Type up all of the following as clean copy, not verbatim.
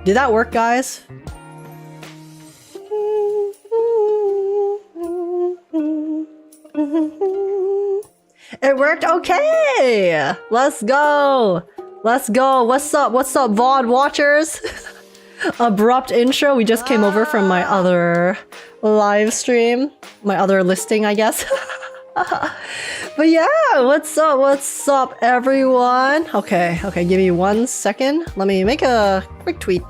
Did that work, guys? It worked. Okay, let's go. Let's go. What's up? What's up, VOD watchers? Abrupt intro. We just came over from my other live stream, my other listing, I guess. But yeah, what's up? What's up, everyone? Okay, give me 1 second. Let me make a quick tweet.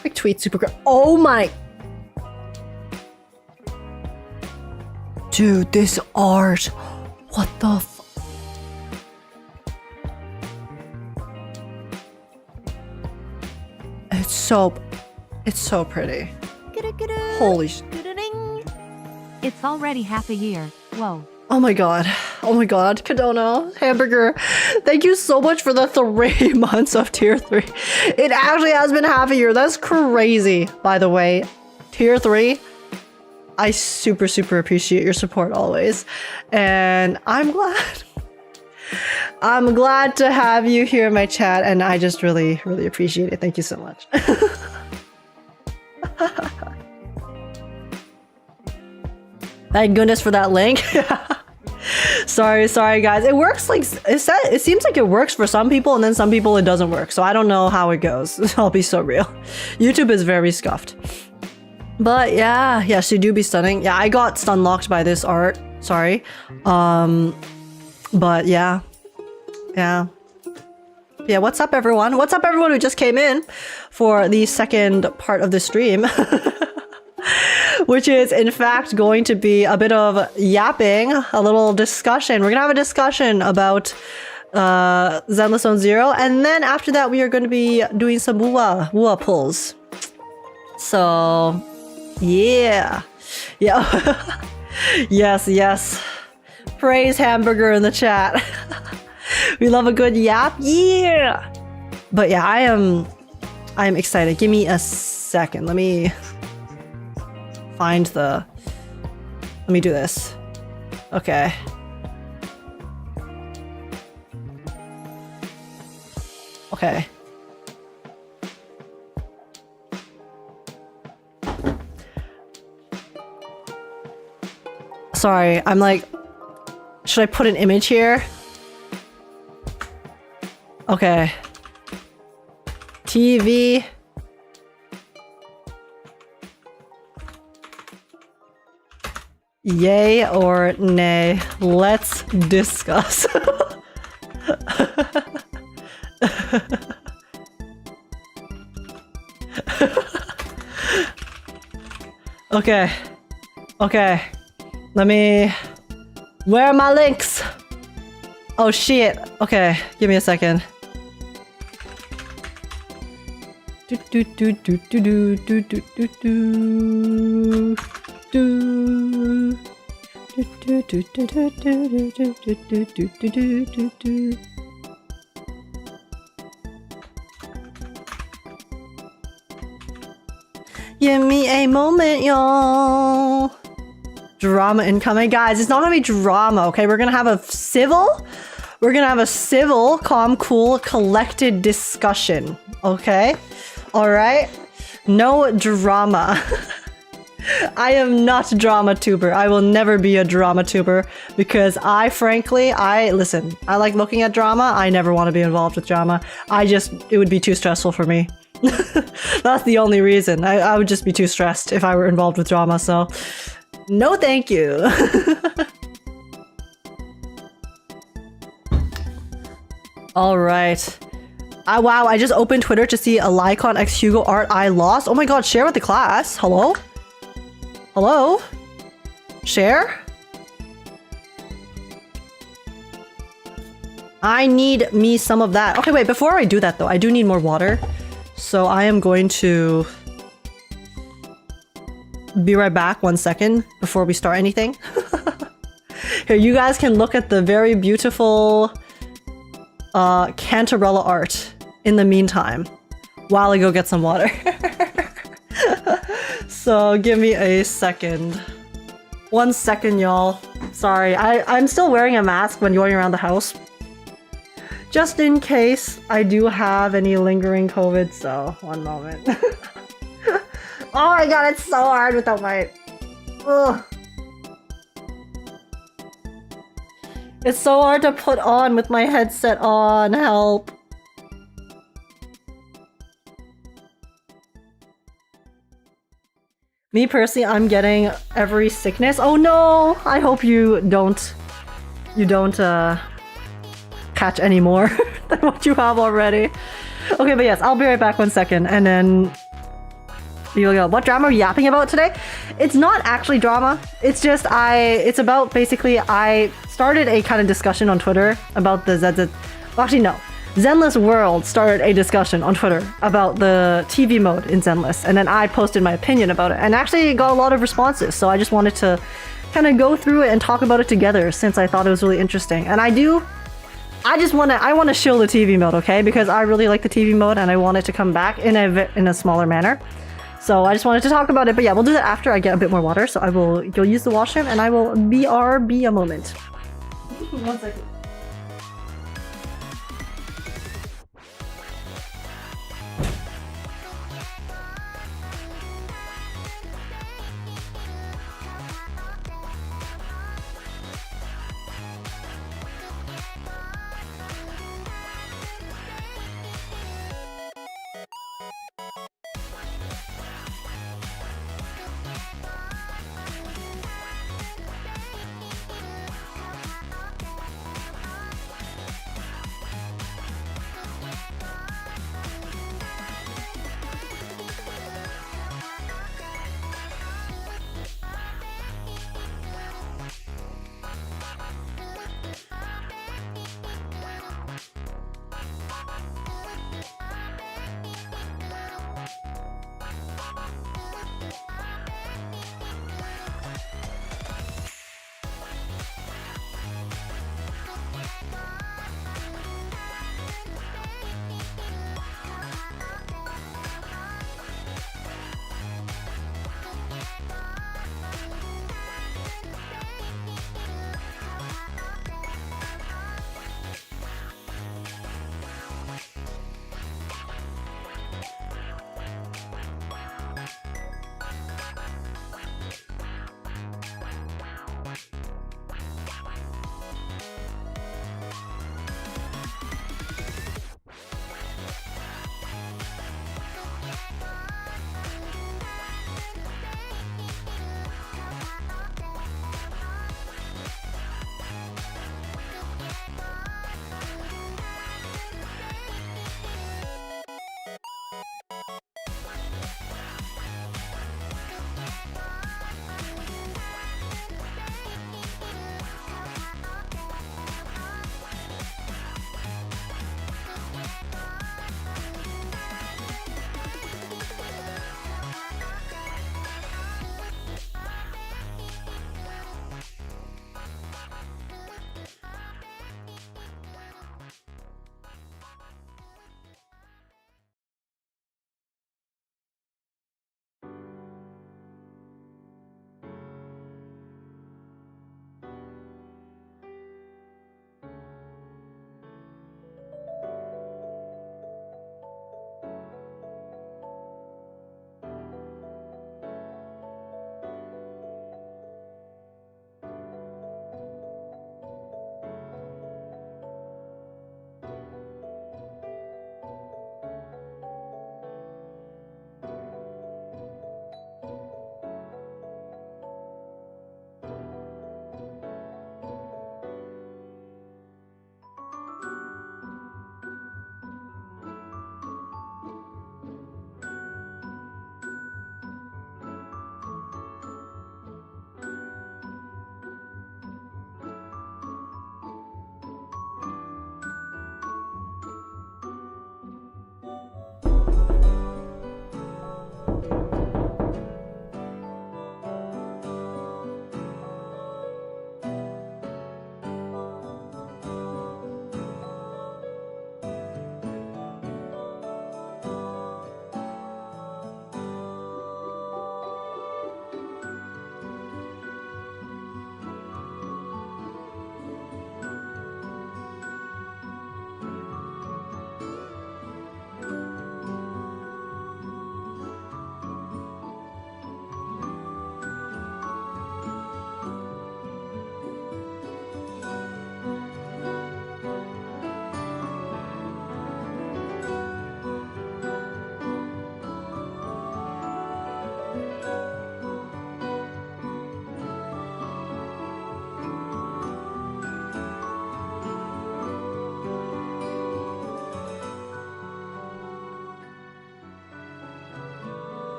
Quick tweet, super quick. Oh my. Dude, this art. What the f. It's so pretty. Holy sh. It's already half a year. Whoa. Oh my god. Oh my god. Kadona, Hamburger, thank you so much for the 3 months of tier 3. It actually has been half a year. That's crazy, by the way. Tier 3. I super appreciate your support always. And I'm glad to have you here in my chat, and I just really appreciate it. Thank you so much. Thank goodness for that link. Sorry guys. It works like it seems like it works for some people, and then some people it doesn't work. So I don't know how it goes. I'll be so real. YouTube is very scuffed. But yeah, she do be stunning. Yeah, I got stun locked by this art. Sorry. But yeah. Yeah, what's up, everyone? What's up, everyone who just came in for the second part of the stream? Which is, in fact, going to be a bit of yapping, a little discussion. We're gonna have a discussion about Zenless Zone Zero, and then after that, we are going to be doing some wua pulls. So, yeah. Yes. Praise Hamburger in the chat. We love a good yap. Yeah. But yeah, I am excited. Give me a second. Let me find the. Let me do this. Okay. Okay. Sorry, I'm like, should I put an image here? Okay. TV. Yay or nay? Let's discuss. Okay. Let me. Where are my links? Oh shit. Okay, give me a second. Give me a moment, y'all. Drama incoming. Guys, it's not gonna be drama, okay? We're gonna have a civil, calm, cool, collected discussion, okay? Alright? No drama. I am not drama tuber. I will never be a drama tuber because frankly, listen, I like looking at drama. I never want to be involved with drama. It would be too stressful for me. That's the only reason. I would just be too stressed if I were involved with drama, so no thank you. Alright. Wow, I just opened Twitter to see a Lycon x Hugo art I lost. Oh my god, share with the class. Hello? Share? I need me some of that. Okay, wait, before I do that though, I do need more water. So I am going to be right back 1 second before we start anything. Here, you guys can look at the very beautiful Cantarella art in the meantime while I go get some water. So give me a second. 1 second, y'all. Sorry, I'm still wearing a mask when going around the house Just in case I do have any lingering COVID, so one moment. Oh my god, it's so hard without my... Ugh. It's so hard to put on with my headset on, help. Me personally, I'm getting every sickness. Oh no! I hope you don't catch any more than what you have already. Okay, but yes, I'll be right back 1 second, and then you'll go, what drama are we yapping about today? It's not actually drama. It's just it's about basically I started a kind of discussion on Twitter about the well, actually no. Zenless World started a discussion on Twitter about the TV mode in Zenless, and then I posted my opinion about it, and actually got a lot of responses, so I just wanted to kind of go through it and talk about it together since I thought it was really interesting. And I want to shill the TV mode, okay? Because I really like the TV mode and I want it to come back in a smaller manner. So I just wanted to talk about it, but yeah, we'll do that after I get a bit more water, so I will go use the washroom and I will BRB a moment. 1 second.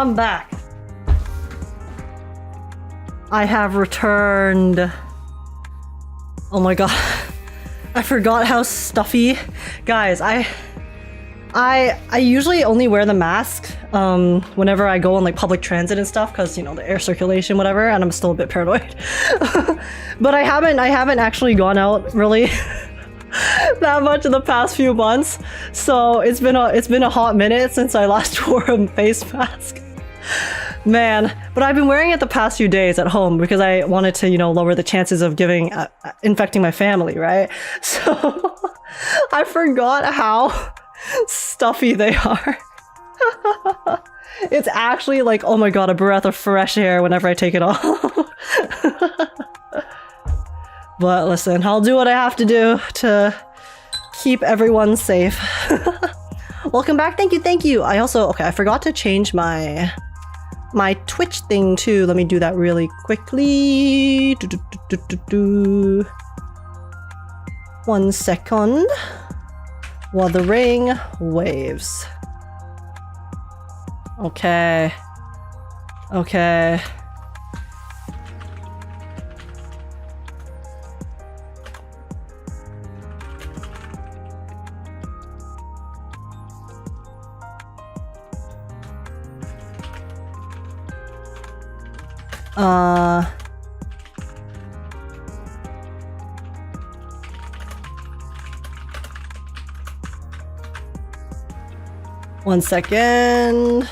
I'm back. I have returned. Oh my god. I forgot how stuffy. Guys, I usually only wear the mask whenever I go on like public transit and stuff because, you know, the air circulation, whatever, and I'm still a bit paranoid. But I haven't actually gone out really that much in the past few months. So it's been a hot minute since I last wore a face mask. Man, but I've been wearing it the past few days at home because I wanted to, you know, lower the chances of infecting my family, right? So I forgot how stuffy they are. It's actually like, oh my god, a breath of fresh air whenever I take it off. But listen, I'll do what I have to do to keep everyone safe. Welcome back, thank you. I also, okay, I forgot to change my Twitch thing too. Let me do that really quickly. 1 second. Wuthering Waves. Okay. Okay. One second.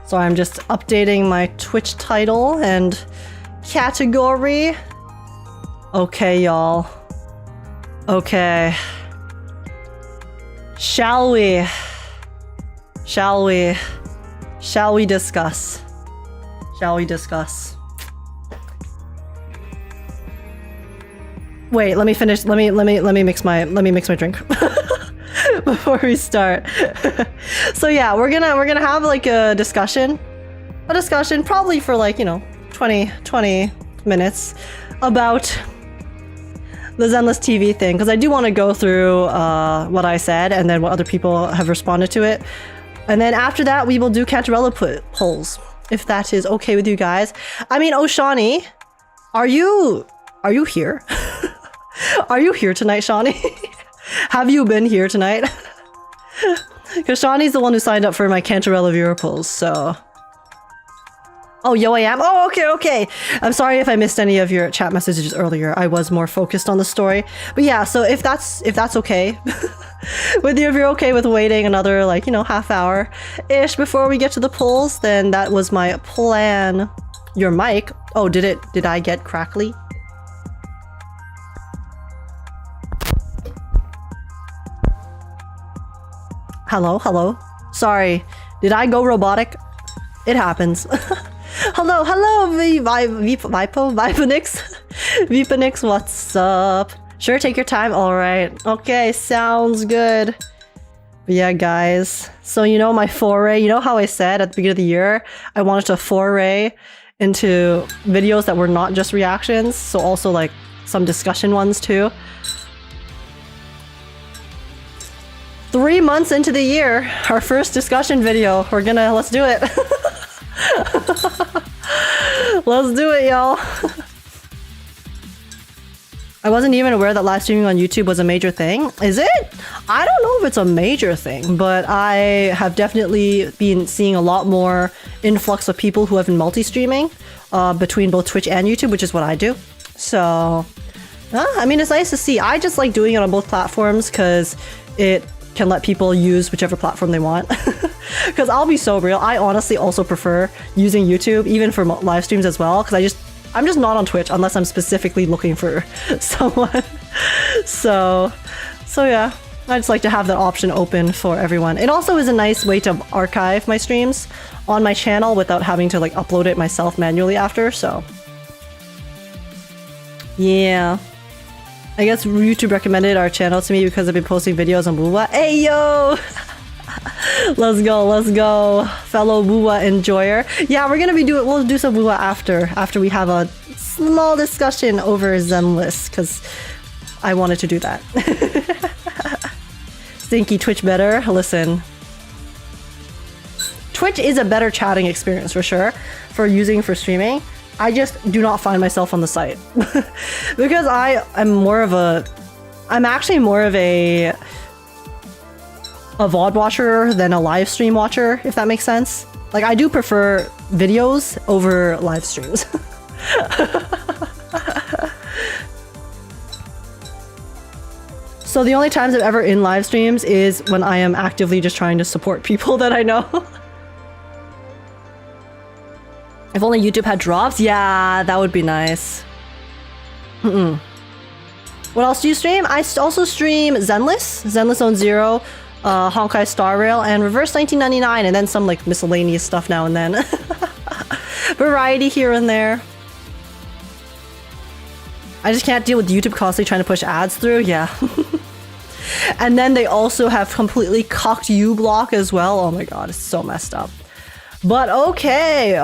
So I'm just updating my Twitch title and category. Okay, y'all. Okay. Shall we discuss? Shall we discuss? Wait, let me finish. Let me mix my drink before we start. So yeah, we're gonna have like a discussion probably for like, you know, 20 minutes about the Zenless TV thing, because I do want to go through what I said and then what other people have responded to it, and then after that we will do Cantarella polls, if that is okay with you guys. I mean, Oshani, are you here? Are you here tonight, Shawnee? Have you been here tonight? Because Shawnee's the one who signed up for my Cantarella viewer polls, so... Oh, yo, I am? Oh, okay. I'm sorry if I missed any of your chat messages earlier. I was more focused on the story. But yeah, so if that's okay with you, if you're okay with waiting another, like, you know, half hour-ish before we get to the polls, then that was my plan. Your mic? Oh, did I get crackly? Hello? Sorry, did I go robotic? It happens. Hello, Vipanix, what's up? Sure, take your time, alright. Okay, sounds good. But yeah, guys, so you know my foray, you know how I said at the beginning of the year, I wanted to foray into videos that were not just reactions, so also like some discussion ones too. 3 months into the year, our first discussion video. Let's do it. Let's do it, y'all. I wasn't even aware that live streaming on YouTube was a major thing. Is it? I don't know if it's a major thing, but I have definitely been seeing a lot more influx of people who have been multi-streaming between both Twitch and YouTube, which is what I do. So, I mean, it's nice to see. I just like doing it on both platforms because it can let people use whichever platform they want. Because I'll be so real, I honestly also prefer using YouTube even for live streams as well, because I'm just not on Twitch unless I'm specifically looking for someone. So yeah, I just like to have that option open for everyone. It also is a nice way to archive my streams on my channel without having to like upload it myself manually after, so yeah. I guess YouTube recommended our channel to me because I've been posting videos on Wuwa. Hey yo! Let's go, fellow Wuwa enjoyer. Yeah, we'll do some Wuwa after we have a small discussion over Zenless, because I wanted to do that. Stinky Twitch better. Listen. Twitch is a better chatting experience for sure for using for streaming. I just do not find myself on the site because I'm actually more of a VOD watcher than a live stream watcher, if that makes sense. Like, I do prefer videos over live streams. So the only times I'm ever in live streams is when I am actively just trying to support people that I know. If only YouTube had drops, yeah, that would be nice. What else do you stream? I also stream Zenless Zone Zero, Honkai Star Rail, and Reverse 1999, and then some like miscellaneous stuff now and then. Variety here and there. I just can't deal with YouTube constantly trying to push ads through, yeah. And then they also have completely cucked uBlock as well. Oh my god, it's so messed up. But okay,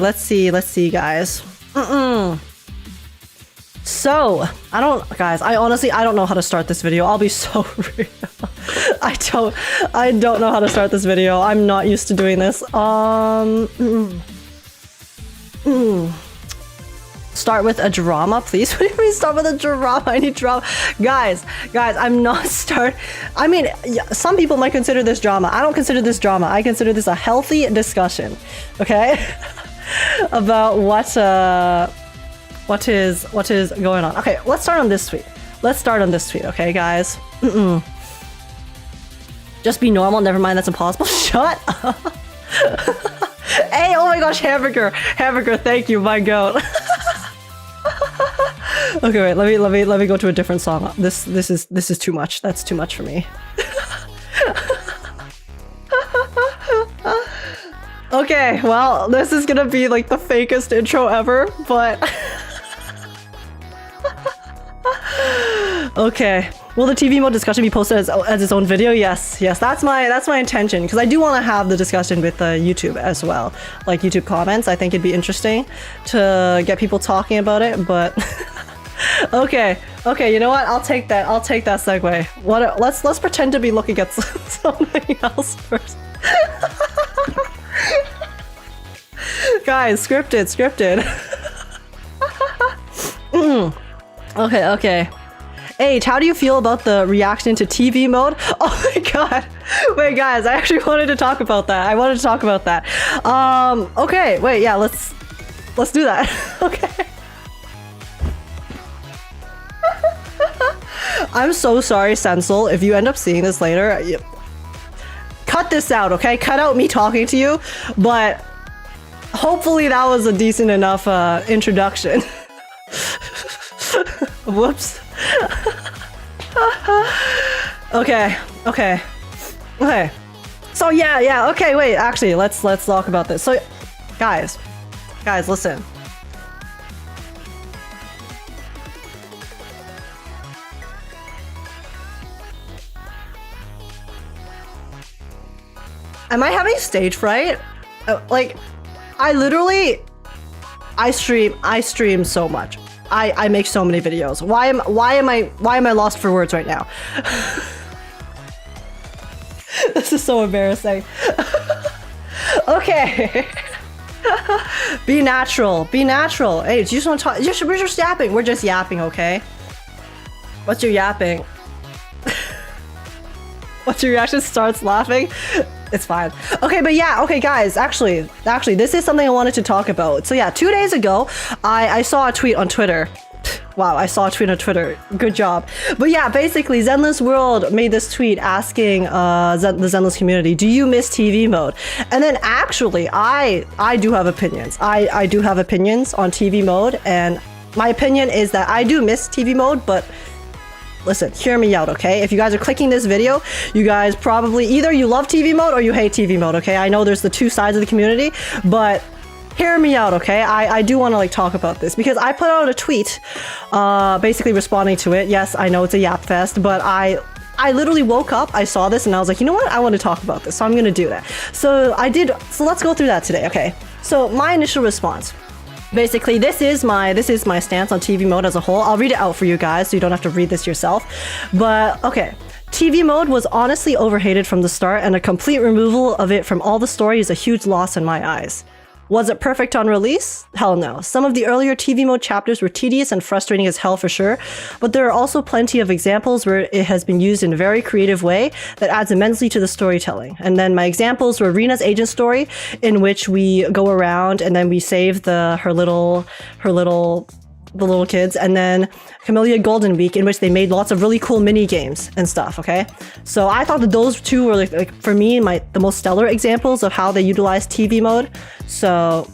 let's see, guys. So, I honestly don't know how to start this video. I'll be so real. I don't know how to start this video. I'm not used to doing this. Start with a drama, please. What do you mean start with a drama? I need drama. Guys, I'm not I mean, some people might consider this drama. I don't consider this drama. I consider this a healthy discussion, okay? About what is going on. Okay, let's start on this tweet. Okay, guys? Just be normal. Never mind, that's impossible. Shut up. Hey, oh my gosh, hamburger, thank you, my goat. Okay, wait, let me go to a different song. This is too much. That's too much for me. Okay, well, this is gonna be like the fakest intro ever, but okay. Will the TV mode discussion be posted as its own video? Yes, that's my intention, because I do want to have the discussion with YouTube as well, like YouTube comments. I think it'd be interesting to get people talking about it. But okay, you know what? I'll take that segue. Let's pretend to be looking at something else first. Guys, scripted. Okay. H, how do you feel about the reaction to TV mode? Oh my god. Wait, guys, I actually wanted to talk about that. Okay, wait, yeah, let's do that. Okay. I'm so sorry, Sensel, if you end up seeing this later. Cut this out, okay? Cut out me talking to you, but hopefully that was a decent enough introduction. Whoops. Okay. So yeah. Okay, wait. Actually, let's talk about this. So, guys, listen. Am I having stage fright? Like, I stream so much. I make so many videos. Why am I lost for words right now? This is so embarrassing. Okay. Be natural. Hey, do you just want to talk? We're just yapping. We're just yapping, okay? What's your yapping? What's your reaction? Starts laughing? It's fine. Okay, but yeah, okay, guys, actually, this is something I wanted to talk about. So yeah, 2 days ago, I saw a tweet on Twitter. Wow, I saw a tweet on Twitter. Good job. But yeah, basically, Zenless World made this tweet asking the Zenless community, do you miss TV mode? And then actually, I do have opinions. I do have opinions on TV mode, and my opinion is that I do miss TV mode, but listen, hear me out, okay? If you guys are clicking this video, you guys probably either you love TV mode or you hate TV mode, okay? I know there's the two sides of the community, but hear me out, okay? I do want to like talk about this because I put out a tweet basically responding to it. Yes, I know it's a yap fest, but I literally woke up, I saw this, and I was like, you know what? I want to talk about this, so I'm gonna do that. So let's go through that today, okay? So my initial response. Basically, this is my stance on TV mode as a whole. I'll read it out for you guys so you don't have to read this yourself. But okay, TV mode was honestly overhated from the start, and a complete removal of it from all the story is a huge loss in my eyes. Was it perfect on release? Hell no. Some of the earlier TV mode chapters were tedious and frustrating as hell for sure, but there are also plenty of examples where it has been used in a very creative way that adds immensely to the storytelling. And then my examples were Rena's agent story, in which we go around and then we save the little kids, and then Camellia Golden Week, in which they made lots of really cool mini games and stuff. Okay, so I thought that those two were like for me the most stellar examples of how they utilized TV mode. So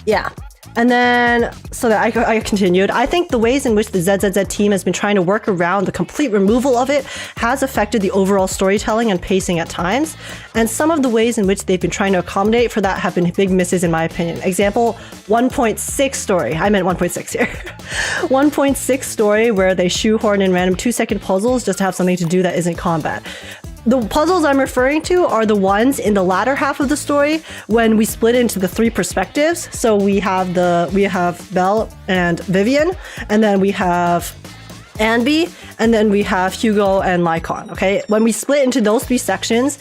yeah. And then, so that I continued, I think the ways in which the ZZZ team has been trying to work around the complete removal of it has affected the overall storytelling and pacing at times. And some of the ways in which they've been trying to accommodate for that have been big misses in my opinion. Example, 1.6 story. I meant 1.6 here. 1.6 story where they shoehorn in random 2-second puzzles just to have something to do that isn't combat. The puzzles I'm referring to are the ones in the latter half of the story when we split into the 3 perspectives. So we have Belle and Vivian, and then we have Anby, and then we have Hugo and Lycon. Okay, when we split into those 3 sections,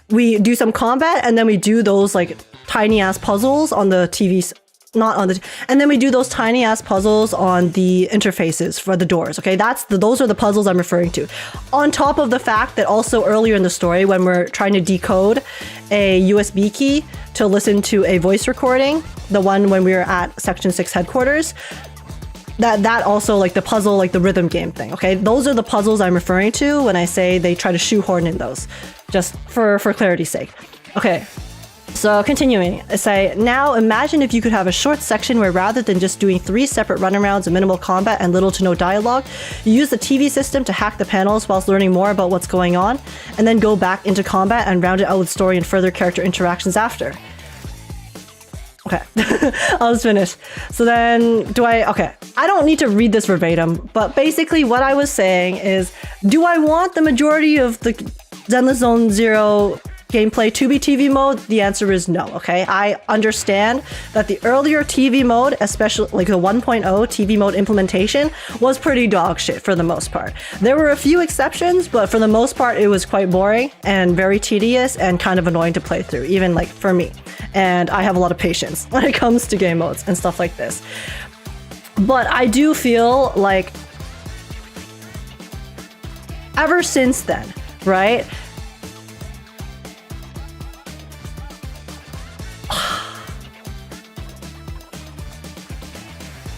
we do some combat, and then we do those like tiny ass puzzles on the TV. And then we do those tiny ass puzzles on the interfaces for the doors. Okay, those are the puzzles I'm referring to. On top of the fact that also earlier in the story, when we're trying to decode a USB key to listen to a voice recording, the one when we were at Section 6 headquarters, that also like the puzzle, like the rhythm game thing. Okay, those are the puzzles I'm referring to when I say they try to shoehorn in those, just for clarity's sake. Okay. So continuing, I say, now imagine if you could have a short section where rather than just doing 3 separate runarounds of minimal combat and little to no dialogue, you use the TV system to hack the panels whilst learning more about what's going on, and then go back into combat and round it out with story and further character interactions after. Okay, I'll just finish. So then, okay, I don't need to read this verbatim, but basically what I was saying is, do I want the majority of the Zenless Zone Zero gameplay to be TV mode? The answer is no, okay? I understand that the earlier TV mode, especially like the 1.0 TV mode implementation, was pretty dog shit for the most part. There were a few exceptions, but for the most part, it was quite boring and very tedious and kind of annoying to play through, even like for me. And I have a lot of patience when it comes to game modes and stuff like this. But I do feel like ever since then, right?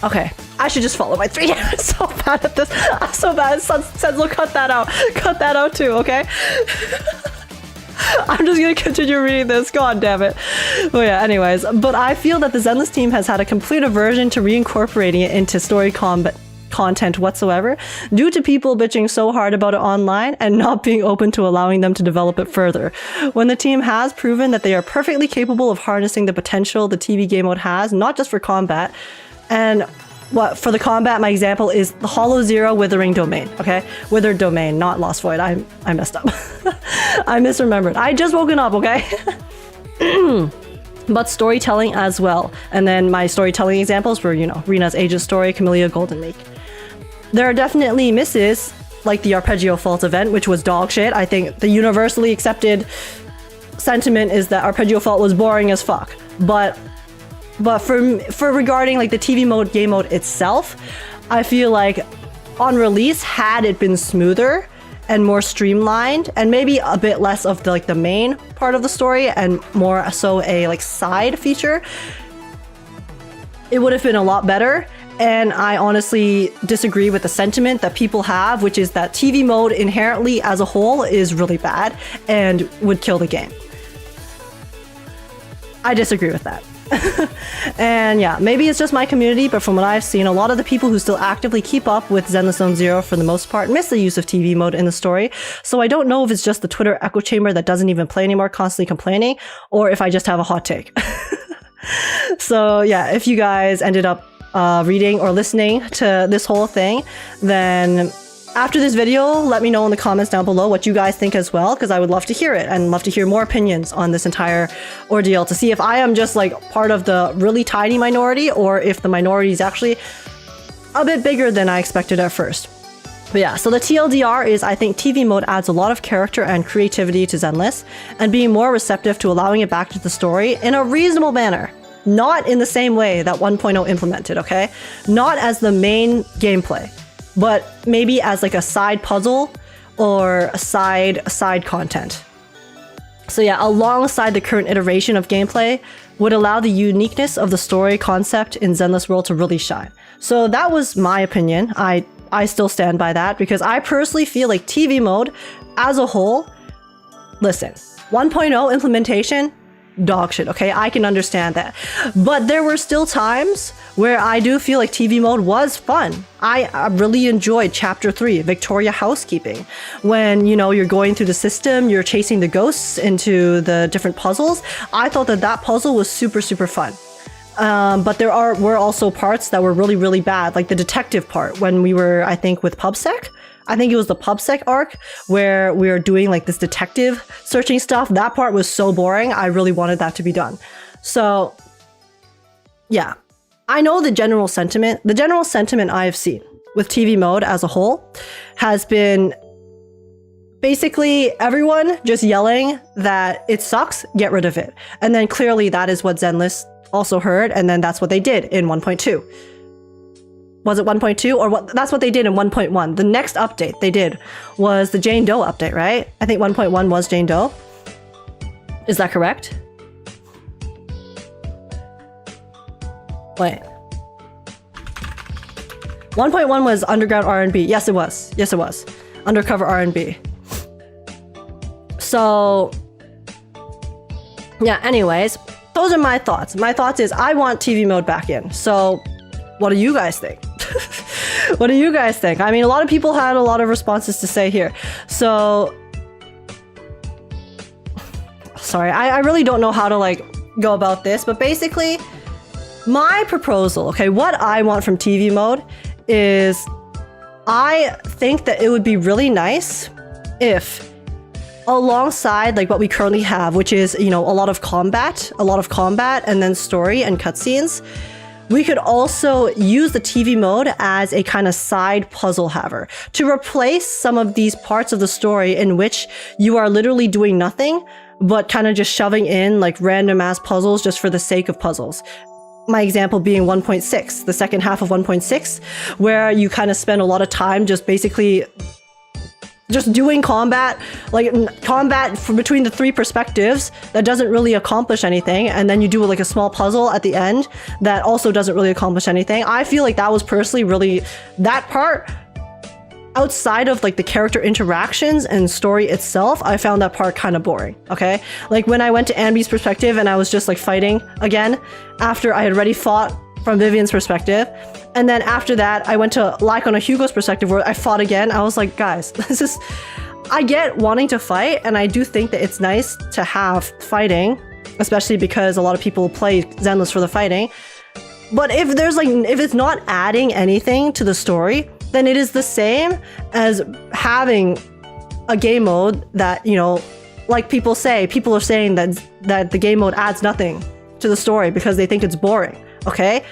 Okay, I should just follow my 3. I'm so bad at this. I'm so bad. Senzo, cut that out. Cut that out too, okay? I'm just gonna continue reading this. God damn it. But yeah, anyways. But I feel that the Zenless team has had a complete aversion to reincorporating it into story content whatsoever, due to people bitching so hard about it online and not being open to allowing them to develop it further. When the team has proven that they are perfectly capable of harnessing the potential the TV game mode has, not just for combat. And for the combat, my example is the Hollow Zero Withering Domain, okay? Withered Domain, not Lost Void. I messed up. I misremembered. I just woken up, okay? But storytelling as well. And then my storytelling examples were, you know, Rena's agent story, Camellia Golden Week. There are definitely misses, like the Arpeggio Fault event, which was dog shit. I think the universally accepted sentiment is that Arpeggio Fault was boring as fuck. But for regarding like the TV mode, game mode itself, I feel like on release, had it been smoother and more streamlined and maybe a bit less of the main part of the story and more so a like side feature, it would have been a lot better. And I honestly disagree with the sentiment that people have, which is that TV mode inherently as a whole is really bad and would kill the game. I disagree with that. And yeah, maybe it's just my community, but from what I've seen, a lot of the people who still actively keep up with Zenless Zone Zero for the most part miss the use of TV mode in the story. So I don't know if it's just the Twitter echo chamber that doesn't even play anymore, constantly complaining, or if I just have a hot take. So yeah, if you guys ended up reading or listening to this whole thing, then after this video, let me know in the comments down below what you guys think as well, because I would love to hear it and love to hear more opinions on this entire ordeal to see if I am just like part of the really tiny minority or if the minority is actually a bit bigger than I expected at first. But yeah, so the TLDR is I think TV mode adds a lot of character and creativity to Zenless, and being more receptive to allowing it back to the story in a reasonable manner. Not in the same way that 1.0 implemented, okay? Not as the main gameplay, but maybe as like a side puzzle or a side content. So yeah, alongside the current iteration of gameplay would allow the uniqueness of the story concept in Zenless World to really shine. So that was my opinion. I still stand by that because I personally feel like TV mode as a whole, listen, 1.0 implementation, dog shit, okay? I can understand that. But there were still times where I do feel like TV mode was fun. I really enjoyed Chapter 3, Victoria Housekeeping. When, you know, you're going through the system, you're chasing the ghosts into the different puzzles. I thought that that puzzle was super, super fun. But there were also parts that were really, really bad, like the detective part when we were, I think, with PubSec. I think it was the PubSec arc where we were doing like this detective searching stuff. That part was so boring. I really wanted that to be done. So yeah, I know the general sentiment. The general sentiment I have seen with TV mode as a whole has been basically everyone just yelling that it sucks, get rid of it. And then clearly that is what Zenless also heard, and then that's what they did in 1.2. Was it 1.2 or what? That's what they did in 1.1. The next update they did was the Jane Doe update, right? I think 1.1 was Jane Doe. Is that correct? Wait. 1.1 was Underground R&B. Yes, it was. Yes, it was. Undercover R&B. So, yeah, anyways, those are my thoughts. My thoughts is I want TV mode back in. So, what do you guys think? What do you guys think? I mean, a lot of people had a lot of responses to say here. So, sorry, I really don't know how to like go about this, but basically my proposal, okay, what I want from TV mode is I think that it would be really nice if alongside like what we currently have, which is, you know, a lot of combat and then story and cutscenes, we could also use the TV mode as a kind of side puzzle haver to replace some of these parts of the story in which you are literally doing nothing, but kind of just shoving in like random ass puzzles just for the sake of puzzles. My example being 1.6, the second half of 1.6, where you kind of spend a lot of time just basically just doing combat, like combat from between the three perspectives that doesn't really accomplish anything, and then you do like a small puzzle at the end that also doesn't really accomplish anything. I feel like that was personally really, that part outside of like the character interactions and story itself, I found that part kind of boring, okay? Like when I went to Ambi's perspective and I was just like fighting again after I had already fought from Vivian's perspective. And then after that, I went to Lycon or Hugo's perspective where I fought again. I was like, guys, this is... I get wanting to fight, and I do think that it's nice to have fighting, especially because a lot of people play Zenless for the fighting. But if there's like, if it's not adding anything to the story, then it is the same as having a game mode that, you know, like people are saying that the game mode adds nothing to the story because they think it's boring, okay?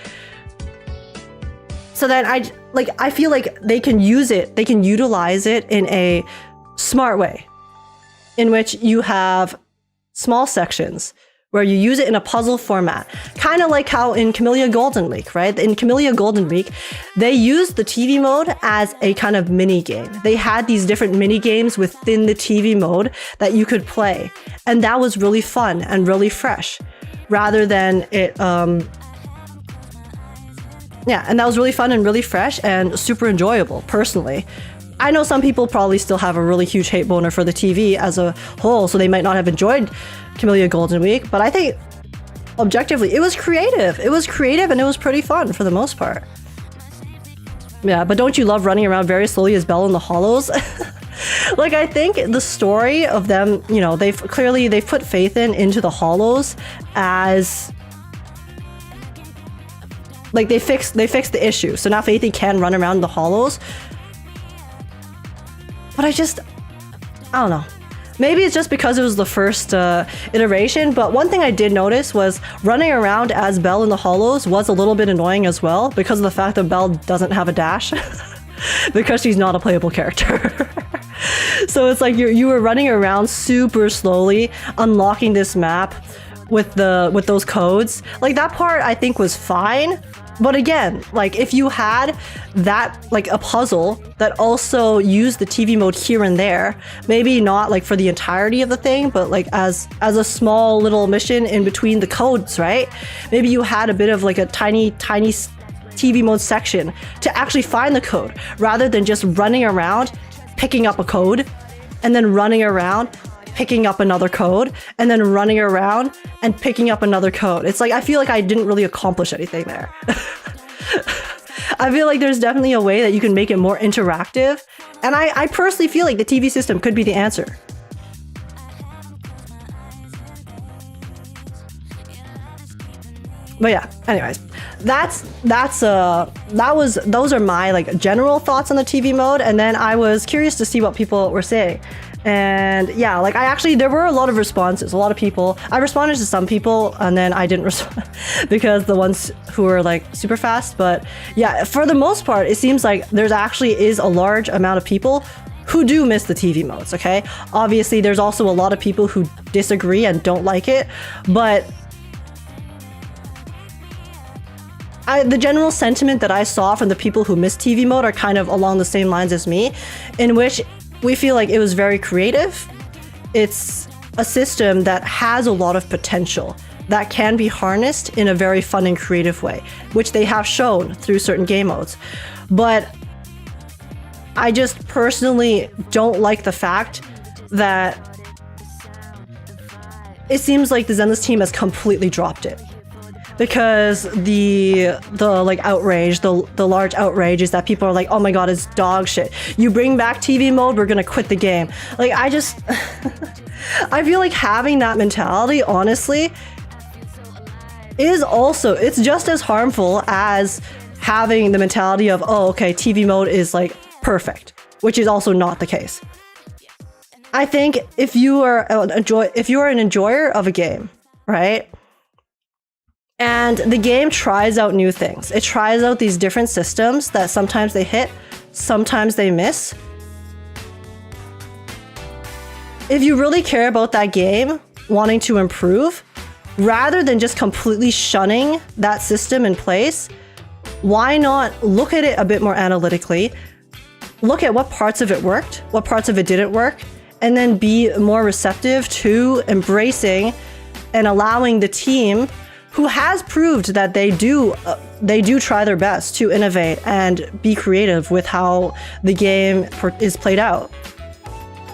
So then I feel like they can use it, they can utilize it in a smart way, in which you have small sections where you use it in a puzzle format. Kind of like how in Camellia Golden Week, right? In Camellia Golden Week, they used the TV mode as a kind of mini game. They had these different mini games within the TV mode that you could play. And that was really fun and really fresh, rather than it, yeah, and that was really fun and really fresh and super enjoyable, personally. I know some people probably still have a really huge hate boner for the TV as a whole, so they might not have enjoyed Camellia Golden Week, but I think objectively it was creative. It was creative and it was pretty fun for the most part. Yeah, but don't you love running around very slowly as Belle in the Hollows? Like, I think the story of them, you know, they've put faith into the Hollows as... like, they fixed the issue, so now Faithy can run around the Hollows. But I don't know. Maybe it's just because it was the first iteration, but one thing I did notice was running around as Belle in the Hollows was a little bit annoying as well, because of the fact that Belle doesn't have a dash. because she's not a playable character. So it's like you were running around super slowly, unlocking this map with those codes. Like that part I think was fine. But again, like if you had that, like a puzzle that also used the TV mode here and there, maybe not like for the entirety of the thing, but like as a small little mission in between the codes, right? Maybe you had a bit of like a tiny TV mode section to actually find the code rather than just running around, picking up a code and then running around, picking up another code and then running around and picking up another code. It's like, I feel like I didn't really accomplish anything there. I feel like there's definitely a way that you can make it more interactive. And I personally feel like the TV system could be the answer. But yeah, anyways, those are my like general thoughts on the TV mode. And then I was curious to see what people were saying. And yeah, like there were a lot of responses. A lot of people, I responded to some people and then I didn't respond because the ones who were like super fast. But yeah, for the most part, it seems like there's actually is a large amount of people who do miss the TV modes, okay? Obviously, there's also a lot of people who disagree and don't like it, but the general sentiment that I saw from the people who miss TV mode are kind of along the same lines as me, in which we feel like it was very creative. It's a system that has a lot of potential that can be harnessed in a very fun and creative way, which they have shown through certain game modes. But I just personally don't like the fact that it seems like the Zenless team has completely dropped it. Because the like outrage, the large outrage is that people are like, oh my god, it's dog shit. You bring back TV mode, we're gonna quit the game. Like I just, I feel like having that mentality, honestly, is also, it's just as harmful as having the mentality of, oh, okay, TV mode is like perfect, which is also not the case. I think if you are an enjoyer of a game, right? And the game tries out new things. It tries out these different systems that sometimes they hit, sometimes they miss. If you really care about that game, wanting to improve, rather than just completely shunning that system in place, why not look at it a bit more analytically, look at what parts of it worked, what parts of it didn't work, and then be more receptive to embracing and allowing the team who has proved that they do try their best to innovate and be creative with how the game is played out.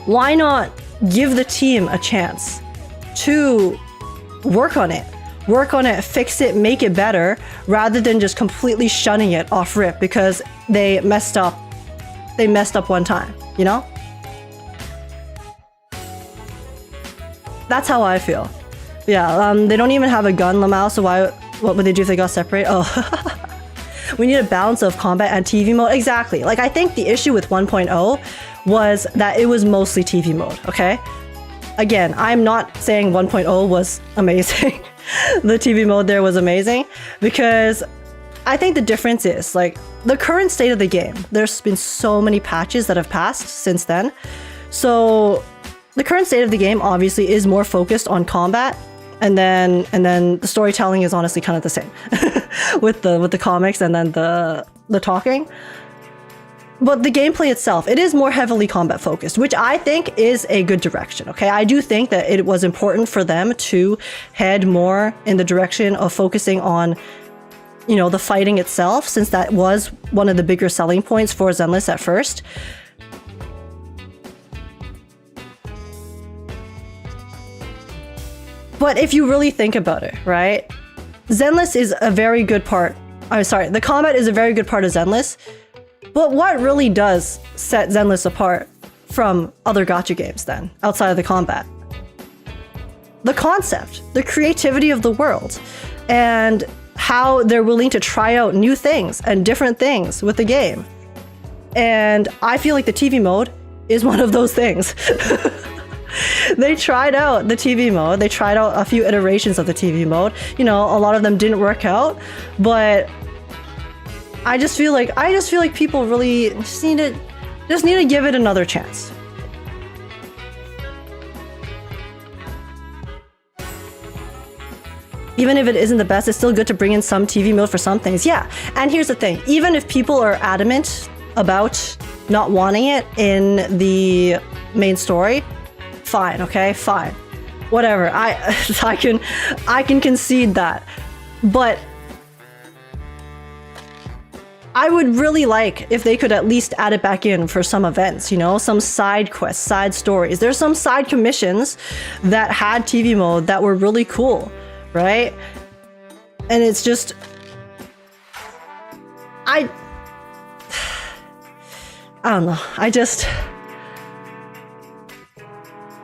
Why not give the team a chance to work on it, fix it, make it better, rather than just completely shunning it off rip because they messed up one time, you know? That's how I feel. Yeah, they don't even have a gun, Lamau, so what would they do if they got separate? Oh, we need a balance of combat and TV mode. Exactly. Like, I think the issue with 1.0 was that it was mostly TV mode, okay? Again, I'm not saying 1.0 was amazing. The TV mode there was amazing, because I think the difference is, like, the current state of the game, there's been so many patches that have passed since then. So the current state of the game obviously is more focused on combat. And then the storytelling is honestly kind of the same with the comics and then the talking. But the gameplay itself, it is more heavily combat focused, which I think is a good direction, okay? I do think that it was important for them to head more in the direction of focusing on, you know, the fighting itself, since that was one of the bigger selling points for Zenless at first. But if you really think about it, right? Zenless is a very good part. The combat is a very good part of Zenless. But what really does set Zenless apart from other gacha games then, outside of the combat? The concept, the creativity of the world, and how they're willing to try out new things and different things with the game. And I feel like the TV mode is one of those things. They tried out the TV mode. They tried out a few iterations of the TV mode. You know, a lot of them didn't work out, but I just feel like people really just need to give it another chance. Even if it isn't the best, it's still good to bring in some TV mode for some things. Yeah, and here's the thing. Even if people are adamant about not wanting it in the main story, fine, okay? Fine. Whatever. I can concede that. But I would really like if they could at least add it back in for some events, you know, some side quests, side stories. There's some side commissions that had TV mode that were really cool, right? And it's just... I don't know.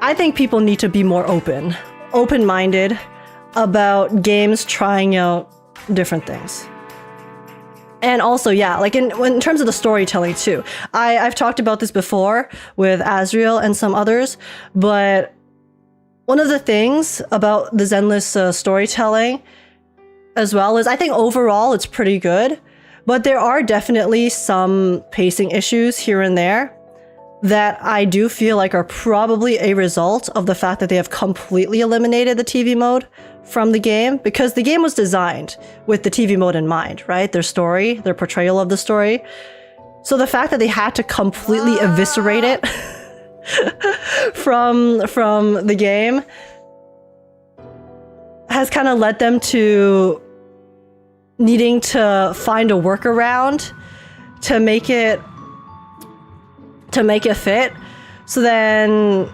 I think people need to be more open-minded about games trying out different things. And also, yeah, like in terms of the storytelling too. I've talked about this before with Azrael and some others, but one of the things about the Zenless storytelling as well is I think overall it's pretty good, but there are definitely some pacing issues here and there that I do feel like are probably a result of the fact that they have completely eliminated the TV mode from the game, because the game was designed with the TV mode in mind, right? Their story, their portrayal of the story. So the fact that they had to completely eviscerate it from the game has kind of led them to needing to find a workaround to make it fit. So then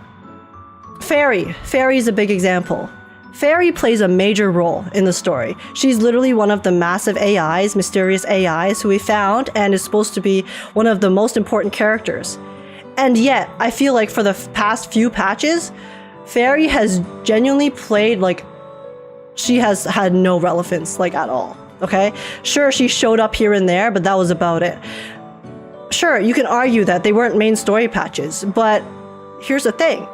Fairy's a big example. Fairy plays a major role in the story. She's literally one of the massive AIs, mysterious AIs who we found, and is supposed to be one of the most important characters. And yet, I feel like for the past few patches, Fairy has genuinely played like she has had no relevance, like at all, okay? Sure, she showed up here and there, but that was about it. Sure, you can argue that they weren't main story patches, but here's the thing.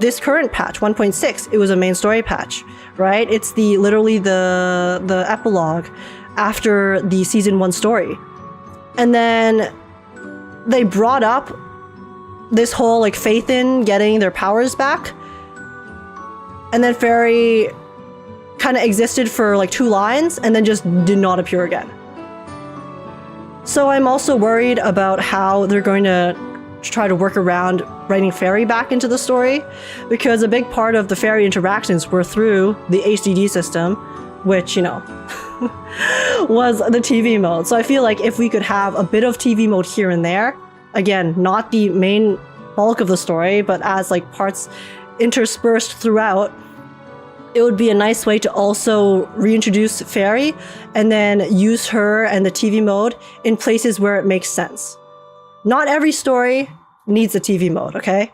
This current patch, 1.6, it was a main story patch, right? It's literally the epilogue after the season 1 story. And then they brought up this whole like faith in getting their powers back. And then Fairy kind of existed for like 2 lines and then just did not appear again. So I'm also worried about how they're going to try to work around writing Fairy back into the story, because a big part of the Fairy interactions were through the HDD system, which, you know, was the TV mode. So I feel like if we could have a bit of TV mode here and there, again, not the main bulk of the story, but as like parts interspersed throughout, it would be a nice way to also reintroduce Fairy and then use her and the TV mode in places where it makes sense. Not every story needs a TV mode, okay?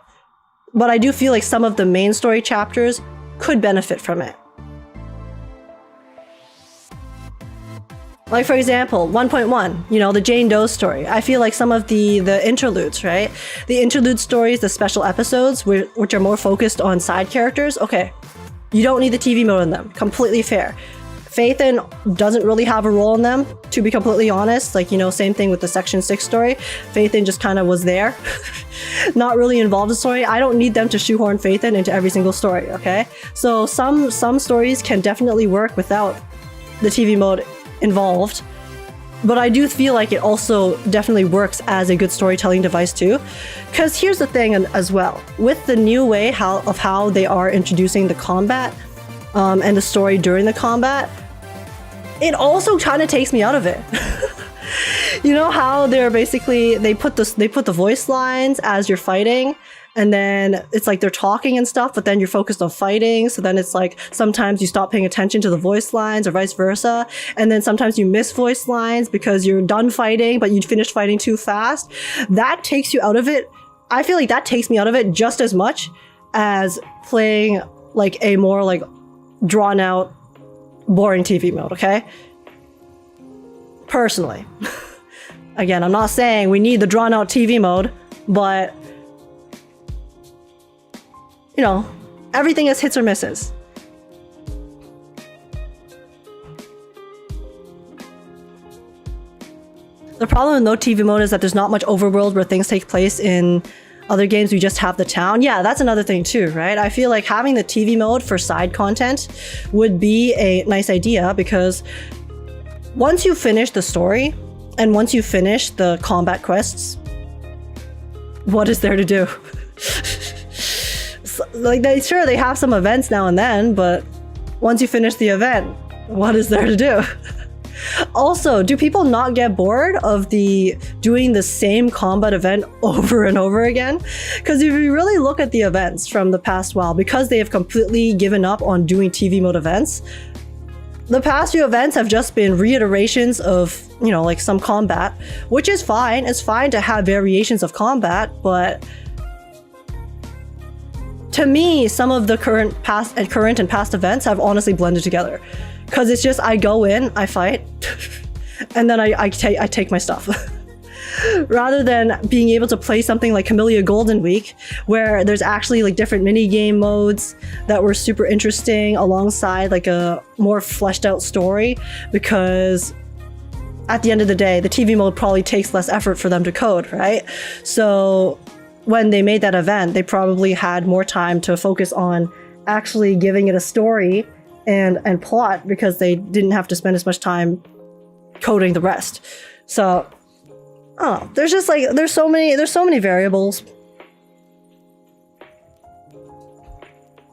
But I do feel like some of the main story chapters could benefit from it. Like for example, 1.1, you know, the Jane Doe story. I feel like some of the interludes, right? The interlude stories, the special episodes, which are more focused on side characters, okay. You don't need the TV mode in them, completely fair. Phaethon doesn't really have a role in them, to be completely honest. Like, you know, same thing with the Section 6 story. Phaethon just kind of was there, not really involved in the story. I don't need them to shoehorn Phaethon into every single story, okay? So some stories can definitely work without the TV mode involved, but I do feel like it also definitely works as a good storytelling device too. Because here's the thing as well, with the new way of how they are introducing the combat and the story during the combat, it also kind of takes me out of it. You know how they're basically, they put the voice lines as you're fighting, and then it's like they're talking and stuff, but then you're focused on fighting. So then it's like sometimes you stop paying attention to the voice lines or vice versa. And then sometimes you miss voice lines because you're done fighting, but you finished fighting too fast. That takes you out of it. I feel like that takes me out of it just as much as playing like a more like drawn out, boring TV mode, okay? Personally. Again, I'm not saying we need the drawn out TV mode, but you know, everything is hits or misses. The problem with no TV mode is that there's not much overworld where things take place. In other games, we just have the town. Yeah, that's another thing too, right? I feel like having the TV mode for side content would be a nice idea, because once you finish the story and once you finish the combat quests, what is there to do? Like, they have some events now and then, but once you finish the event, what is there to do? Also, do people not get bored of doing the same combat event over and over again? Because if you really look at the events from the past while, because they have completely given up on doing TV mode events, the past few events have just been reiterations of, you know, like some combat, which is fine. It's fine to have variations of combat, but to me, some of the current and past events have honestly blended together. Because it's just, I go in, I fight, and then I take my stuff. Rather than being able to play something like Camellia Golden Week, where there's actually like different mini game modes that were super interesting alongside like a more fleshed out story, because at the end of the day, the TV mode probably takes less effort for them to code, right? So when they made that event, they probably had more time to focus on actually giving it a story and plot, because they didn't have to spend as much time coding the rest. So, oh, there's just like, there's so many variables.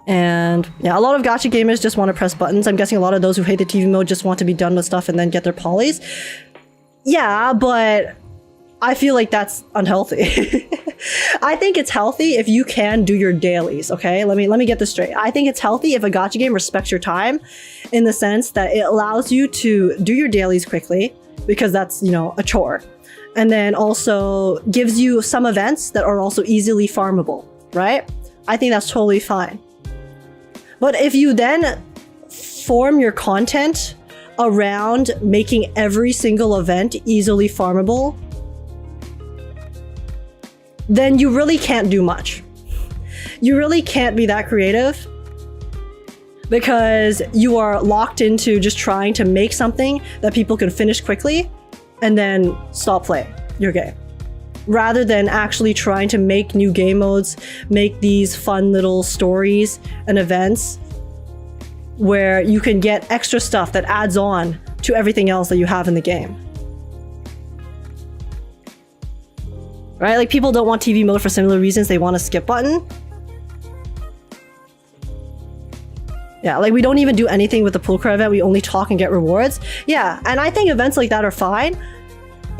And yeah, a lot of gacha gamers just want to press buttons. I'm guessing a lot of those who hate the TV mode just want to be done with stuff and then get their polys. Yeah, but I feel like that's unhealthy. I think it's healthy if you can do your dailies, okay? Let me get this straight. I think it's healthy if a gacha game respects your time, in the sense that it allows you to do your dailies quickly, because that's, you know, a chore. And then also gives you some events that are also easily farmable, right? I think that's totally fine. But if you then form your content around making every single event easily farmable, then you really can't do much. You really can't be that creative, because you are locked into just trying to make something that people can finish quickly and then stop playing your game, rather than actually trying to make new game modes, make these fun little stories and events where you can get extra stuff that adds on to everything else that you have in the game. Right? Like, people don't want TV mode for similar reasons. They want a skip button. Yeah, like we don't even do anything with the Pulchra event. We only talk and get rewards. Yeah, and I think events like that are fine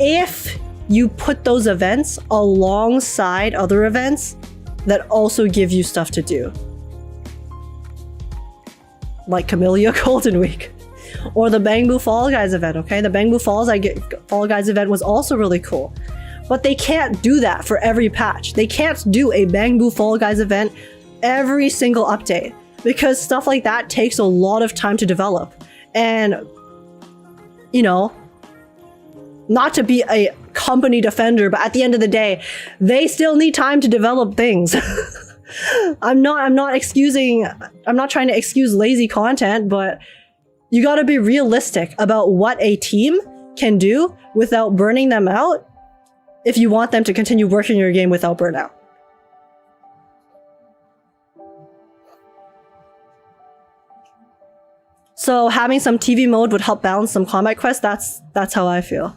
if you put those events alongside other events that also give you stuff to do. Like Camellia Golden Week. Or the Bangbu Fall Guys event, okay? The Bangbu Fall Guys event was also really cool. But they can't do that for every patch. They can't do a Bangbu Fall Guys event every single update, because stuff like that takes a lot of time to develop. And, you know, not to be a company defender, but at the end of the day, they still need time to develop things. I'm not trying to excuse lazy content, but you gotta be realistic about what a team can do without burning them out, if you want them to continue working your game without burnout. So having some TV mode would help balance some combat quests. That's how I feel.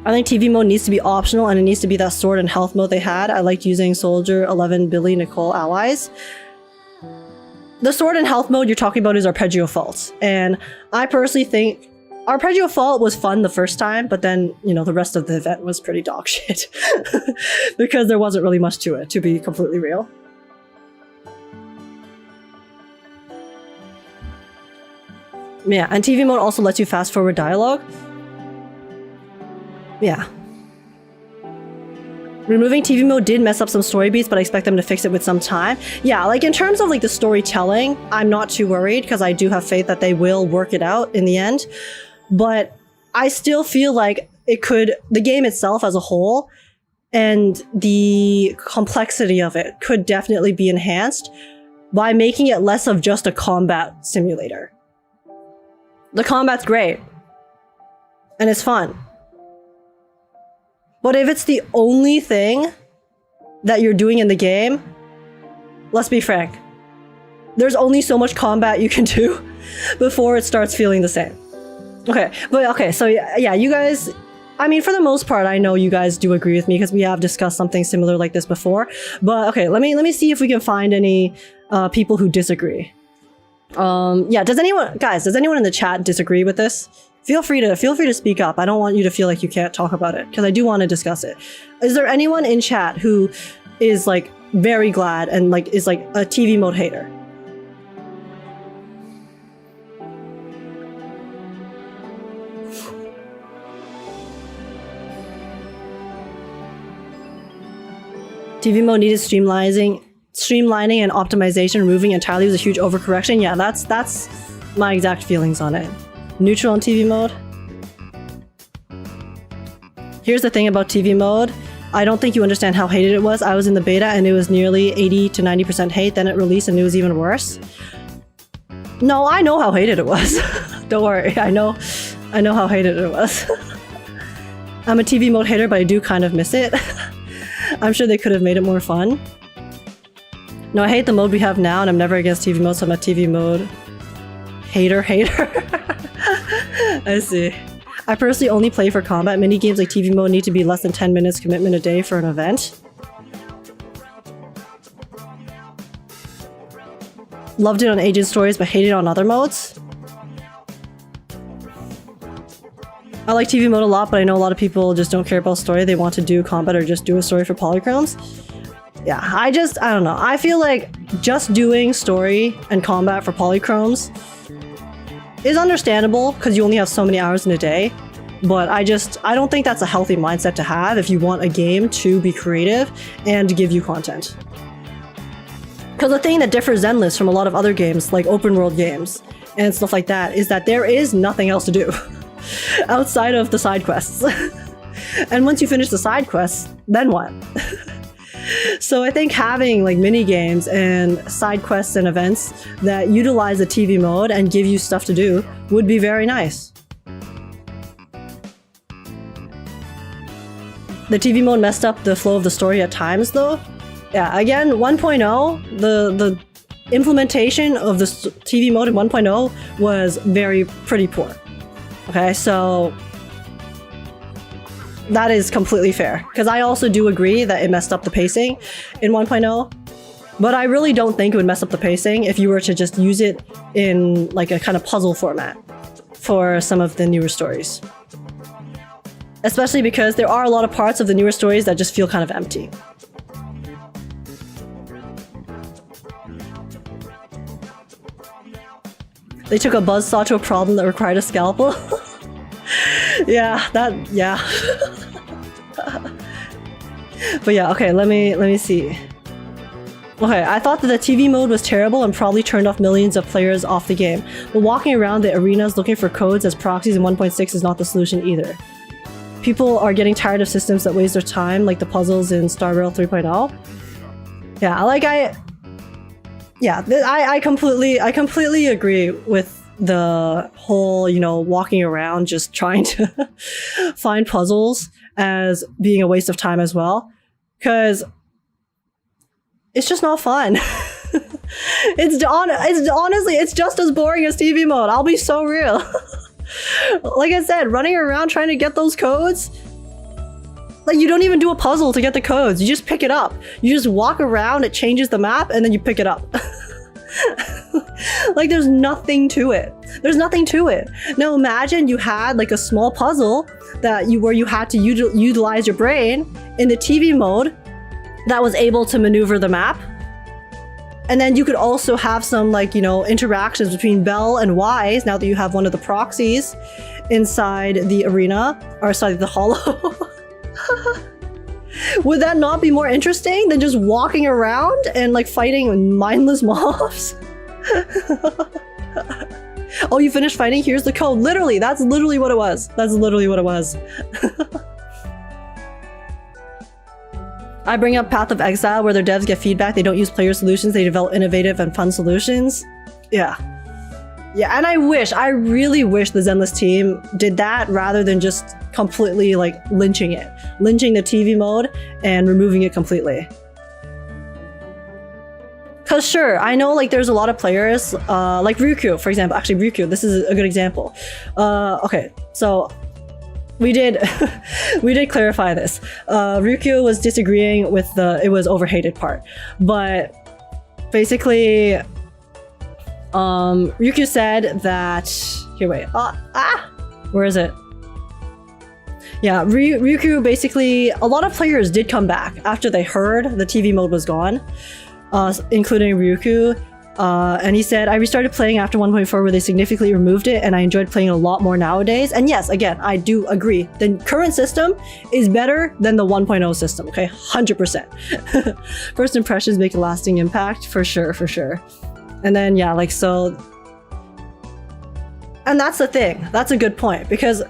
I think TV mode needs to be optional, and it needs to be that sword and health mode they had. I liked using Soldier, 11, Billy, Nicole allies. The sword and health mode you're talking about is Arpeggio Fault. And I personally think Arpeggio Fault was fun the first time, but then, you know, the rest of the event was pretty dog shit. Because there wasn't really much to it, to be completely real. Yeah, and TV mode also lets you fast forward dialogue. Yeah. Removing TV mode did mess up some story beats, but I expect them to fix it with some time. Yeah, like in terms of like the storytelling, I'm not too worried, because I do have faith that they will work it out in the end. But I still feel like the game itself as a whole and the complexity of it could definitely be enhanced by making it less of just a combat simulator. The combat's great. And it's fun. But if it's the only thing that you're doing in the game, let's be frank. There's only so much combat you can do before it starts feeling the same. Okay, so yeah, you guys, I mean, for the most part, I know you guys do agree with me because we have discussed something similar like this before. But okay, let me see if we can find any people who disagree. Yeah, does anyone in the chat disagree with this? Feel free to speak up. I don't want you to feel like you can't talk about it because I do want to discuss it. Is there anyone in chat who is like very glad and like is like a TV mode hater? TV mode needed streamlining and optimization. Removing entirely was a huge overcorrection. Yeah, that's my exact feelings on it. Neutral on TV mode. Here's the thing about TV mode. I don't think you understand how hated it was. I was in the beta and it was nearly 80 to 90% hate. Then it released and it was even worse. No, I know how hated it was. Don't worry. I know how hated it was. I'm a TV mode hater, but I do kind of miss it. I'm sure they could have made it more fun. No, I hate the mode we have now and I'm never against TV mode, so I'm a TV mode hater. I see. I personally only play for combat. Mini games like TV mode need to be less than 10 minutes commitment a day for an event. Loved it on Agent Stories, but hated it on other modes. I like TV mode a lot, but I know a lot of people just don't care about story. They want to do combat or just do a story for polychromes. Yeah, I don't know. I feel like just doing story and combat for polychromes is understandable because you only have so many hours in a day, but I don't think that's a healthy mindset to have if you want a game to be creative and to give you content. Because the thing that differs Zenless from a lot of other games, like open world games and stuff like that, is that there is nothing else to do outside of the side quests. And once you finish the side quests, then what? So I think having like mini games and side quests and events that utilize the TV mode and give you stuff to do would be very nice. The TV mode messed up the flow of the story at times though. Yeah, again, 1.0, the implementation of the TV mode in 1.0 was pretty poor. Okay, so that is completely fair, because I also do agree that it messed up the pacing in 1.0, but I really don't think it would mess up the pacing if you were to just use it in like a kind of puzzle format for some of the newer stories. Especially because there are a lot of parts of the newer stories that just feel kind of empty. They took a buzzsaw to a problem that required a scalpel. Yeah. But yeah, okay, let me see. Okay, I thought that the TV mode was terrible and probably turned off millions of players off the game. But walking around the arenas looking for codes as proxies in 1.6 is not the solution either. People are getting tired of systems that waste their time, like the puzzles in Star Rail 3.0. Yeah, I completely agree with the whole, walking around just trying to find puzzles as being a waste of time as well, because it's just not fun. Honestly, it's just as boring as TV mode. I'll be so real. Like I said, running around trying to get those codes, like you don't even do a puzzle to get the codes. You just pick it up. You just walk around, it changes the map, and then you pick it up. Like there's nothing to it. Now imagine you had like a small puzzle where you had to utilize your brain in the TV mode that was able to maneuver the map. And then you could also have some interactions between Bell and Wise now that you have one of the proxies inside the arena, or sorry, the hollow. Would that not be more interesting than just walking around and fighting mindless mobs? Oh, you finished fighting? Here's the code. Literally, that's literally what it was. I bring up Path of Exile, where their devs get feedback. They don't use player solutions. They develop innovative and fun solutions. Yeah, Yeah, and I really wish the Zenless team did that rather than just completely like lynching the TV mode and removing it completely. Cause sure, I know like there's a lot of players, like Ryukyu, for example. Actually, Ryukyu, this is a good example. Okay, so we did we did clarify this. Ryukyu was disagreeing with the it was overhated part, but basically, Ryukyu said that here. Wait, where is it? Yeah, Ryukyu basically, a lot of players did come back after they heard the TV mode was gone. Including Ryukyu, and he said, I restarted playing after 1.4 where they significantly removed it and I enjoyed playing a lot more nowadays. And yes, again, I do agree. The current system is better than the 1.0 system, okay? 100%. First impressions make a lasting impact, for sure, for sure. And then, yeah, like so... And that's the thing. That's a good point, because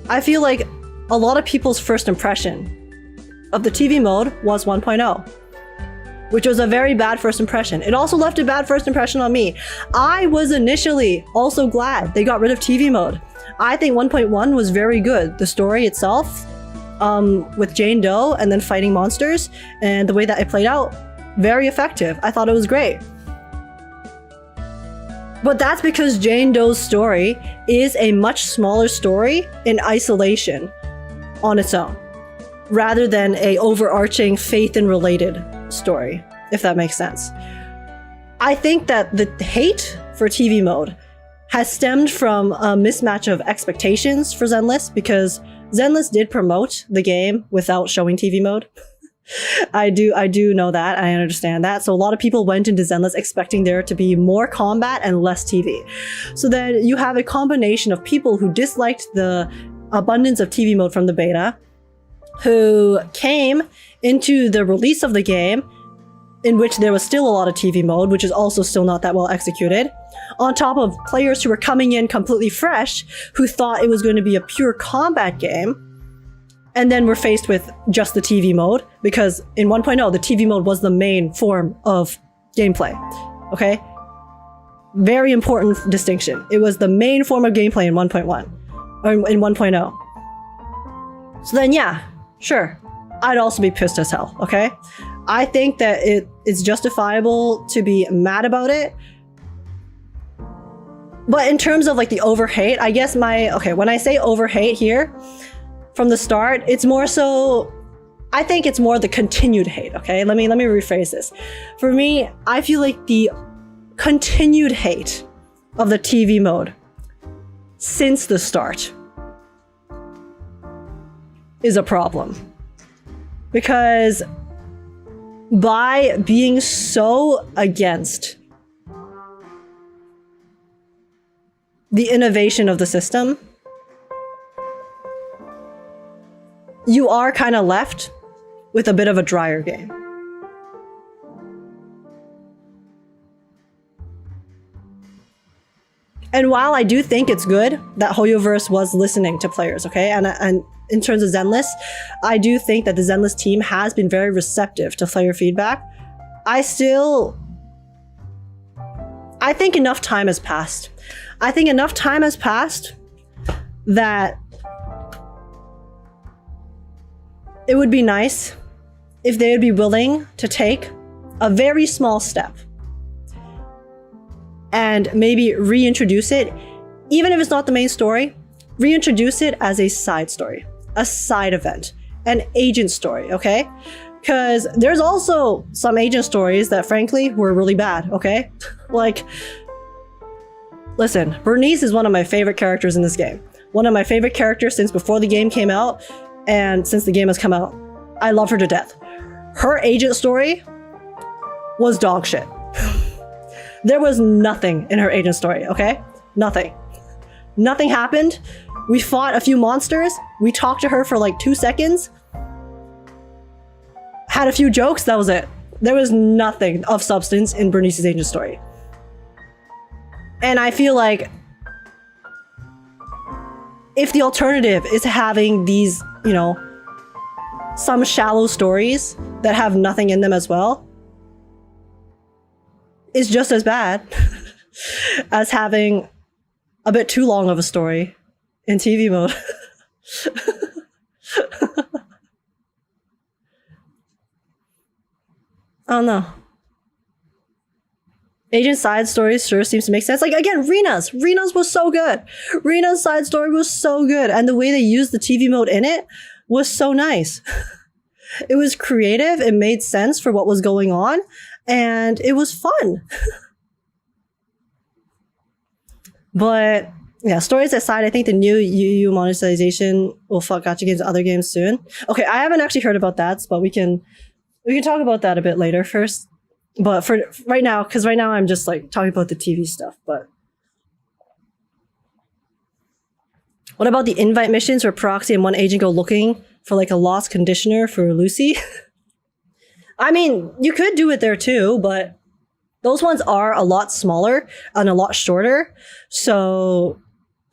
I feel like a lot of people's first impression of the TV mode was 1.0. Which was a very bad first impression. It also left a bad first impression on me. I was initially also glad they got rid of TV mode. I think 1.1 was very good. The story itself, with Jane Doe and then fighting monsters, and the way that it played out, very effective. I thought it was great. But that's because Jane Doe's story is a much smaller story in isolation on its own, rather than a overarching faith and related story, if that makes sense. I think that the hate for TV mode has stemmed from a mismatch of expectations for Zenless, because Zenless did promote the game without showing TV mode. I do know that, I understand that. So a lot of people went into Zenless expecting there to be more combat and less TV. So then you have a combination of people who disliked the abundance of TV mode from the beta, who came into the release of the game, in which there was still a lot of TV mode, which is also still not that well executed, on top of players who were coming in completely fresh, who thought it was going to be a pure combat game, and then were faced with just the TV mode, because in 1.0, the TV mode was the main form of gameplay, okay? Very important distinction. It was the main form of gameplay in 1.1, or in 1.0. So then, yeah, sure. I'd also be pissed as hell, okay? I think that it's justifiable to be mad about it. But in terms of like the overhate, I guess when I say overhate here, from the start, it's more so, I think it's more the continued hate, okay? Let me rephrase this. For me, I feel like the continued hate of the TV mode since the start is a problem. Because by being so against the innovation of the system, you are kind of left with a bit of a drier game. And while I do think it's good that Hoyoverse was listening to players, okay? And in terms of Zenless, I do think that the Zenless team has been very receptive to player feedback. I think enough time has passed. I think enough time has passed that it would be nice if they would be willing to take a very small step and maybe reintroduce it, even if it's not the main story, reintroduce it as a side story, a side event, an agent story, okay? Because there's also some agent stories that frankly were really bad, okay? Like, listen, Bernice is one of my favorite characters in this game. One of my favorite characters since before the game came out, and since the game has come out. I love her to death. Her agent story was dog shit. There was nothing in her agent story, okay? Nothing. Nothing happened. We fought a few monsters. We talked to her for like 2 seconds. Had a few jokes, that was it. There was nothing of substance in Bernice's agent story. And I feel like if the alternative is having these, you know, some shallow stories that have nothing in them as well, is just as bad. as having a bit too long of a story in TV mode. I don't know. Agent side stories sure seems to make sense. Like, again, Rena's was so good. Rena's side story was so good. And the way they used the TV mode in it was so nice. It was creative. It made sense for what was going on. And it was fun. But yeah, stories aside, I think the new UU monetization will fuck gacha games and other games soon. Okay, I haven't actually heard about that, but we can talk about that a bit later first. But for right now, because right now I'm just like talking about the TV stuff. But what about the invite missions where Proxy and one agent go looking for like a lost conditioner for Lucy? I mean, you could do it there too, but those ones are a lot smaller and a lot shorter. So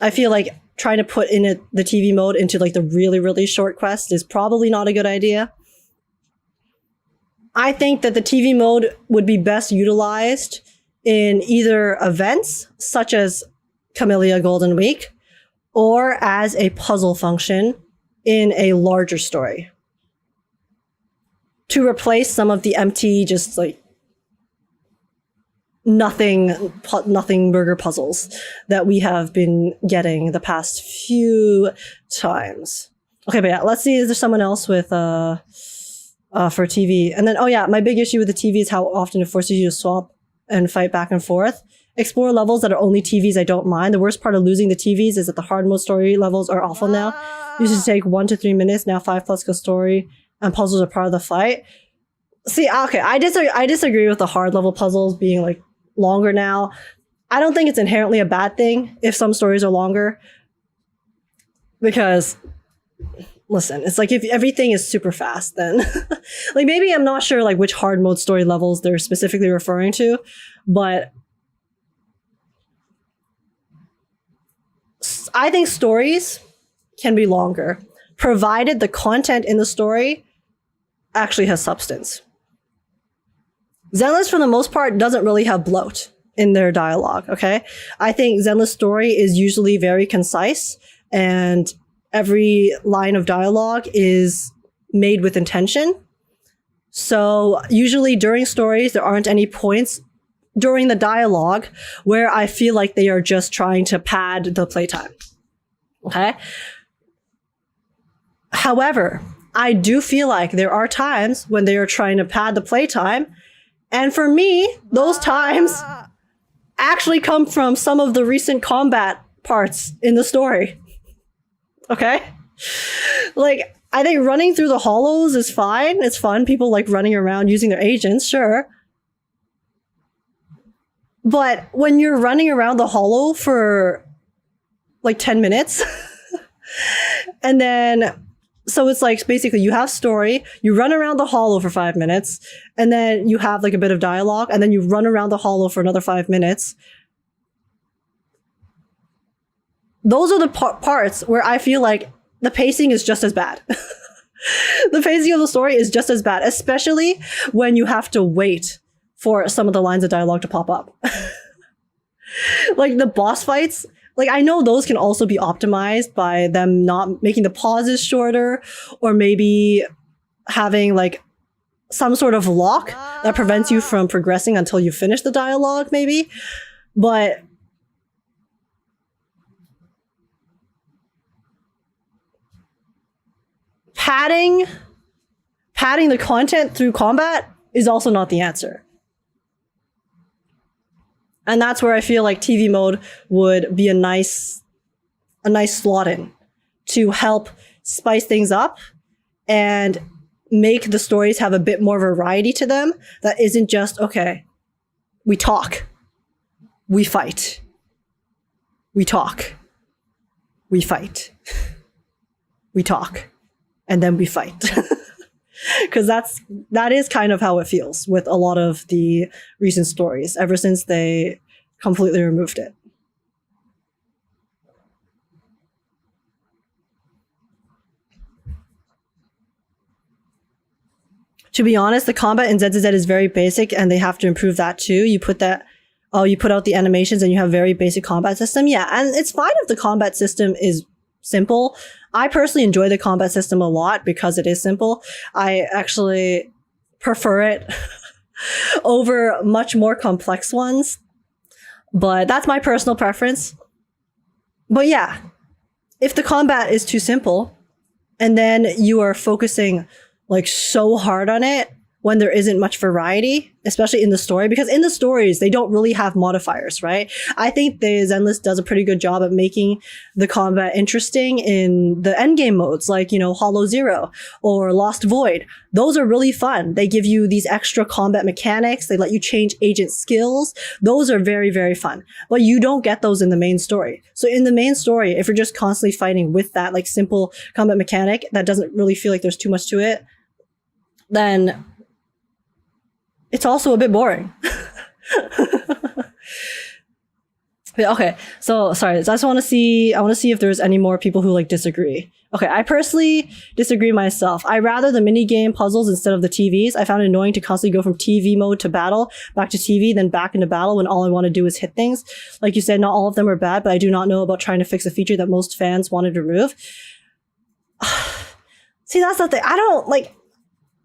I feel like trying to put in the TV mode into like the really, really short quest is probably not a good idea. I think that the TV mode would be best utilized in either events such as Camellia Golden Week or as a puzzle function in a larger story to replace some of the empty, just like nothing burger puzzles that we have been getting the past few times. Okay, but yeah, let's see, is there someone else with for TV? And then, oh yeah, my big issue with the TV is how often it forces you to swap and fight back and forth. Explore levels that are only TVs I don't mind. The worst part of losing the TVs is that the hard mode story levels are awful now. Used to take 1 to 3 minutes, now 5+ go story, and puzzles are part of the fight. See, okay, I disagree with the hard level puzzles being like longer now. I don't think it's inherently a bad thing if some stories are longer. Because listen, it's like if everything is super fast, then like maybe I'm not sure like which hard mode story levels they're specifically referring to, but I think stories can be longer, provided the content in the story actually has substance. Zenless, for the most part, doesn't really have bloat in their dialogue, okay? I think Zenless story is usually very concise, and every line of dialogue is made with intention. So usually during stories, there aren't any points during the dialogue where I feel like they are just trying to pad the playtime. Okay? However, I do feel like there are times when they are trying to pad the playtime. And for me, those times actually come from some of the recent combat parts in the story. Okay? Like, I think running through the hollows is fine. It's fun. People like running around using their agents, sure. But when you're running around the hollow for like 10 minutes, and then, so it's like basically you have story, you run around the hollow for 5 minutes, and then you have like a bit of dialogue, and then you run around the hollow for another 5 minutes. Those are the parts where I feel like the pacing is just as bad. The pacing of the story is just as bad, especially when you have to wait for some of the lines of dialogue to pop up. Like the boss fights, like I know those can also be optimized by them not making the pauses shorter, or maybe having like some sort of lock that prevents you from progressing until you finish the dialogue, maybe. But padding the content through combat is also not the answer. And that's where I feel like TV mode would be a nice slot in to help spice things up and make the stories have a bit more variety to them that isn't just, okay, we talk, we fight, we talk, we fight, we talk, and then we fight. Because that is kind of how it feels with a lot of the recent stories ever since they completely removed it. To be honest, the combat in ZZZ is very basic and they have to improve that too. You put that oh, you put out the animations and you have very basic combat system. Yeah, and it's fine if the combat system is simple. I personally enjoy the combat system a lot because it is simple. I actually prefer it over much more complex ones. But that's my personal preference. But yeah, if the combat is too simple and then you are focusing like so hard on it when there isn't much variety, especially in the story, because in the stories, they don't really have modifiers, right? I think the Zenless does a pretty good job at making the combat interesting in the endgame modes, like, you know, Hollow Zero or Lost Void. Those are really fun. They give you these extra combat mechanics. They let you change agent skills. Those are very, very fun. But you don't get those in the main story. So in the main story, if you're just constantly fighting with that like simple combat mechanic that doesn't really feel like there's too much to it, then it's also a bit boring. Okay, so sorry. I just want to see if there's any more people who like disagree. Okay, I personally disagree myself. I rather the minigame puzzles instead of the TVs. I found it annoying to constantly go from TV mode to battle, back to TV, then back into battle when all I want to do is hit things. Like you said, not all of them are bad, but I do not know about trying to fix a feature that most fans wanted to remove. See, that's the thing. I don't like.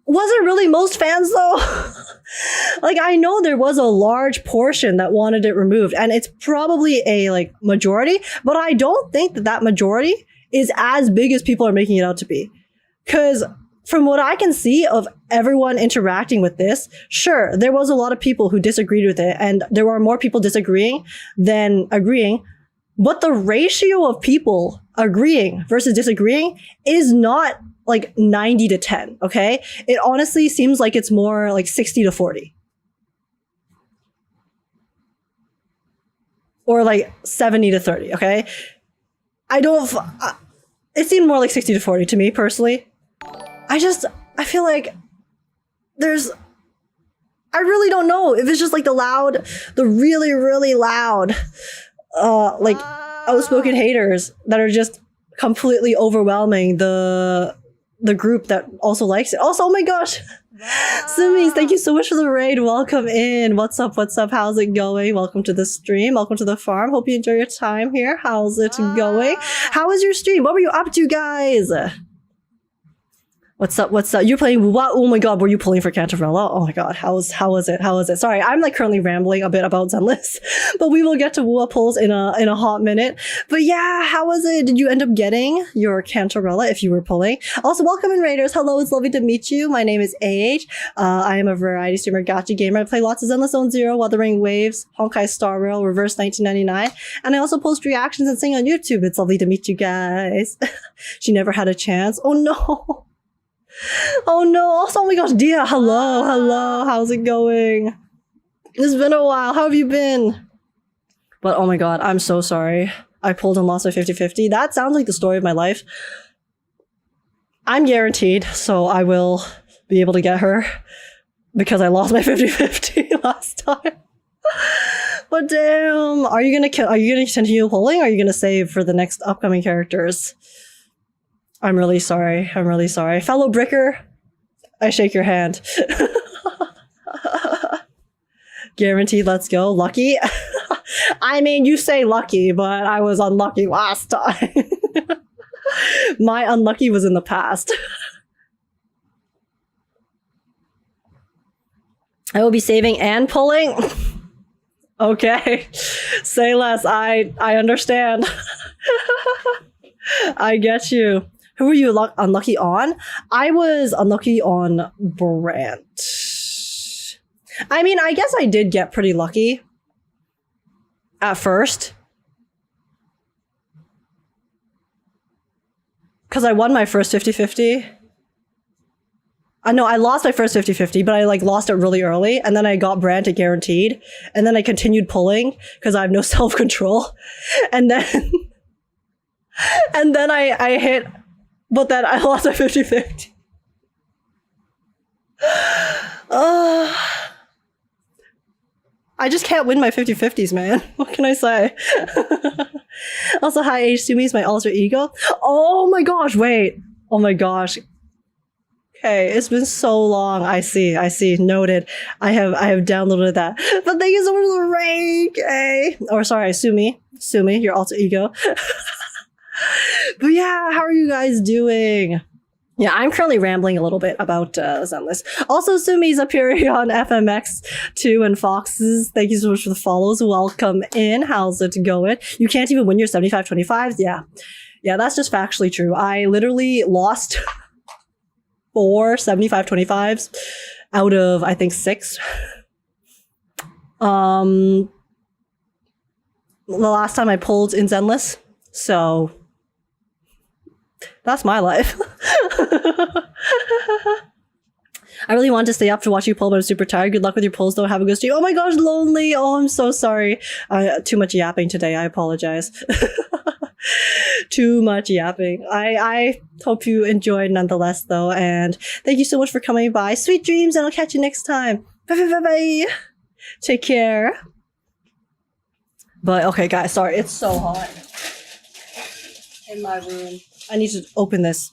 Was it really most fans though? Like, I know there was a large portion that wanted it removed, and it's probably a like majority, but I don't think that that majority is as big as people are making it out to be. Because from what I can see of everyone interacting with this, sure, there was a lot of people who disagreed with it, and there were more people disagreeing than agreeing, but the ratio of people agreeing versus disagreeing is not like 90 to 10, okay? It honestly seems like it's more like 60 to 40. Or like 70 to 30, okay? It seemed more like 60 to 40 to me personally. I feel like I really don't know if it's just like the really, really loud, like outspoken haters that are just completely overwhelming the group that also likes it. Also, oh my gosh, Simmies, thank you so much for the raid. Welcome in. What's up? How's it going? Welcome to the stream. Welcome to the farm. Hope you enjoy your time here. How's it going? How was your stream? What were you up to, guys? What's up? You're playing what? Oh my god, were you pulling for Cantarella? Oh my god, how was it? Sorry, I'm like currently rambling a bit about Zenless, but we will get to Wua pulls in a hot minute. But yeah, how was it? Did you end up getting your Cantarella if you were pulling? Also, welcome in Raiders. Hello, it's lovely to meet you. My name is Agekk. I am a variety streamer, gacha gamer. I play lots of Zenless Zone Zero, Wuthering Waves, Honkai Star Rail, Reverse 1999, and I also post reactions and sing on YouTube. It's lovely to meet you guys. She never had a chance. Oh no. Oh no, also, oh my gosh, Dia, hello, how's it going? It's been a while, how have you been? But oh my god, I'm so sorry. I pulled and lost my 50-50. That sounds like the story of my life. I'm guaranteed, so I will be able to get her because I lost my 50-50 last time. But damn, are you gonna continue pulling or are you gonna save for the next upcoming characters? I'm really sorry. Fellow Bricker, I shake your hand. Guaranteed, let's go. Lucky? I mean, you say lucky, but I was unlucky last time. My unlucky was in the past. I will be saving and pulling. Okay. Say less. I understand. I get you. Who were you unlucky on? I was unlucky on Brant. I mean, I guess I did get pretty lucky at first. Because I won my first 50-50. No, I lost my first 50-50, but I like lost it really early. And then I got Brant at guaranteed. And then I continued pulling because I have no self-control. And then... and then I hit... But then I lost a 50-50. I just can't win my 50-50s, man. What can I say? Also, hi, H. Sumi's my alter ego. Oh my gosh, wait. Oh my gosh. Okay, it's been so long. I see. Noted. I have downloaded that. But thank you so much for the rank, eh? Or sorry, Sumi, your alter ego. But yeah, how are you guys doing? Yeah, I'm currently rambling a little bit about Zenless. Also, Sumi's up here on FMX2 and Foxes. Thank you so much for the follows. Welcome in. How's it going? You can't even win your 75-25s? Yeah, that's just factually true. I literally lost 4 75-25s out of, I think, 6. The last time I pulled in Zenless. So that's my life. I really wanted to stay up to watch you pull, but I'm super tired. Good luck with your pulls, though. Have a good stream. Oh my gosh, lonely. Oh, I'm so sorry. Too much yapping today. I apologize. Too much yapping. I hope you enjoyed nonetheless, though. And thank you so much for coming by. Sweet dreams, and I'll catch you next time. Bye, bye, bye, bye. Take care. But okay, guys, sorry. It's so hot in my room. I need to open this.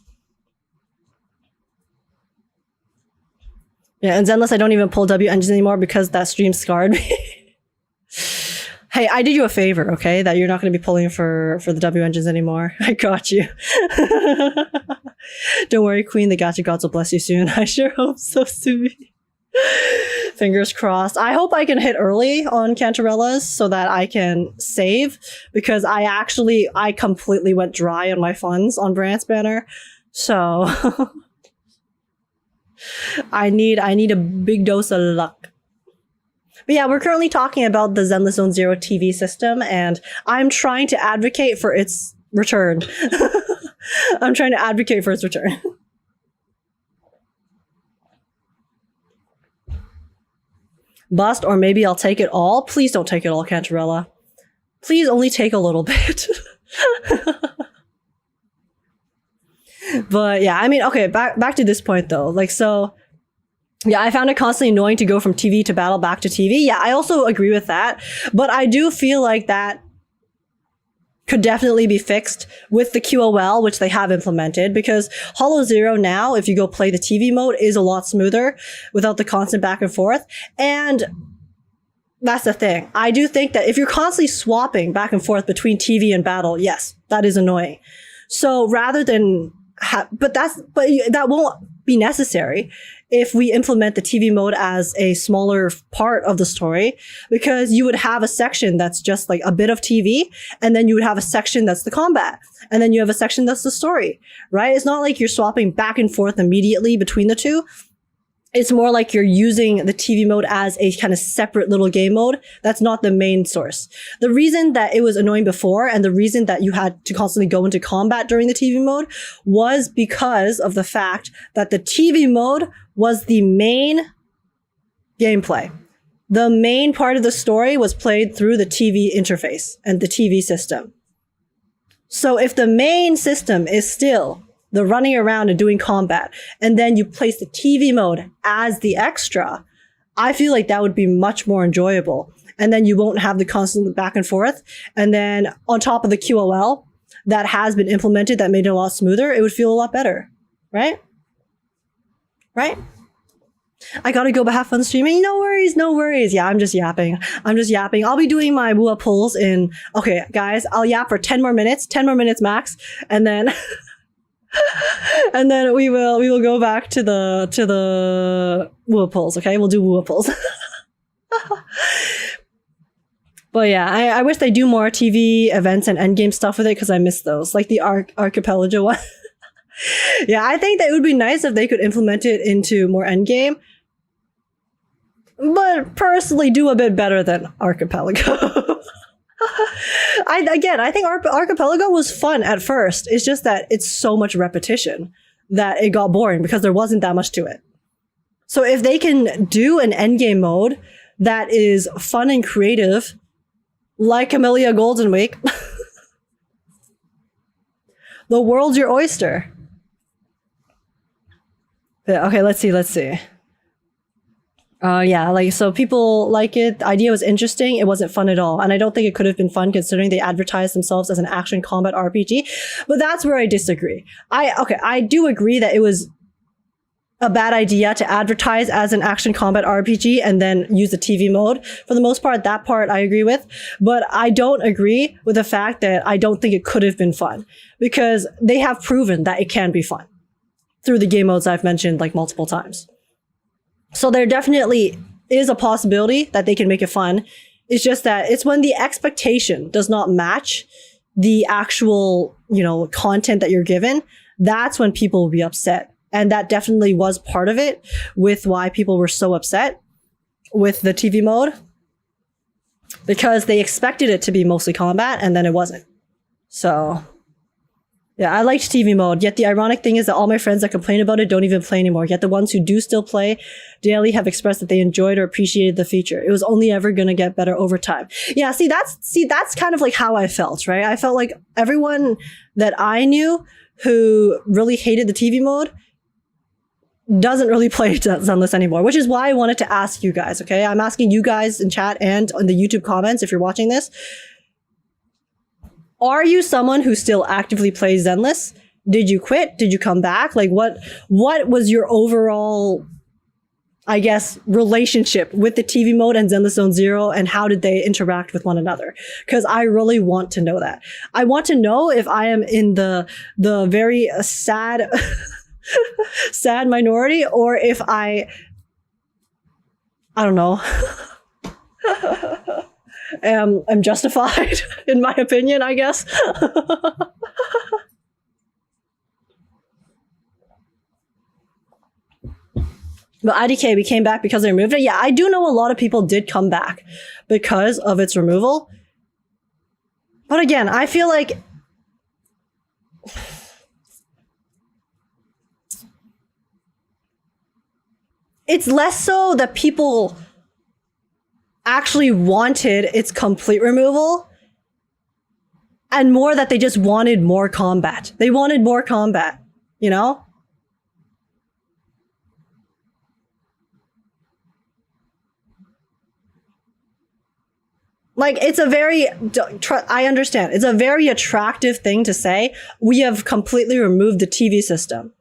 Yeah, and Zenless, I don't even pull W engines anymore because that stream scarred me. Hey, I did you a favor, okay? That you're not going to be pulling for the W engines anymore. I got you. Don't worry, Queen. The Gacha gods will bless you soon. I sure hope so, Sumi. Fingers crossed. I hope I can hit early on Cantarellas so that I can save, because I completely went dry on my funds on Brandt's banner. So I need a big dose of luck. But yeah, we're currently talking about the Zenless Zone Zero TV system, and I'm trying to advocate for its return. I'm trying to advocate for its return. Bust, or maybe I'll take it all. Please don't take it all, Cantarella. Please only take a little bit. But yeah, I mean, okay, back to this point though. Like, so yeah, I found it constantly annoying to go from TV to battle back to TV. Yeah, I also agree with that. But I do feel like that could definitely be fixed with the QOL, which they have implemented, because Hollow Zero now, if you go play the TV mode, is a lot smoother without the constant back and forth. And that's the thing. I do think that if you're constantly swapping back and forth between TV and battle, yes, that is annoying. So rather than but that won't be necessary if we implement the TV mode as a smaller part of the story, because you would have a section that's just like a bit of TV, and then you would have a section that's the combat, and then you have a section that's the story, right? It's not like you're swapping back and forth immediately between the two. It's more like you're using the TV mode as a kind of separate little game mode. That's not the main source. The reason that it was annoying before, and the reason that you had to constantly go into combat during the TV mode, was because of the fact that the TV mode was the main gameplay. The main part of the story was played through the TV interface and the TV system. So if the main system is still the running around and doing combat, and then you place the TV mode as the extra, I feel like that would be much more enjoyable. And then you won't have the constant back and forth. And then on top of the QOL that has been implemented that made it a lot smoother, it would feel a lot better. Right? Right? I gotta go, but have fun streaming. No worries, no worries. Yeah, I'm just yapping. I'll be doing my Wua pulls in, okay, guys, I'll yap for 10 more minutes max, and then and then we will go back to the Wua pulls, okay? We'll do Wua pulls. But yeah, I wish they do more TV events and endgame stuff with it, because I miss those, like the Archipelago one. Yeah, I think that it would be nice if they could implement it into more endgame, but personally do a bit better than Archipelago. I think Archipelago was fun at first. It's just that it's so much repetition that it got boring because there wasn't that much to it. So if they can do an endgame mode that is fun and creative, like Camellia Golden Week, the world's your oyster. Yeah, okay, let's see. Yeah, like, so people like it. The idea was interesting. It wasn't fun at all. And I don't think it could have been fun considering they advertised themselves as an action combat RPG. But that's where I disagree. I do agree that it was a bad idea to advertise as an action combat RPG and then use the TV mode. For the most part, that part I agree with. But I don't agree with the fact that I don't think it could have been fun, because they have proven that it can be fun through the game modes I've mentioned like multiple times. So there definitely is a possibility that they can make it fun. It's just that it's when the expectation does not match the actual, content that you're given, that's when people will be upset. And that definitely was part of it with why people were so upset with the TV mode, because they expected it to be mostly combat and then it wasn't. So yeah, I liked TV mode. Yet the ironic thing is that all my friends that complain about it don't even play anymore. Yet the ones who do still play daily have expressed that they enjoyed or appreciated the feature. It was only ever going to get better over time. Yeah, that's kind of like how I felt, right? I felt like everyone that I knew who really hated the TV mode doesn't really play Zenless anymore, which is why I wanted to ask you guys, okay? I'm asking you guys in chat and on the YouTube comments if you're watching this. Are you someone who still actively plays Zenless? Did you quit? Did you come back? Like what was your overall, I guess, relationship with the TV mode and Zenless Zone Zero, and how did they interact with one another? Because I really want to know that. I want to know if I am in the very sad sad minority, or if I don't know, am justified in my opinion, I guess. But IDK, we came back because they removed it. Yeah, I do know a lot of people did come back because of its removal. But again, I feel like it's less so that people actually wanted its complete removal, and more that they just wanted more combat. They wanted more combat, Like, it's a very, I understand, it's a very attractive thing to say, we have completely removed the TV system.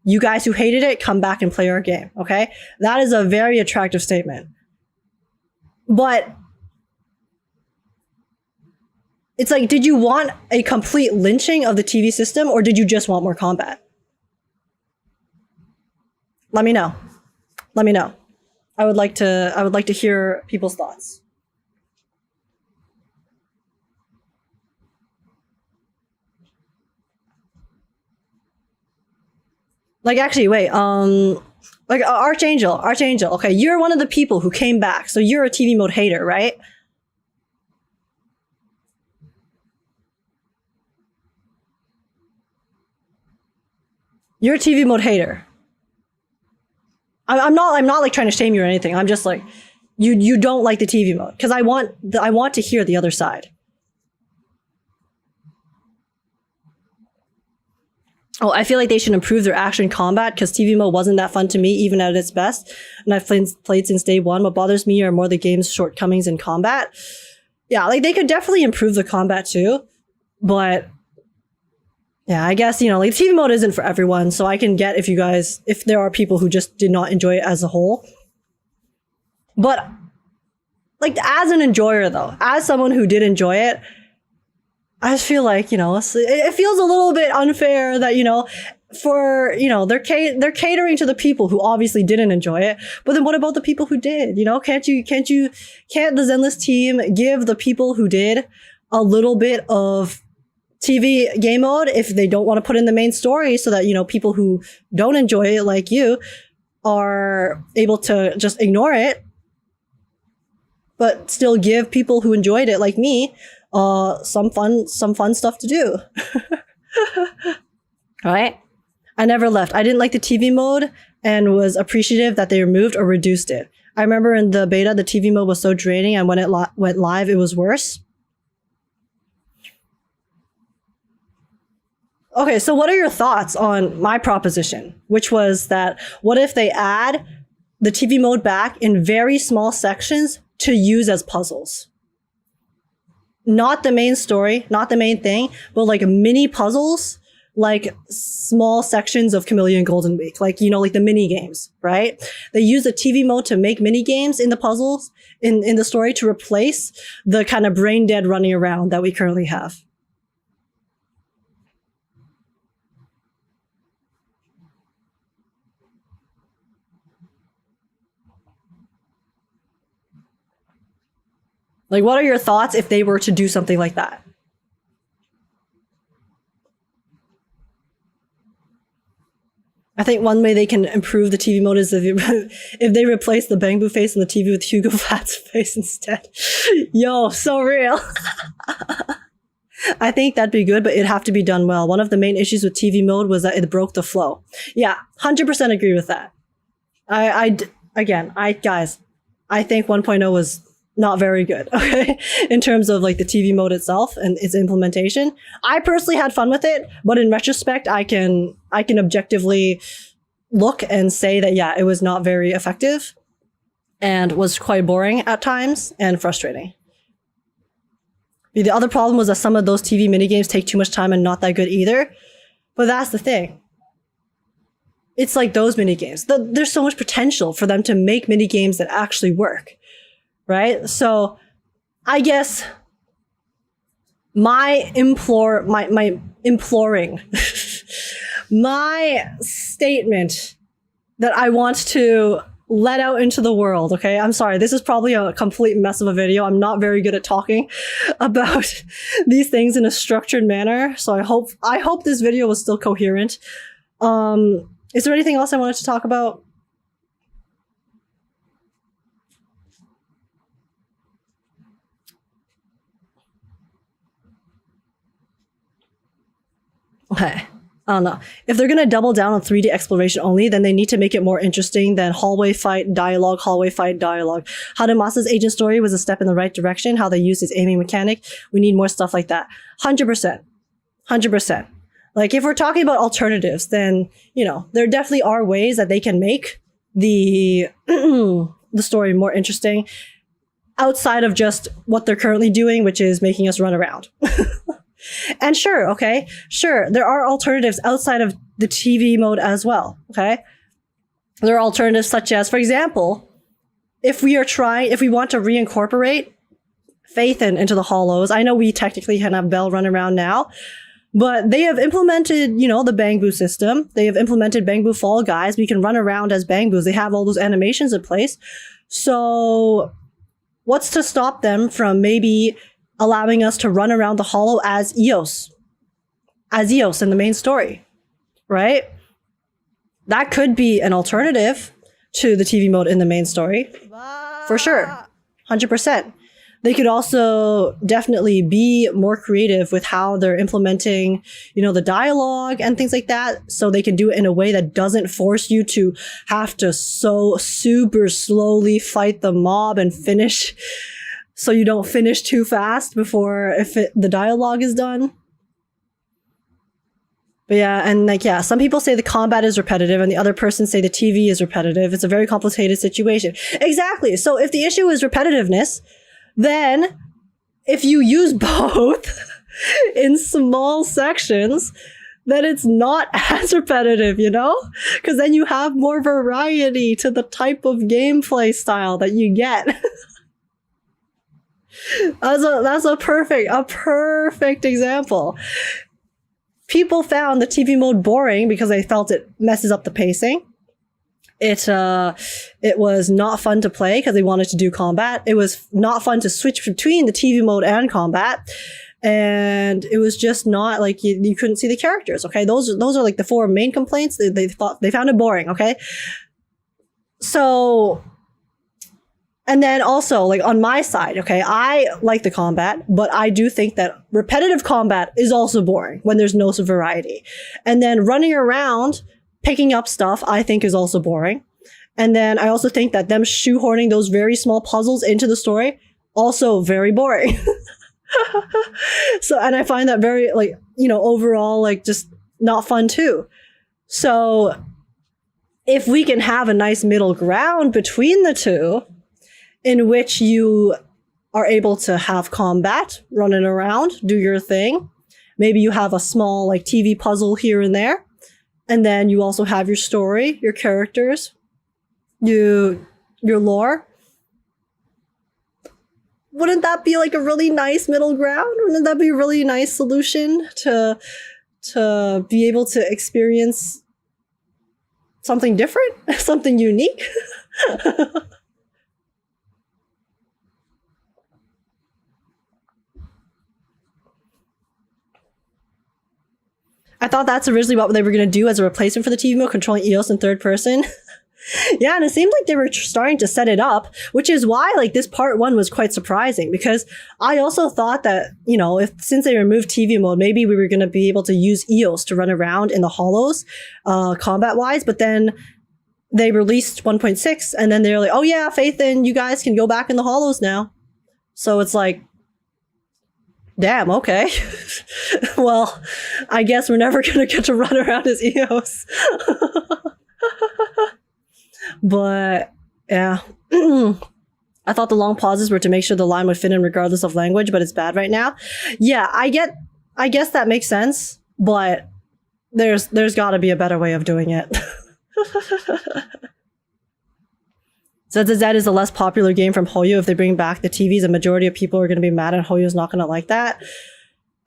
You guys who hated it, come back and play our game, okay? That is a very attractive statement. But it's like, did you want a complete lynching of the TV system, or did you just want more combat? Let me know. Let me know. I would like to hear people's thoughts. Like, actually, wait, like, Archangel, okay, you're one of the people who came back, so you're a TV mode hater, right? You're a TV mode hater. I'm not like trying to shame you or anything. I'm just like, you don't like the TV mode, because I want to hear the other side. Oh, I feel like they should improve their action combat, because TV mode wasn't that fun to me, even at its best. And I've played since day one. What bothers me are more the game's shortcomings in combat. Yeah, like, they could definitely improve the combat too. But yeah, I guess, like, TV mode isn't for everyone. So I can get if there are people who just did not enjoy it as a whole. But like, as an enjoyer though, as someone who did enjoy it, I just feel like, it feels a little bit unfair that, they're catering to the people who obviously didn't enjoy it. But then what about the people who did? Can't the Zenless team give the people who did a little bit of TV game mode if they don't want to put in the main story, so that, people who don't enjoy it like you are able to just ignore it, but still give people who enjoyed it like me some fun stuff to do. All right. I never left. I didn't like the TV mode and was appreciative that they removed or reduced it. I remember in the beta, the TV mode was so draining, and when it went live, it was worse. Okay, so what are your thoughts on my proposition, which was that what if they add the TV mode back in very small sections to use as puzzles? Not the main story, not the main thing, but like mini puzzles like small sections of Chameleon Golden Week, like, you know, like the mini games, right? They use the TV mode to make mini games in the puzzles in the story to replace the kind of brain dead running around that we currently have. Like, what are your thoughts if they were to do something like that? I think one way they can improve the TV mode is if they replace the Bangbu face on the TV with Hugo Flat's face instead. Yo, so real. I think that'd be good, but it'd have to be done well. One of the main issues with TV mode was that it broke the flow. Yeah, 100% agree with that. Guys, I think 1.0 was not very good, okay? In terms of like the TV mode itself and its implementation. I personally had fun with it, but in retrospect, I can objectively look and say that, yeah, it was not very effective and was quite boring at times and frustrating. The other problem was that some of those TV minigames take too much time and not that good either. But that's the thing. It's like those minigames. There's so much potential for them to make minigames that actually work. Right? So I guess my imploring, my statement that I want to let out into the world, okay? I'm sorry, this is probably a complete mess of a video. I'm not very good at talking about these things in a structured manner. So I hope this video was still coherent. Is there anything else I wanted to talk about? Okay, I don't know. If they're going to double down on 3D exploration only, then they need to make it more interesting than hallway fight dialogue. How Masa's agent story was a step in the right direction. How they used his aiming mechanic. We need more stuff like that. 100%. 100%. Like, if we're talking about alternatives, then, you know, there definitely are ways that they can make the story more interesting outside of just what they're currently doing, which is making us run around. And sure, there are alternatives outside of the TV mode as well, okay? There are alternatives such as, for example, if we want to reincorporate Faith into the Hollows, I know we technically can have Belle run around now, but they have implemented, you know, the Bangbu system. They have implemented Bangbu Fall Guys. We can run around as Bangbus. They have all those animations in place. So what's to stop them from maybe allowing us to run around the hollow as Eos in the main story, right? That could be an alternative to the TV mode in the main story, for sure, 100%. They could also definitely be more creative with how they're implementing, you know, the dialogue and things like that, so they can do it in a way that doesn't force you to have to so super slowly fight the mob and finish, so you don't finish too fast before the dialogue is done. But yeah, and like, yeah, some people say the combat is repetitive and the other person say the TV is repetitive. It's a very complicated situation. Exactly. So if the issue is repetitiveness, then if you use both in small sections, then it's not as repetitive, you know? Because then you have more variety to the type of gameplay style that you get. That's a perfect example. People found the TV mode boring because they felt it messes up the pacing. It was not fun to play because they wanted to do combat. It was not fun to switch between the TV mode and combat. And it was just not like you couldn't see the characters. Okay. Those are like the four main complaints. They found it boring. Okay. So, and then also, like, on my side, okay, I like the combat, but I do think that repetitive combat is also boring when there's no variety. And then running around, picking up stuff, I think is also boring. And then I also think that them shoehorning those very small puzzles into the story, also very boring. So, and I find that very, like, you know, overall, like, just not fun too. So if we can have a nice middle ground between the two, in which you are able to have combat, running around, do your thing, maybe you have a small like TV puzzle here and there. And then you also have your story, your characters, your lore. Wouldn't that be like a really nice middle ground? Wouldn't that be a really nice solution to be able to experience something different, something unique? I thought that's originally what they were going to do as a replacement for the TV mode, controlling EOS in third person. Yeah, and it seemed like they were starting to set it up, which is why like this part 1 was quite surprising, because I also thought that, you know, since they removed TV mode, maybe we were going to be able to use EOS to run around in the hollows, combat-wise, but then they released 1.6, and then they're like, oh yeah, Faith and you guys can go back in the hollows now. So it's like, damn, okay. Well, I guess we're never gonna get to run around as EOS. But, yeah. I thought the long pauses were to make sure the line would fit in regardless of language, but it's bad right now. Yeah, I guess that makes sense, but there's gotta be a better way of doing it. ZZZ is a less popular game from Hoyo. If they bring back the TVs, a majority of people are going to be mad and Hoyo's not going to like that.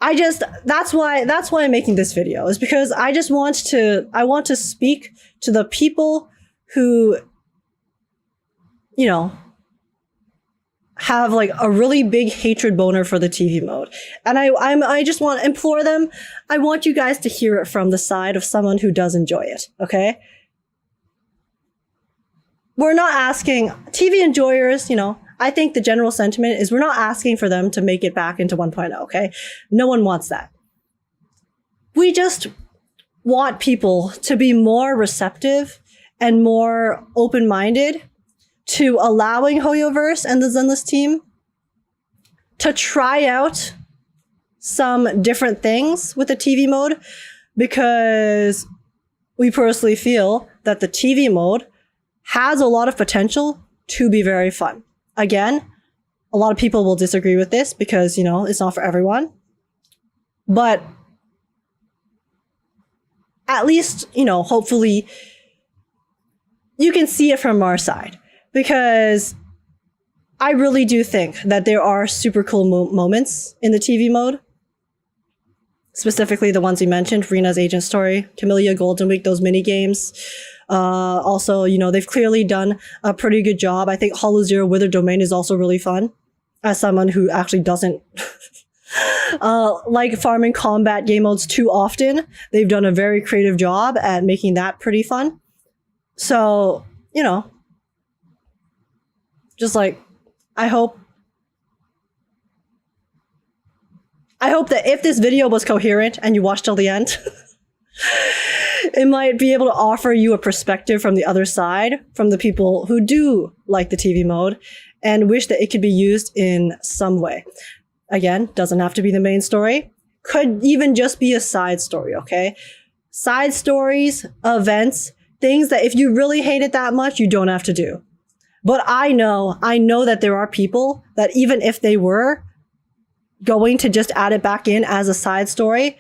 That's why I'm making this video, is because I want to speak to the people who, you know, have like a really big hatred boner for the TV mode. And I just want to implore them. I want you guys to hear it from the side of someone who does enjoy it. Okay. We're not asking TV enjoyers, you know, I think the general sentiment is we're not asking for them to make it back into 1.0, okay? No one wants that. We just want people to be more receptive and more open-minded to allowing Hoyoverse and the Zenless team to try out some different things with the TV mode, because we personally feel that the TV mode has a lot of potential to be very fun. Again, a lot of people will disagree with this because, you know, it's not for everyone. But at least, you know, hopefully you can see it from our side, because I really do think that there are super cool moments in the TV mode. Specifically the ones you mentioned, Rena's agent story, Camellia Golden Week, those mini games. Also, you know, they've clearly done a pretty good job. I think Hollow Zero Wither Domain is also really fun. As someone who actually doesn't like farming combat game modes too often, they've done a very creative job at making that pretty fun. So, you know, just like, I hope that if this video was coherent and you watched till the end, it might be able to offer you a perspective from the other side, from the people who do like the TV mode and wish that it could be used in some way. Again, doesn't have to be the main story. Could even just be a side story, okay? Side stories, events, things that if you really hate it that much, you don't have to do. But I know that there are people that even if they were going to just add it back in as a side story,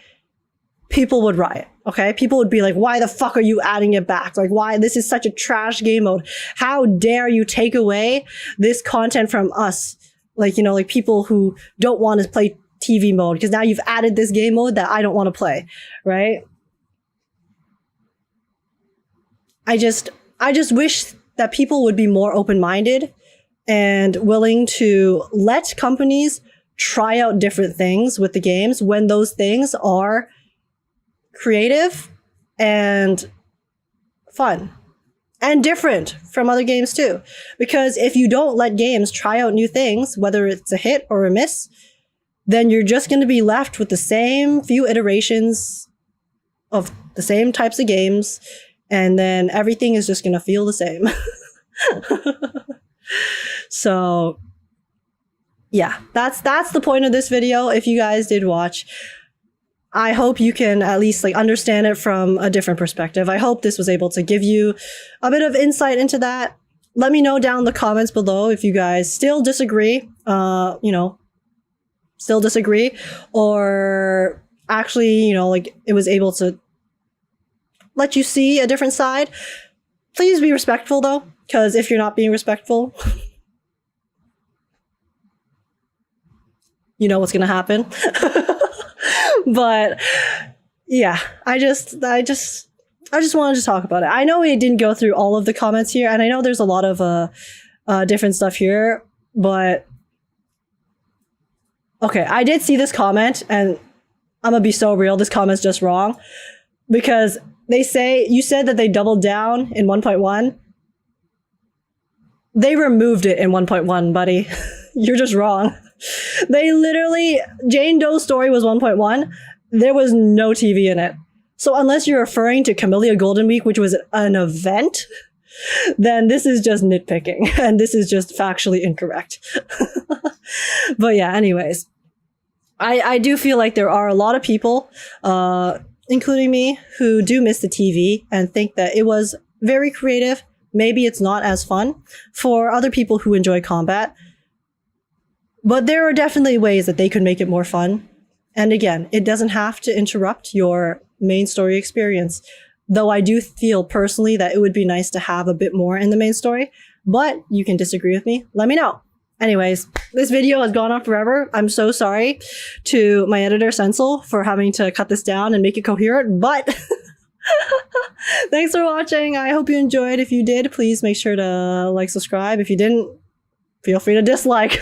people would riot, okay? People would be like, why the fuck are you adding it back? Like, why? This is such a trash game mode. How dare you take away this content from us? Like, you know, like people who don't want to play TV mode because now you've added this game mode that I don't want to play, right? I just wish that people would be more open-minded and willing to let companies try out different things with the games when those things are creative and fun and different from other games too. Because if you don't let games try out new things, whether it's a hit or a miss, then you're just going to be left with the same few iterations of the same types of games, and then everything is just going to feel the same. So yeah, that's the point of this video. If you guys did watch, I hope you can at least like understand it from a different perspective. I hope this was able to give you a bit of insight into that. Let me know down in the comments below if you guys still disagree, still disagree, or actually, you know, like it was able to let you see a different side. Please be respectful though, because if you're not being respectful, you know what's gonna happen. But yeah, I just wanted to talk about it. I know we didn't go through all of the comments here, and I know there's a lot of different stuff here, but okay, I did see this comment, and I'm gonna be so real, this comment's just wrong, because they say, you said that they doubled down in 1.1. They removed it in 1.1, buddy. You're just wrong. They literally, Jane Doe's story was 1.1. There was no TV in it. So unless you're referring to Camellia Golden Week, which was an event, then this is just nitpicking, and this is just factually incorrect. But yeah, anyways, I do feel like there are a lot of people, including me, who do miss the TV and think that it was very creative. Maybe it's not as fun for other people who enjoy combat, but there are definitely ways that they could make it more fun. And again, it doesn't have to interrupt your main story experience. Though I do feel personally that it would be nice to have a bit more in the main story, but you can disagree with me. Let me know. Anyways, this video has gone on forever. I'm so sorry to my editor, Sensel, for having to cut this down and make it coherent, but thanks for watching. I hope you enjoyed. If you did, please make sure to like, subscribe. If you didn't, feel free to dislike.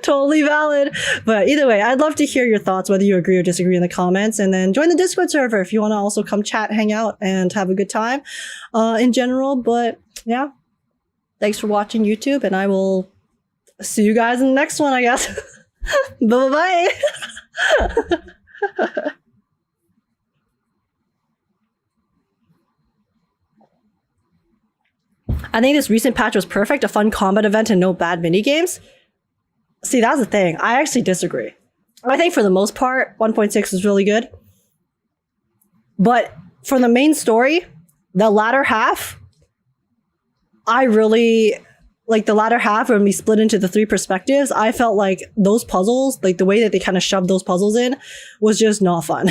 Totally valid. But either way, I'd love to hear your thoughts, whether you agree or disagree in the comments, and then join the Discord server if you want to also come chat, hang out, and have a good time in general. But yeah, thanks for watching, YouTube, and I will see you guys in the next one, I guess. Bye-bye. I think this recent patch was perfect, a fun combat event and no bad minigames. See, that's the thing. I actually disagree. I think for the most part, 1.6 is really good. But for the main story, the latter half, I really like the latter half when we split into the 3 perspectives. I felt like those puzzles, like the way that they kind of shoved those puzzles in, was just not fun.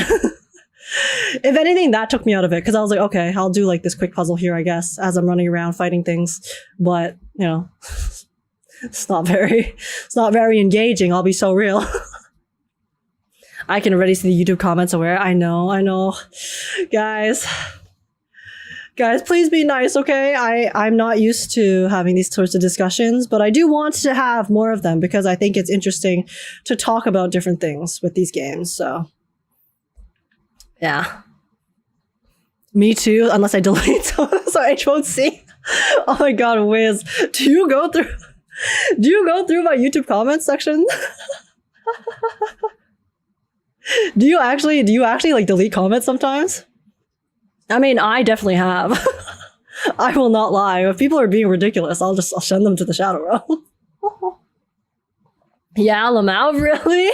If anything, that took me out of it, because I was like, okay, I'll do like this quick puzzle here, I guess, as I'm running around fighting things. But, you know, it's not very engaging, I'll be so real. I can already see the YouTube comments aware. I know. Guys, please be nice, okay? I'm not used to having these sorts of discussions, but I do want to have more of them because I think it's interesting to talk about different things with these games, so. Yeah. Me too, unless I delete so H won't see. Oh my god, Wiz. Do you go through my YouTube comments section? Do you actually like delete comments sometimes? I mean, I definitely have. I will not lie. If people are being ridiculous, I'll send them to the shadow realm. Yeah, Lament, really?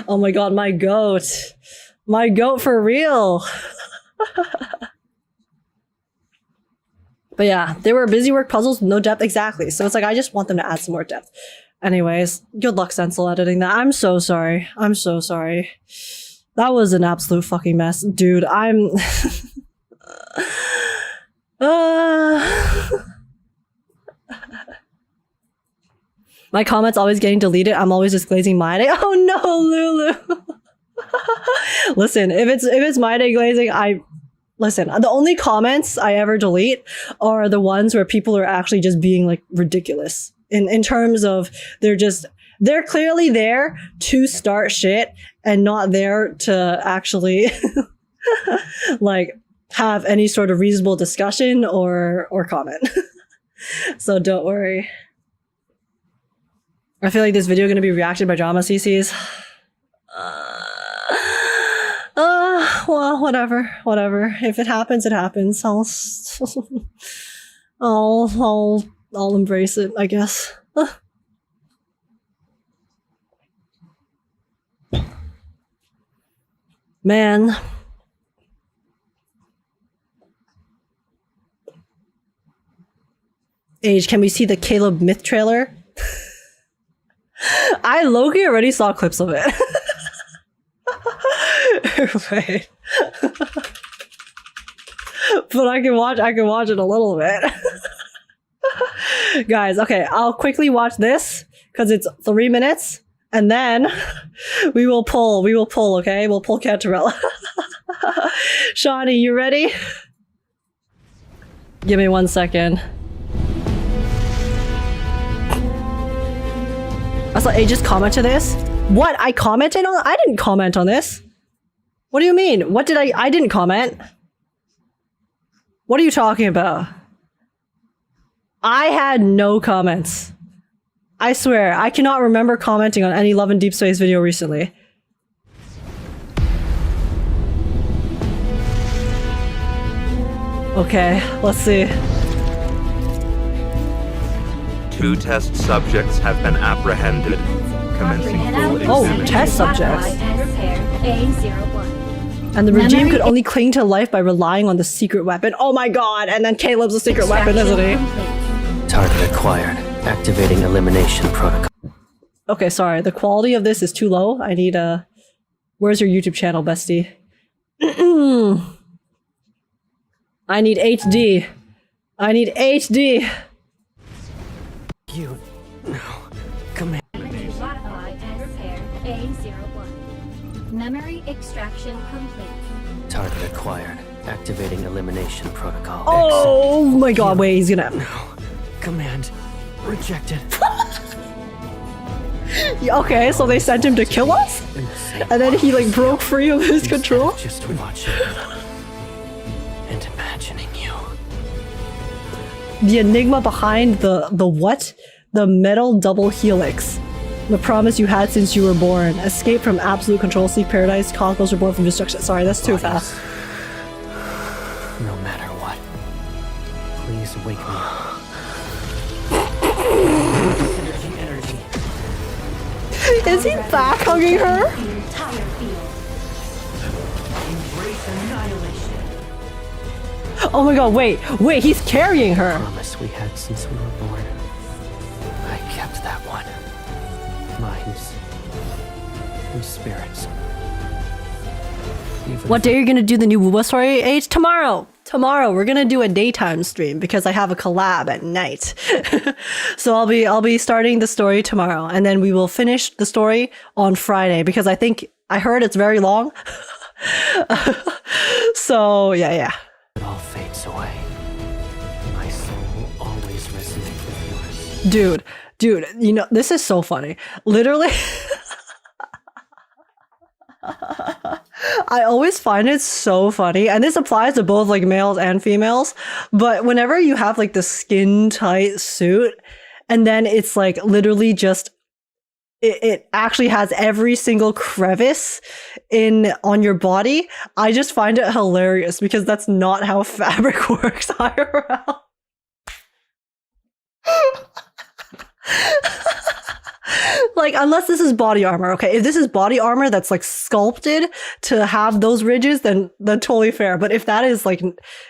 Oh my god, my goat. My goat for real. But yeah, they were busy work puzzles with no depth. Exactly. So it's like, I just want them to add some more depth. Anyways, good luck, Sensel, editing that. I'm so sorry. That was an absolute fucking mess. Dude, I'm... My comments always getting deleted. I'm always just glazing my day. Oh no, Lulu. Listen, if it's my day glazing, the only comments I ever delete are the ones where people are actually just being like ridiculous in terms of they're clearly there to start shit and not there to actually like have any sort of reasonable discussion or comment. So don't worry. I feel like this video is going to be reacted by drama CCs. Well, whatever. If it happens, it happens. I'll embrace it, I guess. Man. Age, can we see the Caleb Myth trailer? I low-key already saw clips of it. Wait. But I can watch it a little bit. Guys, okay, I'll quickly watch this because it's 3 minutes and then we will pull, okay? We'll pull Cantarella. Shawnee, you ready? Give me 1 second. I saw Aegis comment to this. What? I commented on? I didn't comment on this. What do you mean? What did I didn't comment. What are you talking about? I had no comments. I swear, I cannot remember commenting on any Love and Deep Space video recently. Okay, let's see. 2 test subjects have been apprehended. Commencing full examination. Test subjects. A01. And the regime could only cling to life by relying on the secret weapon. Oh my god, and then Caleb's a secret weapon, isn't he? Target acquired. Activating elimination protocol. Okay, sorry. The quality of this is too low. I need a... Where's your YouTube channel, bestie? I need HD. I need HD. You... No. Command. Modify and repair A01. Memory extraction complete. Target acquired. Activating elimination protocol. Oh my god, wait, he's gonna... No. Command. Rejected. Okay, so they sent him to kill us? And then he like broke free of his control? Just watching and imagining you. The enigma behind the what? The metal double helix. The promise you had since you were born. Escape from absolute control, seek paradise, cockles reborn from destruction. Sorry, that's too fast. No matter what. Please wake me up. Is he back hugging her? Oh my god, wait, he's carrying her. Promise we had since we were born. I kept that one. Minds and spirits. What day are you gonna do the new Woowa story, Age? Tomorrow! Tomorrow, we're gonna do a daytime stream because I have a collab at night. So I'll be starting the story tomorrow, and then we will finish the story on Friday because I heard it's very long. So yeah. It all fades away. My soul will always resonate with yours. Dude, you know, this is so funny. Literally, I always find it so funny, and this applies to both like males and females, but whenever you have like the skin tight suit and then it's like literally just it actually has every single crevice on your body, I just find it hilarious because that's not how fabric works IRL. Like, unless this is body armor, okay? If this is body armor that's like sculpted to have those ridges, then totally fair. But if that is like,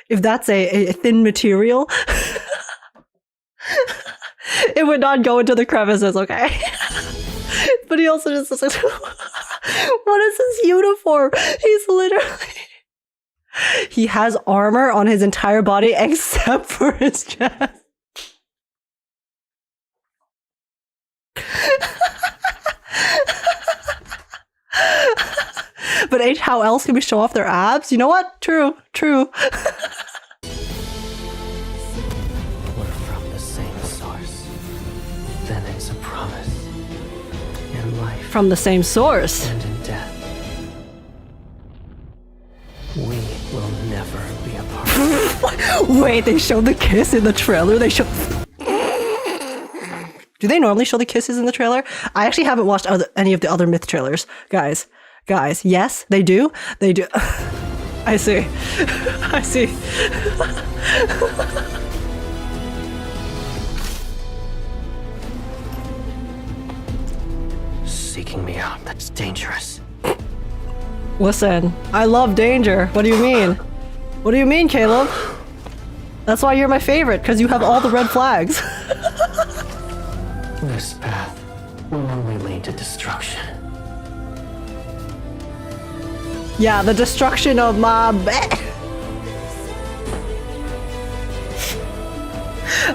if that's a thin material, it would not go into the crevices, okay? But he also just says, what is his uniform? He's literally... He has armor on his entire body except for his chest. But H, how else can we show off their abs? You know what? True. We're from the same source. Then it's a promise. In life. From the same source. And in death. We will never be apart. Wait, they showed the kiss in the trailer? Do they normally show the kisses in the trailer? I actually haven't watched any of the other Myth trailers. Guys, yes, they do. I see. Seeking me out, that's dangerous. Listen, I love danger. What do you mean? What do you mean, Caleb? That's why you're my favorite, because you have all the red flags. This path will only lead to destruction. Yeah, the destruction of my bed.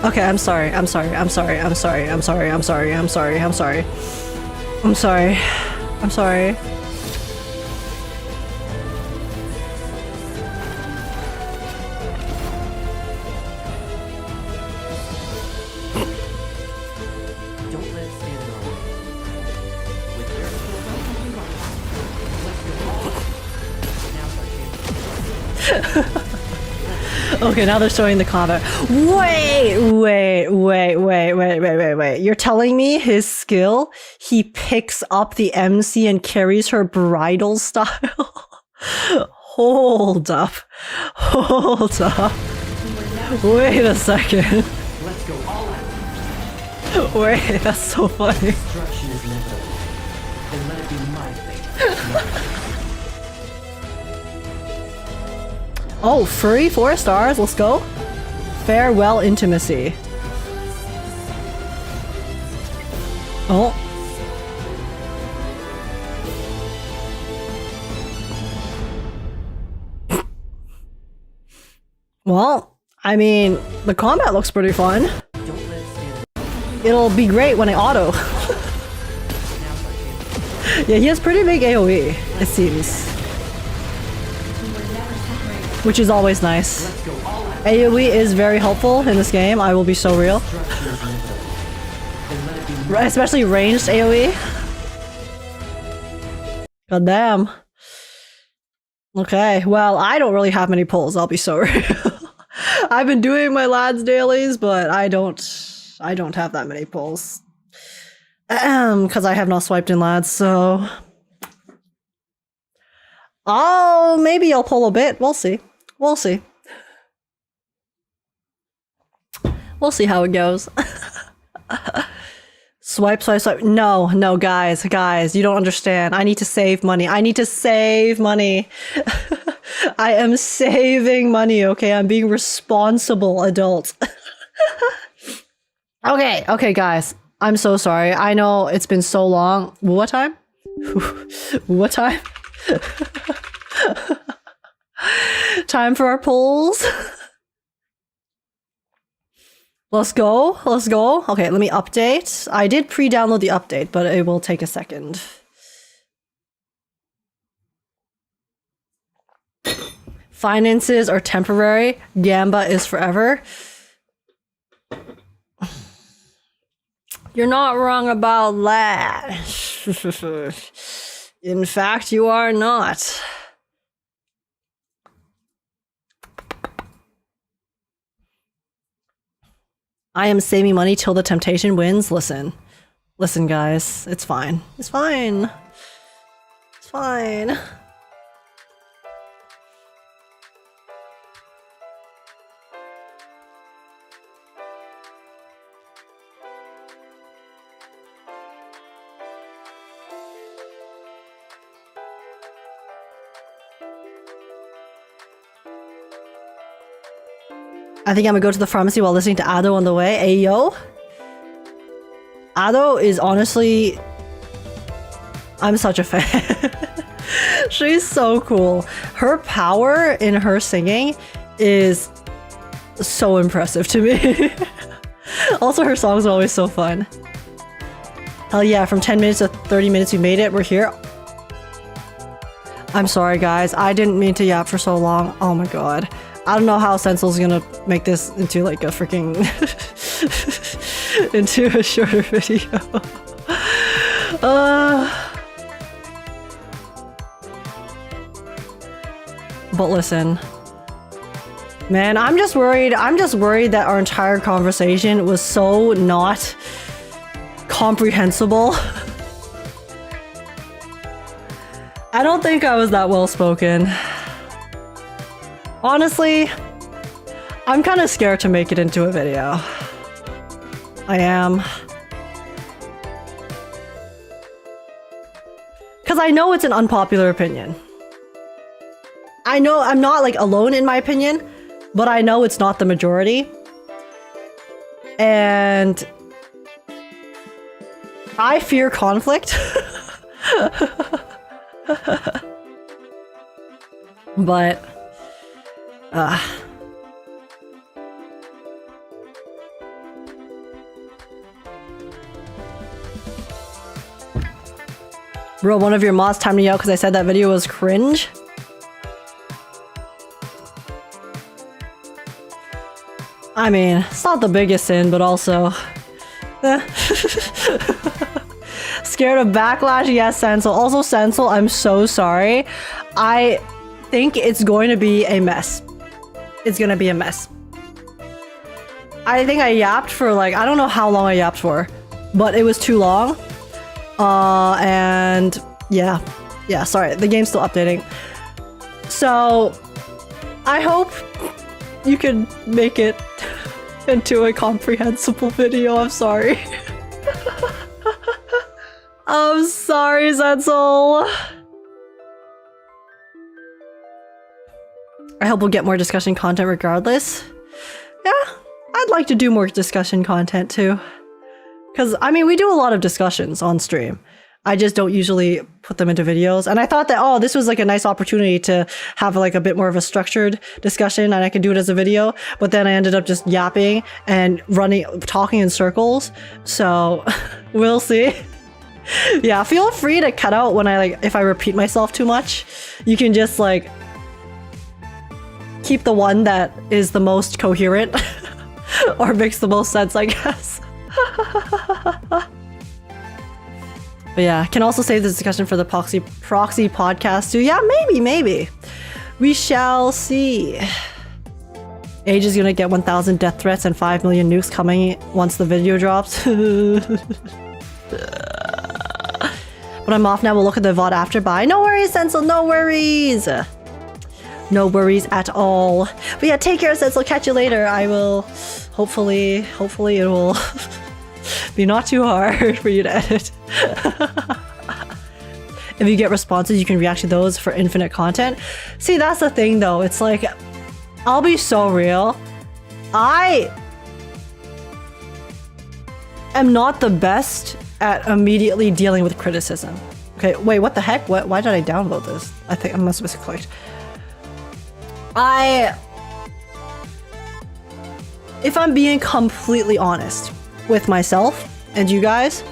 Okay, I'm sorry. I'm sorry. I'm sorry. I'm sorry. I'm sorry. I'm sorry. I'm sorry. I'm sorry. I'm sorry. I'm sorry. Don't let it stand in our way. With your skill let's go all out. Now's our chance. Okay, now they're showing the combat. Wait. You're telling me his skill, he picks up the MC and carries her bridal style? Hold up. Hold up. Wait a second. Let's go all out. Wait, that's so funny. Destruction is inevitable. Then let it be my fate. Oh, furry, 4 stars, let's go. Farewell intimacy. Oh. Well, I mean, the combat looks pretty fun. Don't let it stand. It'll be great when I auto. Now's our chance. Yeah, he has pretty big AoE, it seems. Which is always nice. Let's go all out. AoE is very helpful in this game, I will be so real. Destruction is inevitable. Then let it be my Especially ranged AoE. God damn. Okay, well, I don't really have many pulls, I'll be so real. I've been doing my lads dailies, but I don't have that many pulls. Because I have not swiped in lads, so... Oh, maybe I'll pull a bit. We'll see. We'll see. We'll see how it goes. Swipe. No, guys, you don't understand. I need to save money. I am saving money, okay? I'm being responsible adult. Okay, guys. I'm so sorry. I know it's been so long. What time? What time? Time for our polls. Let's go. Okay, let me update. I did pre-download the update, but it will take a second. Finances are temporary. Gamba is forever. You're not wrong about that. In fact, you are not. I am saving money till the temptation wins. Listen, guys, it's fine. It's fine. I think I'm gonna go to the pharmacy while listening to Ado on the way. Ayo. Ado is honestly... I'm such a fan. She's so cool. Her power in her singing is so impressive to me. Also, her songs are always so fun. Hell yeah, from 10 minutes to 30 minutes we made it. We're here. I'm sorry, guys. I didn't mean to yap for so long. Oh my god. I don't know how Sensel's gonna make this into like a freaking into a shorter video. But listen, man, I'm just worried that our entire conversation was so not comprehensible. I don't think I was that well spoken. Honestly, I'm kind of scared to make it into a video. I am. Because I know it's an unpopular opinion. I know I'm not like alone in my opinion, but I know it's not the majority. And I fear conflict. But bro, one of your mods timed me out because I said that video was cringe. I mean, it's not the biggest sin, but also... Scared of backlash? Yes, Sensel. Also, Sensel, I'm so sorry. I think it's going to be a mess. It's gonna be a mess. I think I yapped for like, I don't know how long I yapped for, but it was too long. And yeah, sorry, the game's still updating. So, I hope you can make it into a comprehensible video. I'm sorry. I'm sorry, Zenzel. I hope we'll get more discussion content regardless. Yeah, I'd like to do more discussion content too. Because, I mean, we do a lot of discussions on stream. I just don't usually put them into videos. And I thought that, oh, this was like a nice opportunity to have like a bit more of a structured discussion and I could do it as a video. But then I ended up just yapping and talking in circles. So we'll see. Yeah, feel free to cut out when if I repeat myself too much. You can just like keep the one that is the most coherent or makes the most sense, I guess. But yeah, can also save this discussion for the proxy podcast too. Yeah, maybe. We shall see. Age is gonna get 1,000 death threats and 5 million nukes coming once the video drops. But I'm off now. We'll look at the VOD after. Bye. No worries, Sensel. No worries. No worries at all. But yeah, take care, Sensel. Catch you later. I will... Hopefully it will be not too hard for you to edit. If you get responses, you can react to those for infinite content. See, that's the thing though. It's like, I'll be so real. I am not the best at immediately dealing with criticism. Okay, wait, what the heck? Why did I download this? I think I must have misclicked. If I'm completely honest with myself and you guys,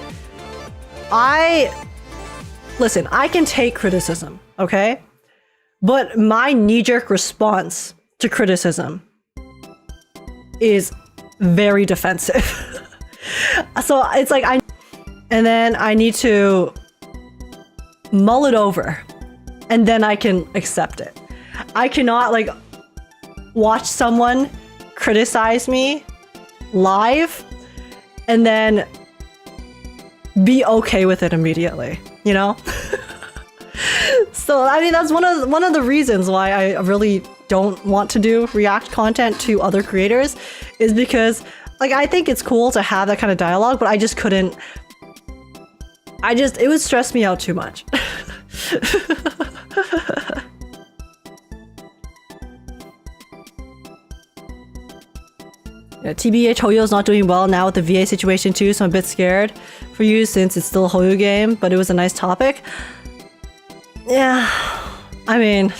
listen, I can take criticism, okay? But my knee-jerk response to criticism is very defensive. So it's like and then I need to mull it over and then I can accept it. I cannot like watch someone criticize me live and then be okay with it immediately, you know? So I mean, that's one of the reasons why I really don't want to do react content to other creators, is because like I think it's cool to have that kind of dialogue, but I just couldn't. It would stress me out too much. Yeah, TBH, Hoyo's not doing well now with the VA situation too, so I'm a bit scared for you since it's still a Hoyo game, but it was a nice topic. Yeah, I mean,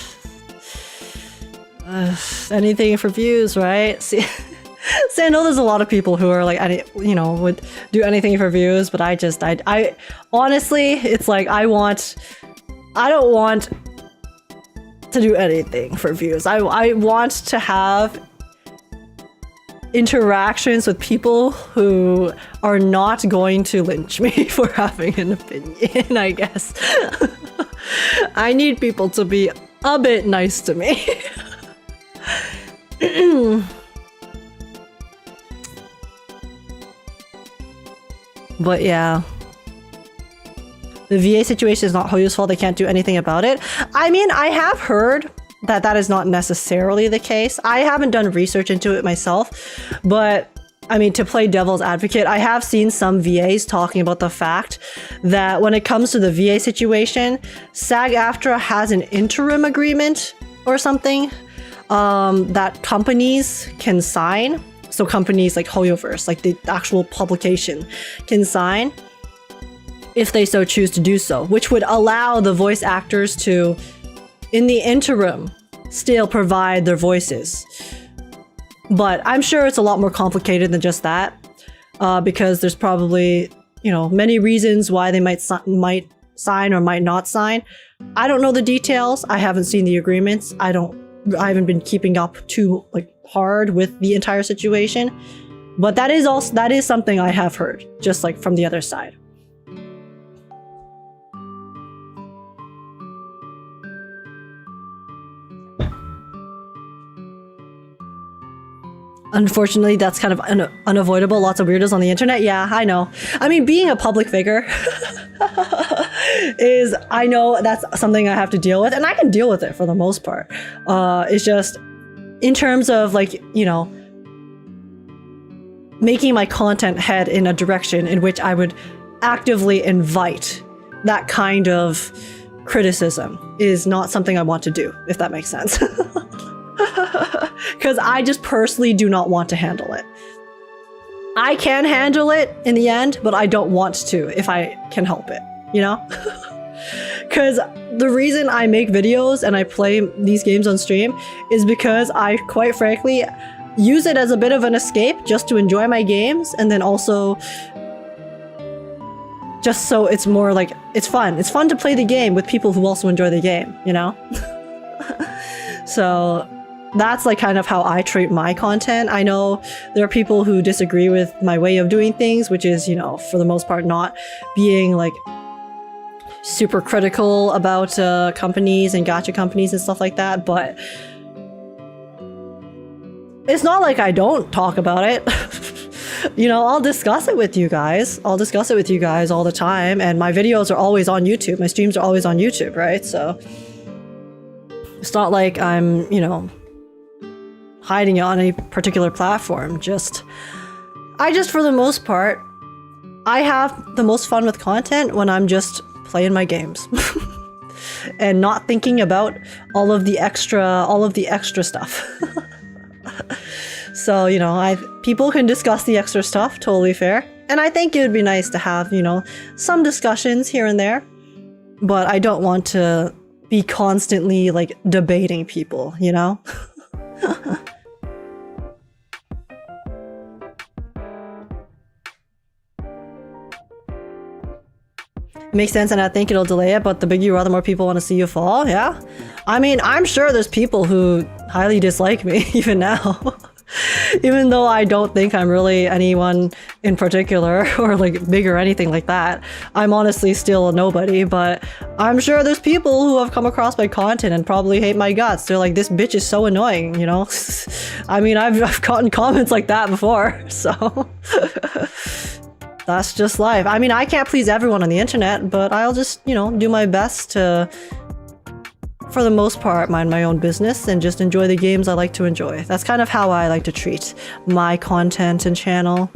anything for views, right? See, I know there's a lot of people who are like, you know, would do anything for views, but I honestly, it's like I don't want to do anything for views. I want to have interactions with people who are not going to lynch me for having an opinion, I guess. I need people to be a bit nice to me. But yeah. The VA situation is not Hoyo's fault. They can't do anything about it. I mean, I have heard that is not necessarily the case. I haven't done research into it myself, but I mean, to play devil's advocate, I have seen some VAs talking about the fact that when it comes to the VA situation, SAG-AFTRA has an interim agreement or something that companies can sign. So companies like Hoyoverse, like the actual publication, can sign if they so choose to do so, which would allow the voice actors to, in the interim, still provide their voices. But I'm sure it's a lot more complicated than just that, because there's probably, you know, many reasons why they might sign or might not sign. I don't know the details. I haven't seen the agreements. I haven't been keeping up too hard with the entire situation. But that is something I have heard, just like from the other side. Unfortunately, that's kind of unavoidable. Lots of weirdos on the internet. Yeah, I know. I mean, being a public figure I know that's something I have to deal with, and I can deal with it for the most part. It's just, in terms of you know, making my content head in a direction in which I would actively invite that kind of criticism is not something I want to do, if that makes sense. Because I just personally do not want to handle it. I can handle it in the end, but I don't want to if I can help it, you know? Because the reason I make videos and I play these games on stream is because I, quite frankly, use it as a bit of an escape just to enjoy my games, and then also just so it's more like, it's fun. It's fun to play the game with people who also enjoy the game, you know? So that's kind of how I treat my content. I know there are people who disagree with my way of doing things, which is, you know, for the most part, not being super critical about companies and gacha companies and stuff like that, but it's not like I don't talk about it. You know, I'll discuss it with you guys. I'll discuss it with you guys all the time, and my videos are always on YouTube. My streams are always on YouTube, right? So it's not like I'm, you know, hiding it on any particular platform. I just, for the most part, I have the most fun with content when I'm just playing my games and not thinking about all of the extra stuff. So, you know, people can discuss the extra stuff, totally fair. And I think it would be nice to have, you know, some discussions here and there, but I don't want to be constantly debating people, you know? Makes sense, and I think it'll delay it, but the bigger you are, the more people want to see you fall, yeah? I mean, I'm sure there's people who highly dislike me, even now. Even though I don't think I'm really anyone in particular, or big or anything like that. I'm honestly still a nobody, but I'm sure there's people who have come across my content and probably hate my guts. They're like, this bitch is so annoying, you know? I mean, I've gotten comments like that before, so... That's just life. I mean, I can't please everyone on the internet, but I'll just, you know, do my best to, for the most part, mind my own business and just enjoy the games I like to enjoy. That's kind of how I like to treat my content and channel.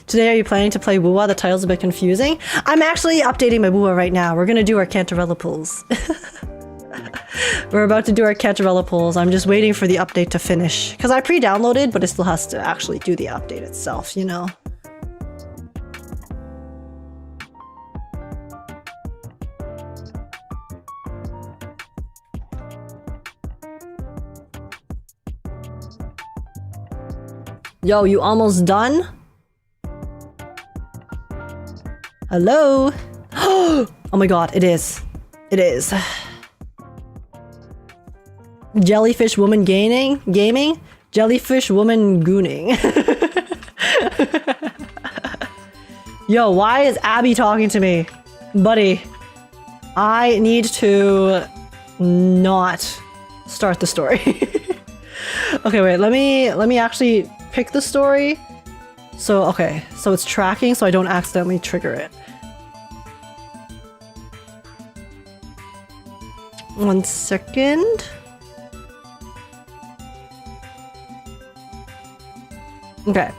Today, are you planning to play Wuwa? The title's a bit confusing. I'm actually updating my Wuwa right now. We're gonna do our Cantarella pulls. We're about to do our Cantarella pulls. I'm just waiting for the update to finish. Because I pre-downloaded, but it still has to actually do the update itself, you know? Yo, you almost done? Hello? Oh my god, it is. It is. Jellyfish woman gaming? Jellyfish woman gooning. Yo, why is Abby talking to me? Buddy, I need to not start the story. Okay, wait, let me actually pick the story. So, okay, so it's tracking so I don't accidentally trigger it. 1 second. Okay,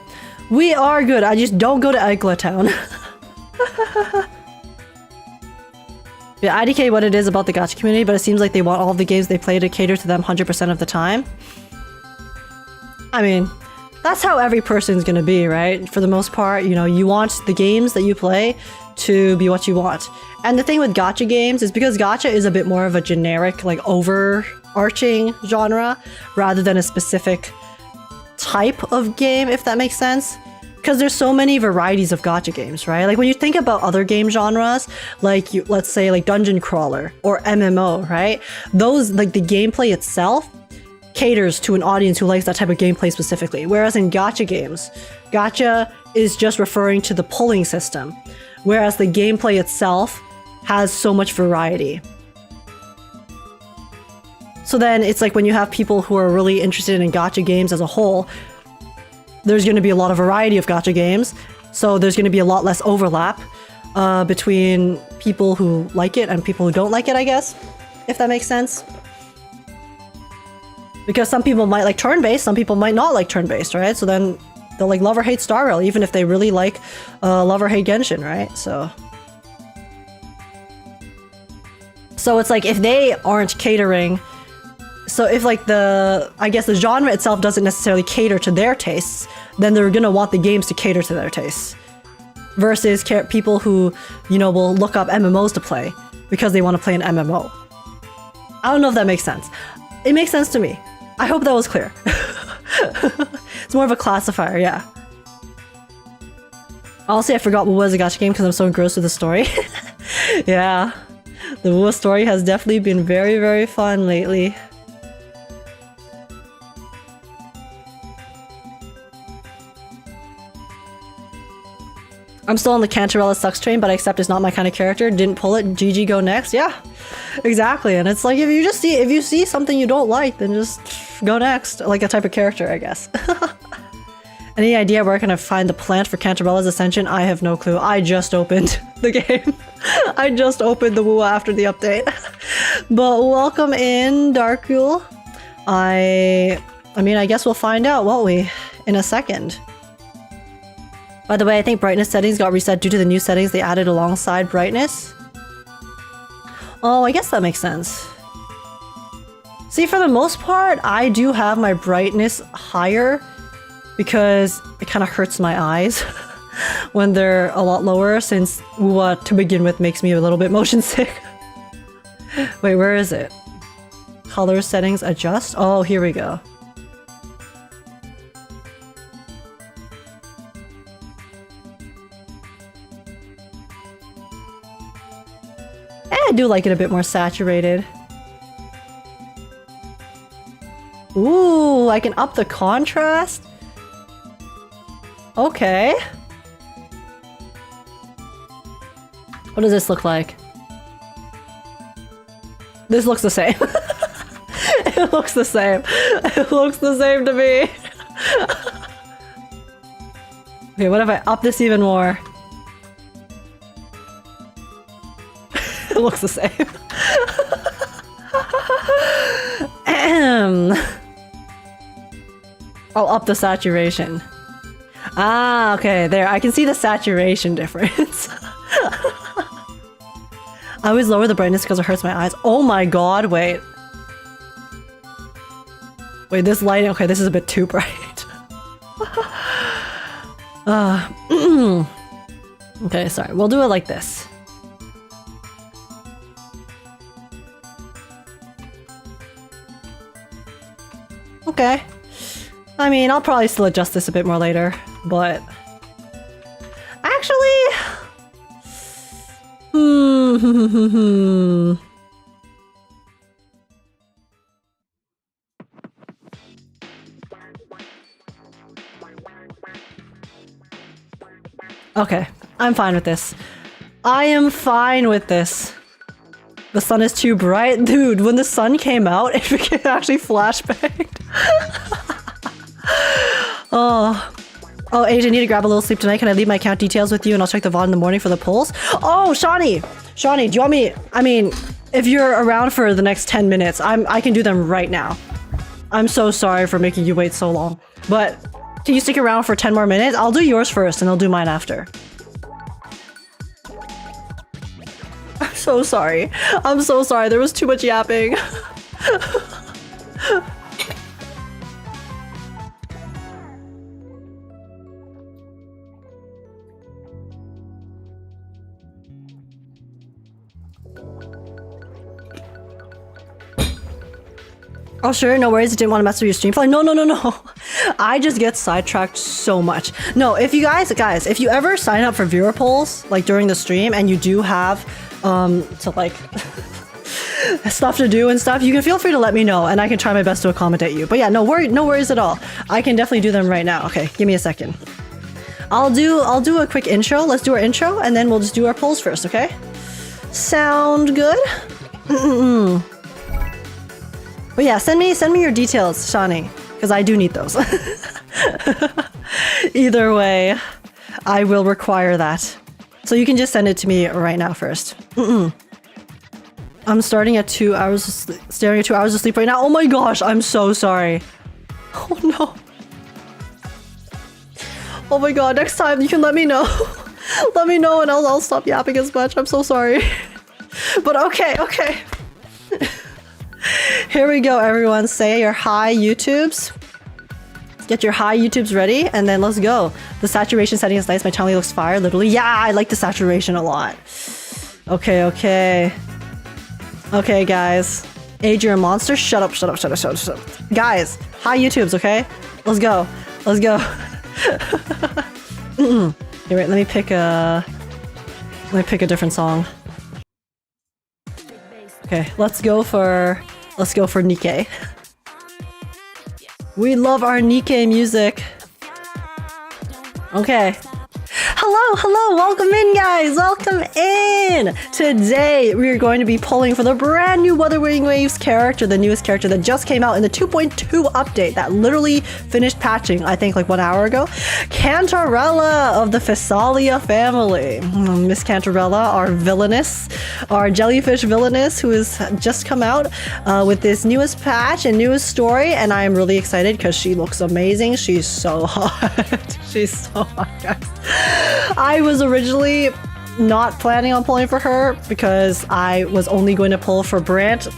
we are good. I just don't go to Egla Town. Yeah, IDK what it is about the gacha community, but it seems like they want all of the games they play to cater to them 100% of the time. I mean, that's how every person's gonna be, right? For the most part, you know, you want the games that you play to be what you want. And the thing with gacha games is because gacha is a bit more of a generic, like overarching genre rather than a specific type of game, if that makes sense. Because there's so many varieties of gacha games, right? Like when you think about other game genres, like let's say like dungeon crawler or MMO, right? Those, like the gameplay itself caters to an audience who likes that type of gameplay specifically. Whereas in gacha games, gacha is just referring to the pulling system, whereas the gameplay itself has so much variety. So then it's like when you have people who are really interested in gacha games as a whole, there's going to be a lot of variety of gacha games, so there's going to be a lot less overlap between people who like it and people who don't like it, I guess, if that makes sense. Because some people might like turn-based, some people might not like turn-based, right? So then they'll like love or hate Star Rail, even if they really like love or hate Genshin, right? So it's like if they aren't catering, so if like I guess the genre itself doesn't necessarily cater to their tastes, then they're gonna want the games to cater to their tastes. Versus people who, you know, will look up MMOs to play because they want to play an MMO. I don't know if that makes sense. It makes sense to me. I hope that was clear. It's more of a classifier, yeah. Honestly, I forgot what was a gacha game because I'm so engrossed with the story. Yeah. The Wu story has definitely been very, very fun lately. I'm still on the Cantarella sucks train, but I accept it's not my kind of character. Didn't pull it. GG, go next. Yeah, exactly. And it's like if you see something you don't like, then just go next. Like a type of character, I guess. Any idea where I can find the plant for Cantarella's ascension? I have no clue. I just opened the game. I just opened the Wu after the update. But welcome in, Darkul. I mean, I guess we'll find out, won't we? In a second. By the way, I think brightness settings got reset due to the new settings they added alongside brightness. Oh, I guess that makes sense. See, for the most part, I do have my brightness higher because it kind of hurts my eyes when they're a lot lower, since Wuwa, to begin with, makes me a little bit motion sick. Wait, where is it? Color settings adjust? Oh, here we go. I do like it a bit more saturated. Ooh, I can up the contrast? Okay. What does this look like? This looks the same. It looks the same. It looks the same to me. Okay, what if I up this even more? It looks the same. I'll up the saturation. Ah, okay, there. I can see the saturation difference. I always lower the brightness because it hurts my eyes. Oh my god, wait. Wait, this lighting... Okay, this is a bit too bright. Okay, sorry. We'll do it like this. Okay. I mean, I'll probably still adjust this a bit more later, but... Actually... Okay, I'm fine with this. I am fine with this. The sun is too bright? Dude, when the sun came out, it became actually flashbanged. Oh, AJ, I need to grab a little sleep tonight. Can I leave my account details with you and I'll check the VOD in the morning for the polls? Oh, Shawnee! Shawnee, do you want me... I mean, if you're around for the next 10 minutes, I can do them right now. I'm so sorry for making you wait so long. But can you stick around for 10 more minutes? I'll do yours first and I'll do mine after. I'm so sorry. I'm so sorry. There was too much yapping. Oh sure, no worries. I didn't want to mess with your stream. Like, no. I just get sidetracked so much. No, if you guys, if you ever sign up for viewer polls like during the stream and you do have to like stuff to do and stuff, you can feel free to let me know and I can try my best to accommodate you. But yeah, no worries at all. I can definitely do them right now. Okay, give me a second. I'll do a quick intro. Let's do our intro and then we'll just do our polls first, okay? Sound good? But yeah, send me your details, Shani, because I do need those. Either way, I will require that. So you can just send it to me right now first. I'm starting at 2 hours, staring at 2 hours of sleep right now. Oh my gosh, I'm so sorry. Oh no. Oh my god, next time you can let me know. Let me know and I'll stop yapping as much. I'm so sorry. But okay. Here we go, everyone. Say your hi, YouTubes. Get your hi, YouTubes ready, and then let's go. The saturation setting is nice. My channel looks fire, literally. Yeah, I like the saturation a lot. Okay. Okay, guys. Age, you're a monster? Shut up. Guys, hi, YouTubes, okay? Let's go. Here, wait, let me pick a different song. Okay, let's go for Nikkei. We love our Nikkei music. Okay. Hello, welcome in, guys, welcome in! Today, we are going to be pulling for the brand new Wuthering Waves character, the newest character that just came out in the 2.2 update that literally finished patching, I think, like 1 hour ago. Cantarella of the Physalia family. Miss Cantarella, our villainess, our jellyfish villainess, who has just come out with this newest patch and newest story, and I am really excited because she looks amazing. She's so hot. She's so hot, guys. I was originally not planning on pulling for her because I was only going to pull for Brant,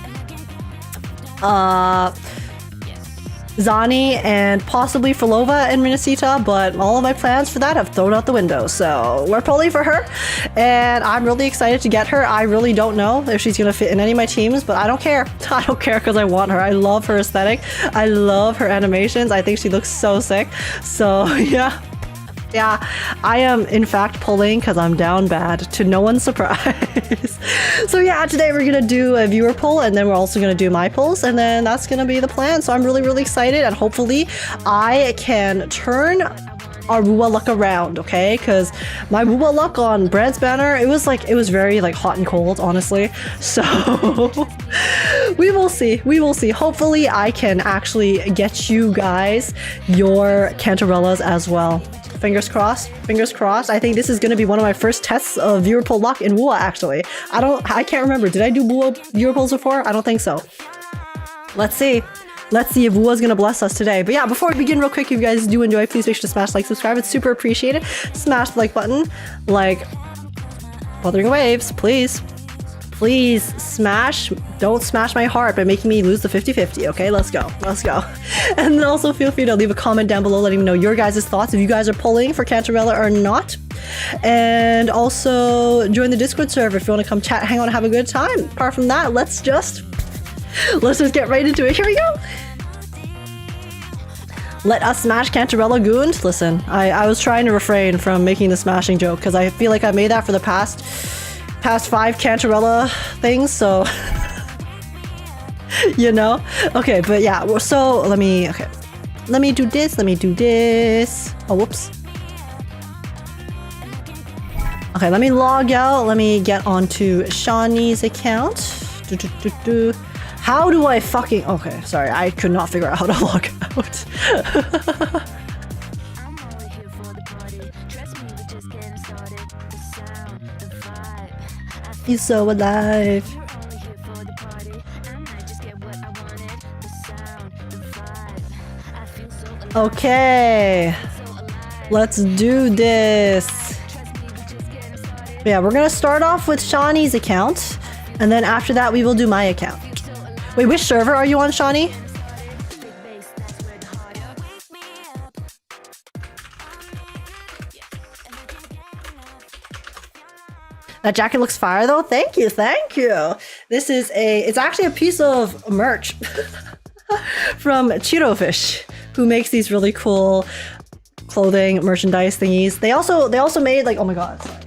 Zani, and possibly for Lova and Minnesita, but all of my plans for that have thrown out the window. So we're pulling for her, and I'm really excited to get her. I really don't know if she's gonna fit in any of my teams, but I don't care. I don't care because I want her. I love her aesthetic. I love her animations. I think she looks so sick. So yeah, I am in fact pulling because I'm down bad, to no one's surprise. So yeah, today we're gonna do a viewer poll and then we're also gonna do my polls, and then that's gonna be the plan. So I'm really excited, and hopefully I can turn our Wuwa luck around, okay? Because my Wuwa luck on Brand's banner, it was very like hot and cold, honestly. So we will see. Hopefully I can actually get you guys your Cantarellas as well. Fingers crossed. I think this is going to be one of my first tests of viewer poll luck in Wuwa, actually. I can't remember. Did I do Wuwa viewer polls before? I don't think so. Let's see if Wua's going to bless us today. But yeah, before we begin, real quick, if you guys do enjoy, please make sure to smash like, subscribe. It's super appreciated. Smash the like button. Like Wuthering Waves, please. Please smash. Don't smash my heart by making me lose the 50-50, okay? Let's go. And then also feel free to leave a comment down below letting me know your guys' thoughts if you guys are pulling for Cantarella or not. And also join the Discord server if you want to come chat, hang out, and have a good time. Apart from that, let's just get right into it. Here we go. Let us smash Cantarella Goond. Listen, I was trying to refrain from making the smashing joke because I feel like I made that for the past 5 Cantarella things, so you know. Okay, but yeah, so let me do this. Oh, whoops. Okay, let me log out. Let me get onto Shawnee's account. How do I fucking... Okay, sorry, I could not figure out how to log out. You're so alive. Okay, let's do this. Yeah, we're gonna start off with Shawnee's account, and then after that we will do my account. Wait, which server are you on, Shawnee? That jacket looks fire though. Thank you. This is it's actually a piece of merch. from Cheeto Fish, who makes these really cool clothing merchandise thingies. They also made like, oh my god, sorry.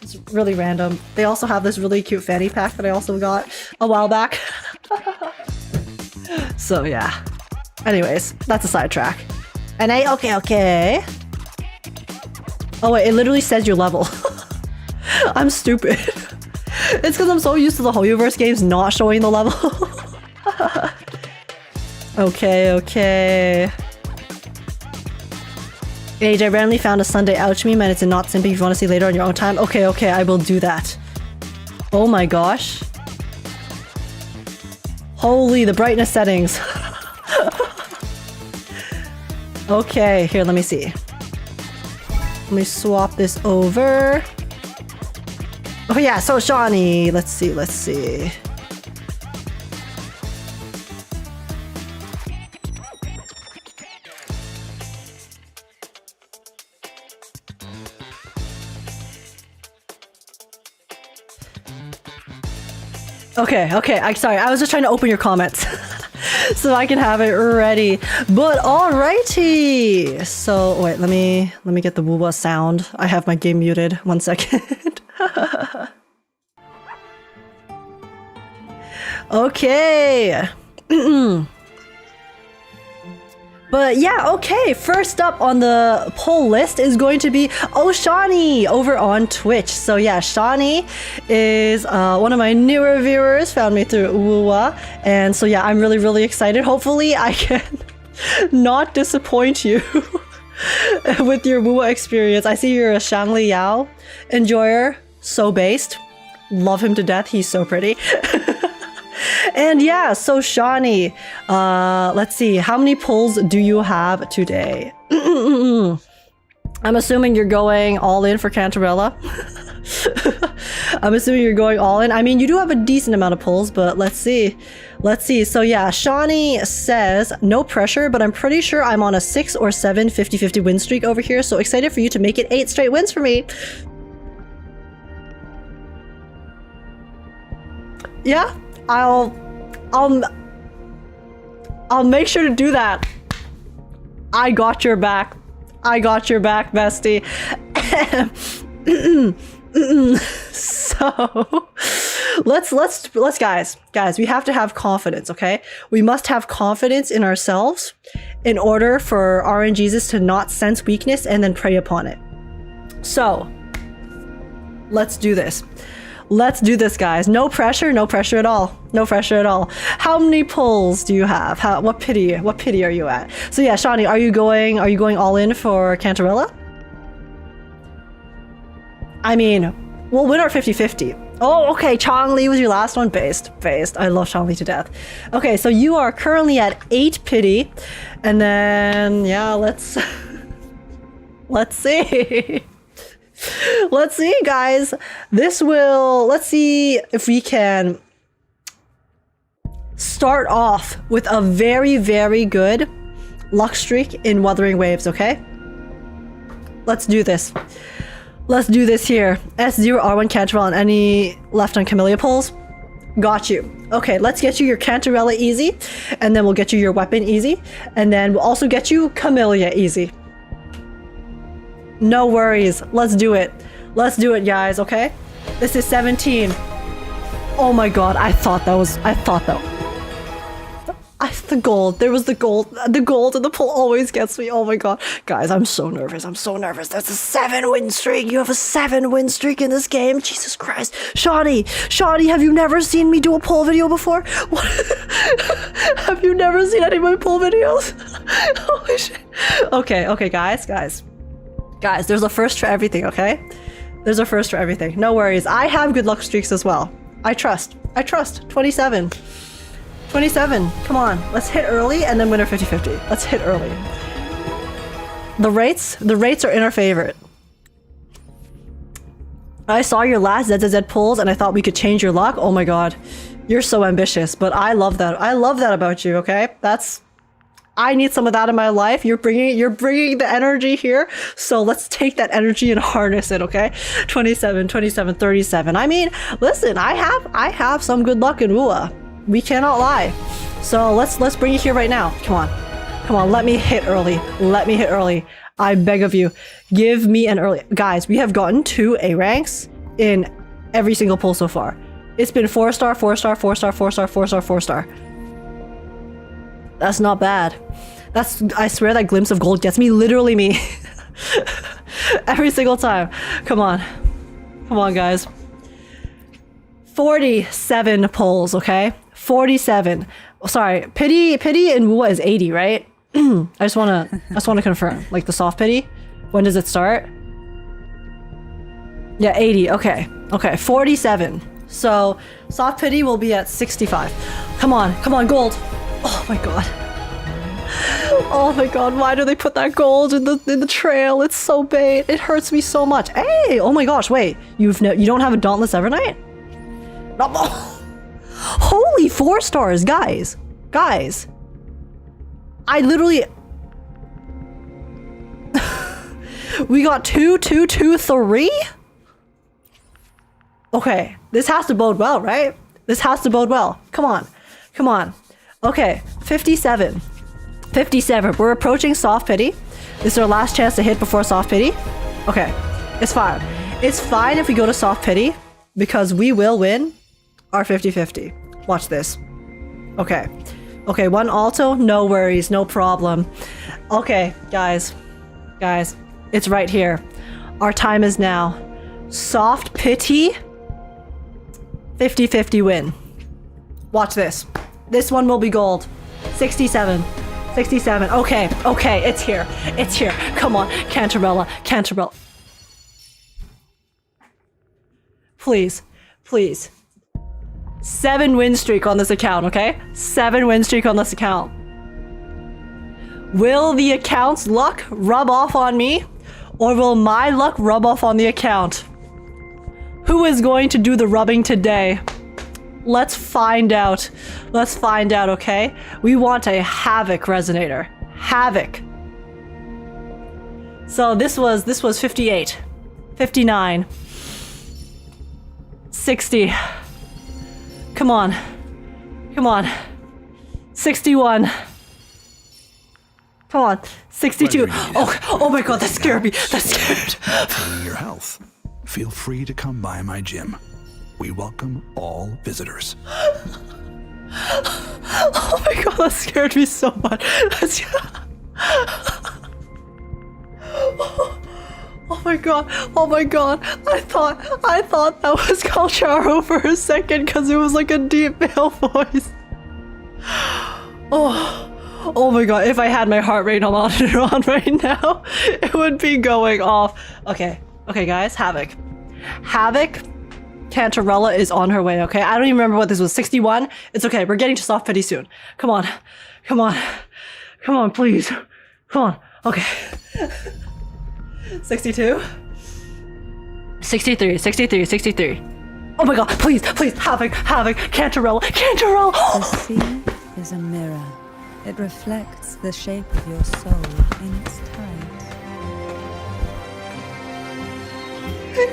It's really random. They also have this really cute fanny pack that I also got a while back. So yeah. Anyways, that's a sidetrack. And okay. Oh wait, it literally says your level. I'm stupid. It's because I'm so used to the Hoyoverse games not showing the level. Okay. Age, I randomly found a Sunday ouch meme and it's a not simping if you want to see later on your own time. Okay, I will do that. Oh my gosh. Holy, the brightness settings. Okay, here, let me see. Let me swap this over. Oh yeah, so Shawnee, let's see. Okay, I'm sorry, I was just trying to open your comments so I can have it ready. But alrighty. So wait, let me get the woo-wah sound. I have my game muted. 1 second. Okay. But yeah, okay, first up on the poll list is going to be Shawnee over on Twitch. So yeah, Shawnee is one of my newer viewers, found me through Woowa. And so yeah, I'm really excited. Hopefully I can not disappoint you with your Woowa experience. I see you're a Shanli Yao enjoyer, so based. Love him to death, he's so pretty. And yeah, so Shawnee, let's see, how many pulls do you have today? I'm assuming you're going all in for Cantarella. I'm assuming you're going all in. I mean, you do have a decent amount of pulls, but let's see. So yeah, Shawnee says, no pressure, but I'm pretty sure I'm on a 6 or 7 50-50 win streak over here, so excited for you to make it 8 straight wins for me. Yeah, I'll make sure to do that. I got your back. Bestie. So let's guys, we have to have confidence, okay? We must have confidence in ourselves in order for RNGesus to not sense weakness and then prey upon it. So let's do this. Guys. No pressure at all. How many pulls do you have? What pity are you at? So yeah, Shawnee, are you going all in for Cantarella? I mean, we'll win our 50-50. Oh, okay, Changli was your last one. Based. I love Changli to death. Okay, so you are currently at 8 pity. And then, yeah, let's see. Let's see, guys. Let's see if we can start off with a very good luck streak in Wuthering Waves, okay? Let's do this. Here. S0, R1 Cantarella, and any left on Camellia pulls. Got you. Okay, let's get you your Cantarella easy, and then we'll get you your weapon easy, and then we'll also get you Camellia easy. No worries. Let's do it, guys, okay? This is 17. Oh my god, I thought that. The gold. There was the gold. The gold in the pull always gets me. Oh my god. Guys, I'm so nervous. That's a 7 win streak. You have a 7 win streak in this game. Jesus Christ. Shawnee, have you never seen me do a pull video before? What? Have you never seen anyone pull videos? Holy shit. Okay, guys. Guys, there's a first for everything, okay? There's a first for everything. No worries. I have good luck streaks as well. I trust. 27. Come on. Let's hit early and then win our 50-50. Let's hit early. The rates are in our favor. I saw your last ZZZ pulls and I thought we could change your luck. Oh my god. You're so ambitious, but I love that. I love that about you, okay? I need some of that in my life. You're bringing the energy here. So let's take that energy and harness it, okay? 27, 37. I mean, listen, I have some good luck in Wua. We cannot lie. So let's bring it here right now. Come on. Come on, let me hit early. Let me hit early. I beg of you. Give me an early... Guys, we have gotten 2 A ranks in every single pull so far. It's been 4-star, 4-star, 4-star, 4-star, 4-star, 4-star. That's not bad. That's... I swear that glimpse of gold gets me. Literally me. Every single time. Come on. Come on, guys. 47 pulls, okay? 47. Sorry, pity and Wuwa is 80, right? I just wanna confirm. Like the soft pity. When does it start? Yeah, 80. Okay. Okay, 47. So soft pity will be at 65. Come on, gold. Oh my god. Oh my god, why do they put that gold in the trail? It's so bait. It hurts me so much. Hey, oh my gosh, wait. You don't have a Dauntless Evernight? No. Holy 4 stars, guys. Guys. I literally... We got 2, 2, 2, 3? Okay, this has to bode well, right? This has to bode well. Come on. Come on. Okay, 57. 57. We're approaching soft pity. This is our last chance to hit before soft pity. Okay, it's fine. It's fine if we go to soft pity because we will win our 50-50. Watch this. Okay. Okay, 1 alto, no worries, no problem. Okay, guys. Guys, it's right here. Our time is now. Soft pity. 50-50 win. Watch this. This one will be gold. 67. 67. Okay, okay, it's here. It's here. Come on, Cantarella. Cantarella. Please. Please. 7 win streak on this account, okay? 7 win streak on this account. Will the account's luck rub off on me? Or will my luck rub off on the account? Who is going to do the rubbing today? Let's find out. Let's find out, okay? We want a Havoc Resonator. Havoc. So this was 58. 59. 60. Come on. Come on. 61. Come on. 62. Oh my god, that scared me. That scared. For your health, feel free to come by my gym. We welcome all visitors. Oh my god, that scared me so much. Oh my god, oh my god. I thought that was Calcharo for a second because it was like a deep male voice. Oh my god, if I had my heart rate monitor on right now, it would be going off. Okay, guys, Havoc. Havoc, Cantarella is on her way, okay? I don't even remember what this was, 61? It's okay, we're getting to soft pity soon. Come on, please. Come on, okay. 62? 63. Oh my god, please, Havoc, Cantarella. The sea is a mirror. It reflects the shape of your soul in its tides.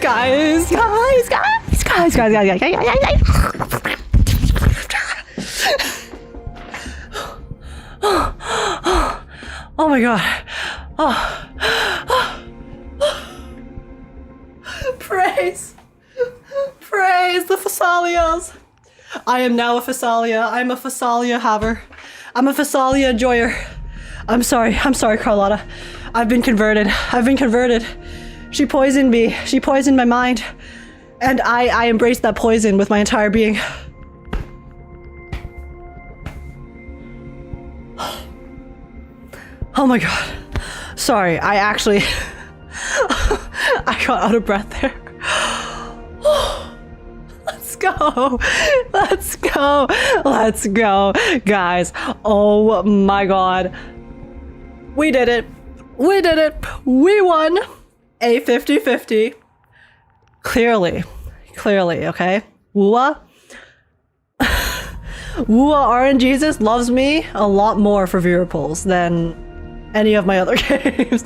Guys. Oh my god. Praise the Phassalias. I am now a Phasalia. I'm a Phasalia haver. I'm a Phasalia enjoyer. I'm sorry, Carlotta. I've been converted. She poisoned me. She poisoned my mind. And I embraced that poison with my entire being. Oh my god. Sorry, I actually... I got out of breath there. Let's go. Guys, oh my god. We did it. We won a 50-50. Clearly, okay? Wuwa RNGesus loves me a lot more for viewer polls than any of my other games.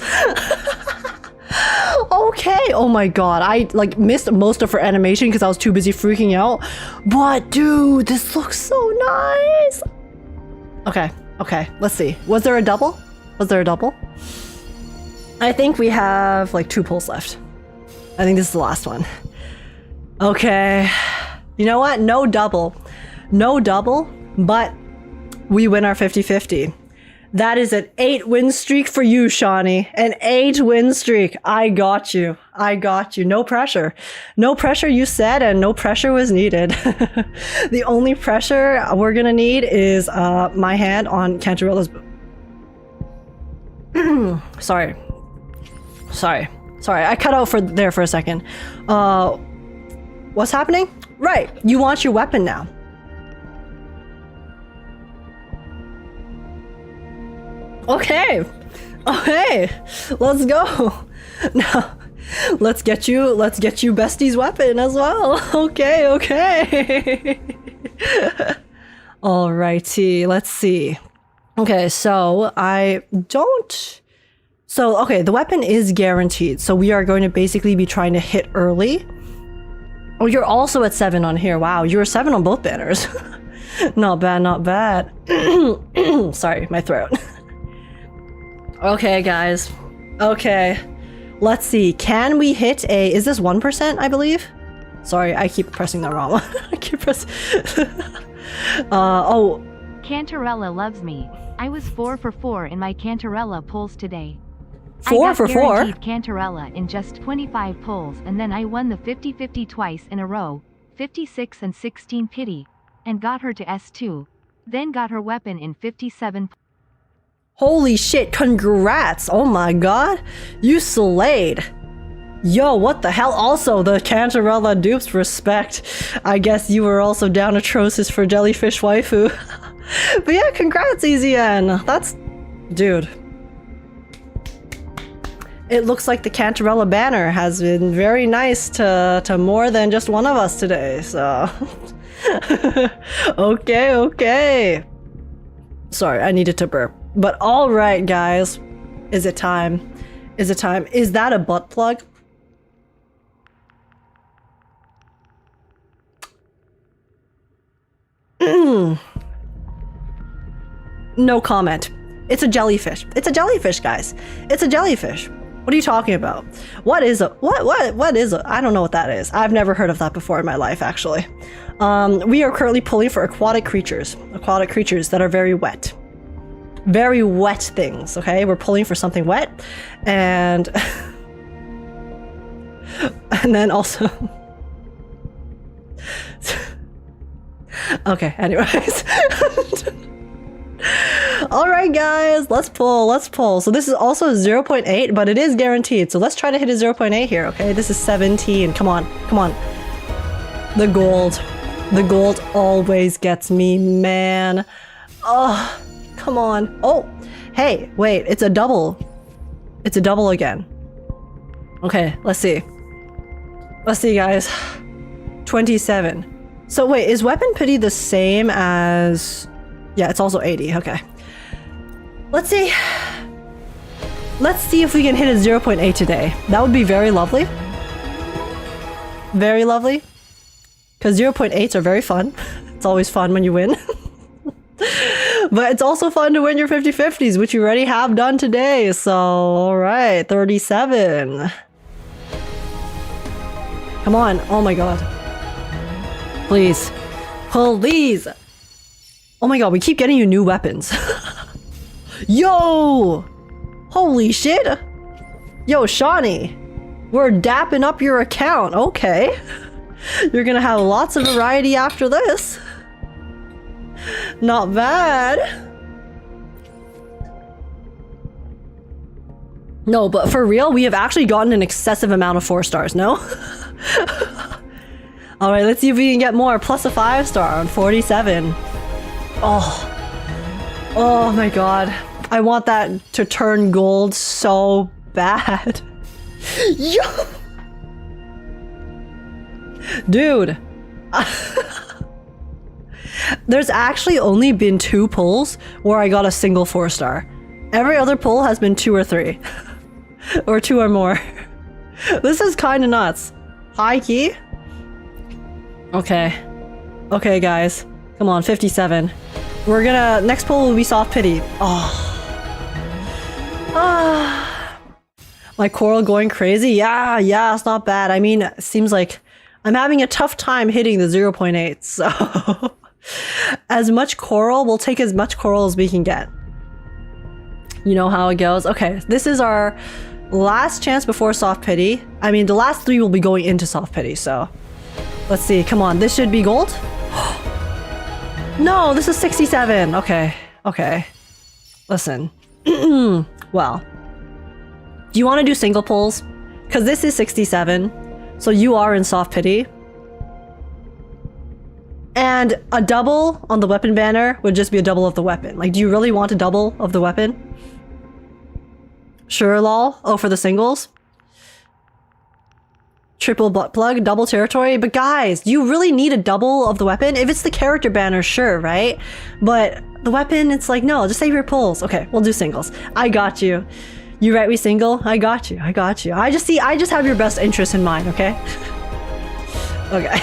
Okay, oh my god, I like missed most of her animation because I was too busy freaking out. But dude, this looks so nice. Okay, okay, let's see. Was there a double? Was there a double? I think we have like 2 pulls left. I think this is the last one. Okay. You know what? No double. No double, but we win our 50-50. That is an 8 win streak for you, Shawnee. An 8 win streak. I got you. I got you. No pressure. No pressure, you said, and no pressure was needed. The only pressure we're gonna need is my hand on Cantarella's. Sorry. Sorry. Sorry. I cut out there for a second. What's happening? Right. You want your weapon now. Okay. Okay. Let's go. Now, let's get you Bestie's weapon as well. Okay, okay. Alrighty, let's see. Okay, so okay, the weapon is guaranteed. So we are going to basically be trying to hit early. Oh, you're also at 7 on here. Wow, you were 7 on both banners. Not bad, not bad. Sorry, my throat. Okay, guys. Okay. Let's see. Can we hit is this 1%, I believe? Sorry, I keep pressing the wrong one. I keep pressing... oh. Cantarella loves me. I was 4 for 4 in my Cantarella pulls today. 4 for 4? I got guaranteed Cantarella in just 25 pulls, and then I won the 50-50 twice in a row, 56 and 16 pity, and got her to S2. Then got her weapon in 57. Holy shit, congrats! Oh my god, you slayed! Yo, what the hell? Also, the Cantarella dupes, respect. I guess you were also down atrocious for Jellyfish Waifu. But yeah, congrats, EZN! That's... dude. It looks like the Cantarella banner has been very nice to more than just one of us today, so... Okay, okay. Sorry, I needed to burp. But alright, guys. Is it time? Is it time? Is that a butt plug? No comment. It's a jellyfish. It's a jellyfish, guys. It's a jellyfish. What are you talking about? What is a what is a I don't know what that is. I've never heard of that before in my life, actually. We are currently pulling for aquatic creatures that are very wet. Very wet things, okay? We're pulling for something wet, and and then also okay, anyways. Alright guys, let's pull. So this is also 0.8, but it is guaranteed. So let's try to hit a 0.8 here, okay? This is 17. Come on, come on. The gold. The gold always gets me, man. Oh, come on. Oh, hey, wait, it's a double. It's a double again. Okay, let's see. Let's see, guys. 27. So wait, is Weapon Pity the same as... Yeah, it's also 80. Okay. Let's see. Let's see if we can hit a 0.8 today. That would be very lovely. Very lovely. Because 0.8s are very fun. It's always fun when you win. But it's also fun to win your 50-50s, which you already have done today. So, alright. 37. Come on. Oh my god. Please. Please. Oh my god, we keep getting you new weapons. Yo! Holy shit! Yo, Shawnee! We're dapping up your account, okay. You're gonna have lots of variety after this. Not bad. No, but for real, we have actually gotten an excessive amount of 4 stars, no? Alright, let's see if we can get more. Plus a 5-star on 47. Oh my god. I want that to turn gold so bad. Yo! Dude. There's actually only been 2 pulls where I got a single 4-star. Every other pull has been 2 or 3. Or 2 or more. This is kind of nuts. High key? Okay. Okay, guys. Come on, 57. We're gonna, next pull will be soft pity. Oh. My coral going crazy? Yeah, it's not bad. I mean, it seems like I'm having a tough time hitting the 0.8, so as much coral, we'll take as much coral as we can get. You know how it goes. Okay, this is our last chance before soft pity. I mean, the last 3 will be going into soft pity, so let's see. Come on, this should be gold. No, this is 67. Okay. Listen. Well, do you want to do single pulls? Because this is 67, so you are in soft pity. And a double on the weapon banner would just be a double of the weapon. Like, do you really want a double of the weapon? Sure, lol. Oh, for the singles? Triple butt plug, double territory. But guys, do you really need a double of the weapon? If it's the character banner, sure, right? But the weapon, it's like, no, just save your pulls. Okay, we'll do singles. I got you. You right, we single? I got you. I just have your best interest in mind, okay? Okay.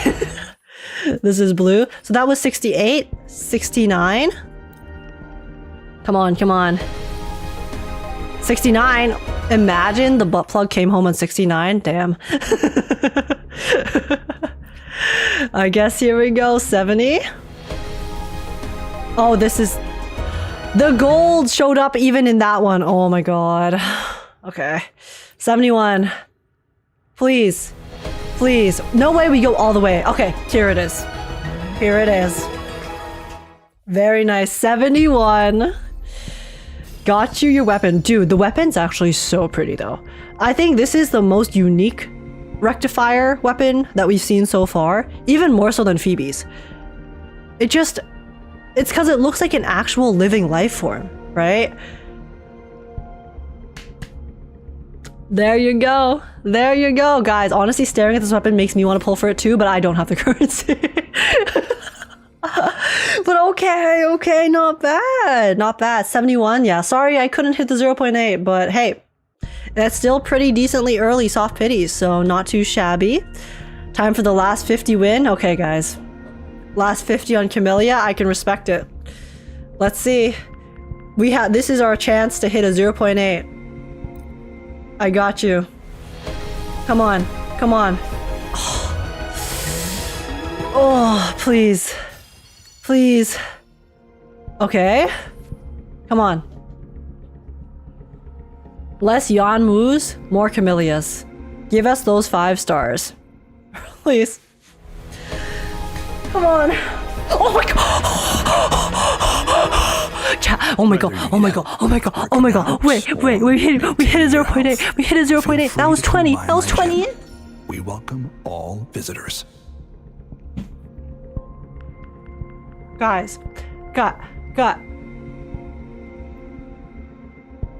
This is blue. So that was 68, 69. Come on. 69. Imagine the butt plug came home on 69. Damn. I guess here we go. 70. Oh, this is... The gold showed up even in that one. Oh my god. Okay. 71. Please. No way we go all the way. Okay, here it is. Very nice. 71. Got you your weapon. Dude, the weapon's actually so pretty though. I think this is the most unique rectifier weapon that we've seen so far. Even more so than Phoebe's. It's because it looks like an actual living life form, right? There you go, guys. Honestly, staring at this weapon makes me want to pull for it too, but I don't have the currency. But okay, not bad. 71, yeah. Sorry, I couldn't hit the 0.8, but hey, that's still pretty decently early soft pities, so not too shabby. Time for the last 50 win. Okay, guys. Last 50 on Camellia, I can respect it. Let's see. This is our chance to hit a 0.8. I got you. Come on. Oh, please. Okay. Come on. Less Yanwus, more Camellias. Give us those 5 stars. Please. Come on. Oh my god. Oh my god. Wait. We hit a 0.8. That was 20. We welcome all visitors. Guys.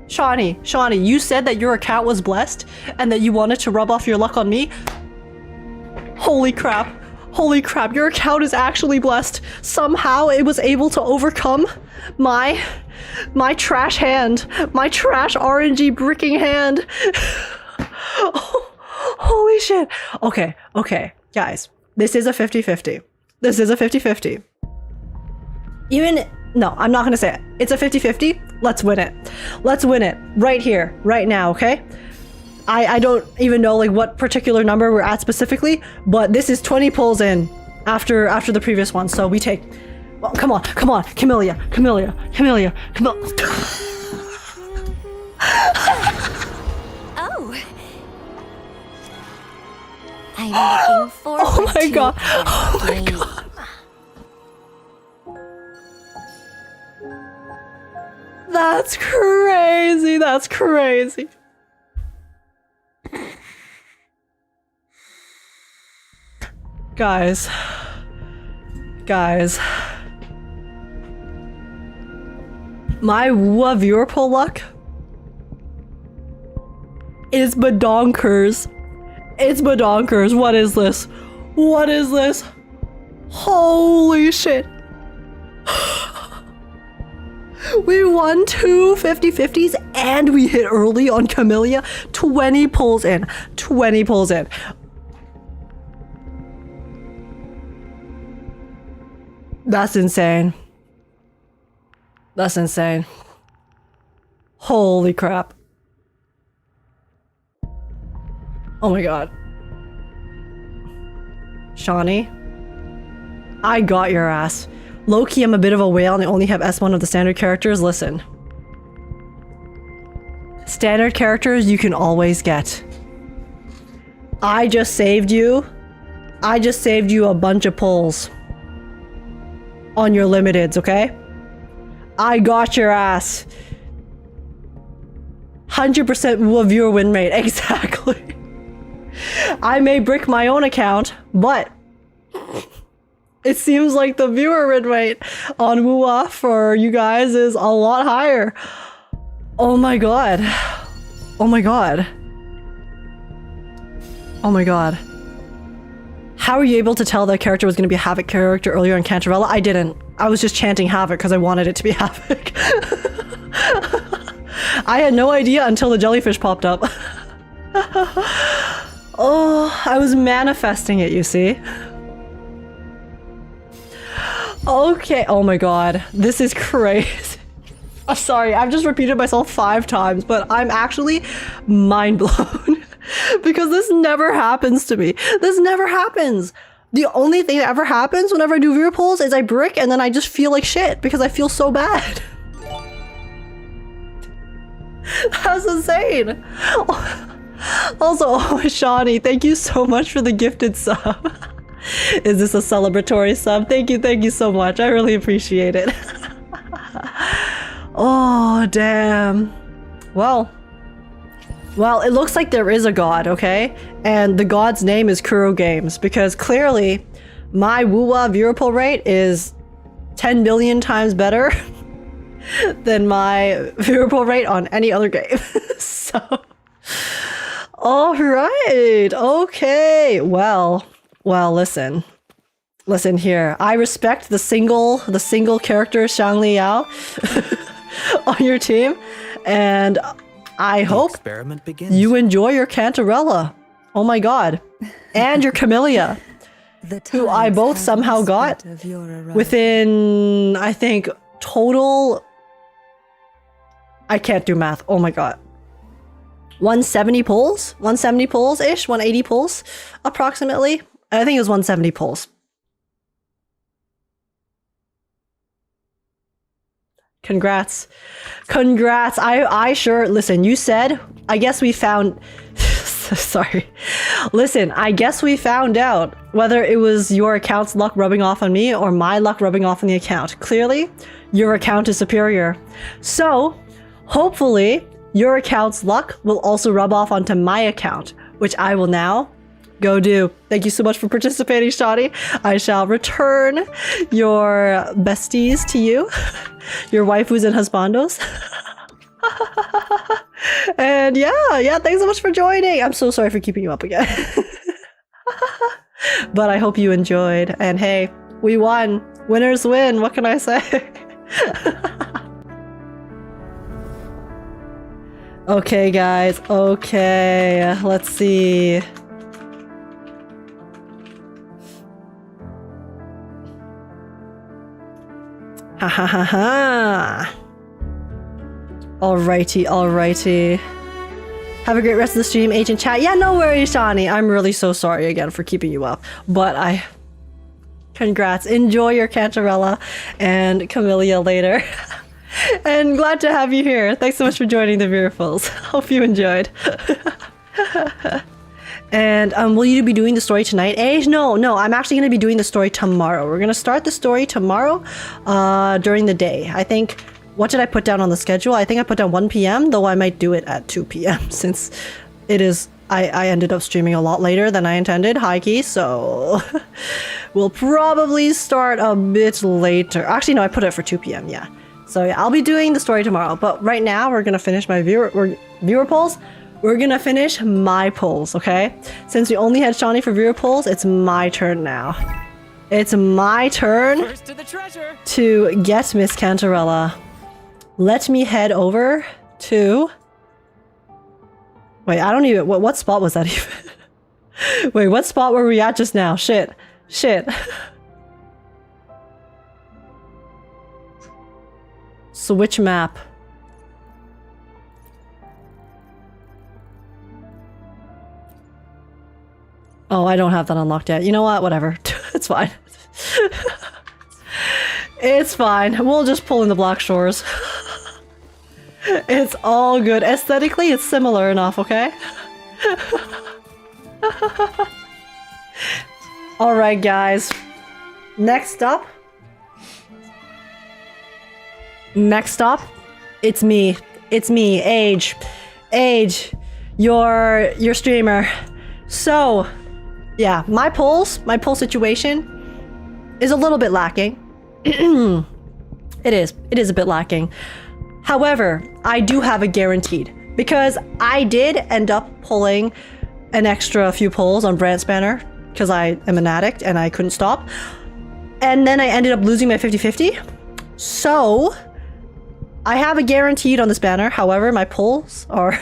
Shawnee, you said that your account was blessed and that you wanted to rub off your luck on me? Holy crap, your account is actually blessed. Somehow it was able to overcome my trash hand, my trash RNG bricking hand. Oh, holy shit. Okay, guys, this is a 50-50. No, I'm not gonna say it. It's a 50-50. Let's win it right here, right now, okay? I don't even know like what particular number we're at specifically, but this is 20 pulls in after the previous one, so we take... Well, come on, Camellia. Oh. I'm looking forward Oh my god. That's crazy. Guys. My viewer pull luck is badonkers. It's badonkers. What is this? Holy shit. We won 2 50-50s and we hit early on Camellia. 20 pulls in. That's insane. That's insane. Holy crap. Oh my god. Shawnee, I got your ass. Low-key, I'm a bit of a whale and I only have S1 of the standard characters. Listen. Standard characters you can always get. I just saved you. I just saved you a bunch of pulls. On your limiteds, okay? I got your ass. 100% viewer win rate. Exactly. I may brick my own account, but it seems like the viewer win rate on Woowa for you guys is a lot higher. Oh my god. Oh my god. Oh my god. How were you able to tell that character was going to be a Havoc character earlier in Cantarella? I didn't. I was just chanting Havoc because I wanted it to be Havoc. I had no idea until the jellyfish popped up. Oh, I was manifesting it, you see. Okay, oh my god. This is crazy. Oh, sorry, I've just repeated myself 5 times, but I'm actually mind blown. Because this never happens to me. This never happens. The only thing that ever happens whenever I do viewer polls is I brick and then I just feel like shit because I feel so bad. That's insane. Also, oh, Shawnee, thank you so much for the gifted sub. Is this a celebratory sub? Thank you so much. I really appreciate it. Oh, damn. Well, it looks like there is a god, okay? And the god's name is Kuro Games, because clearly my Woowa viewer poll rate is 10 billion times better than my viewer poll rate on any other game. So, all right, okay. Well, listen here. I respect the single character Shang Liao on your team, and I hope you enjoy your Cantarella. Oh my god. And your Camellia, who I both somehow got within, I think, total... I can't do math. Oh my god. 170 pulls? 170 pulls-ish? 180 pulls? Approximately? I think it was 170 pulls. Congrats. Congrats. I sure, listen, you said, I guess we found, sorry. Listen, I guess we found out whether it was your account's luck rubbing off on me or my luck rubbing off on the account. Clearly, your account is superior. So, hopefully, your account's luck will also rub off onto my account, which I will now go do. Thank you so much for participating, Shawnee. I shall return your besties to you, your waifus and husbandos. And yeah, thanks so much for joining. I'm so sorry for keeping you up again. But I hope you enjoyed. And hey, we won. Winners win. What can I say? Okay, guys. Okay, let's see. Ha ha ha ha. Alrighty. Have a great rest of the stream, Agent Chat. Yeah, no worries, Shawnee. I'm really so sorry again for keeping you up. But congrats. Enjoy your Cantarella and Camellia later. And glad to have you here. Thanks so much for joining the Viewerfuls. Hope you enjoyed. And will you be doing the story tonight, Age? No, I'm actually going to be doing the story tomorrow. We're going to start the story tomorrow during the day. I think, what did I put down on the schedule? I think I put down 1 p.m, though I might do it at 2 p.m. since it is, I ended up streaming a lot later than I intended, high key, so we'll probably start a bit later. Actually, no, I put it for 2 p.m, yeah. So yeah, I'll be doing the story tomorrow, but right now we're going to finish my viewer polls. We're gonna finish my polls, okay? Since we only had Shawnee for viewer polls, it's my turn now. It's my turn to get Miss Cantarella. Let me head over to... Wait, I don't even... What spot was that even? Wait, what spot were we at just now? Shit. Switch map. Oh, I don't have that unlocked yet. You know what? Whatever. It's fine. It's fine. We'll just pull in the Black Shores. It's all good. Aesthetically, it's similar enough, okay? Alright, guys. Next up. It's me. It's me, Age, your streamer. So, yeah, my poll situation is a little bit lacking. It is a bit lacking. However, I do have a guaranteed, because I did end up pulling an extra few pulls on Brand Spanner because I am an addict and I couldn't stop. And then I ended up losing my 50-50. So I have a guaranteed on this banner. However, my pulls are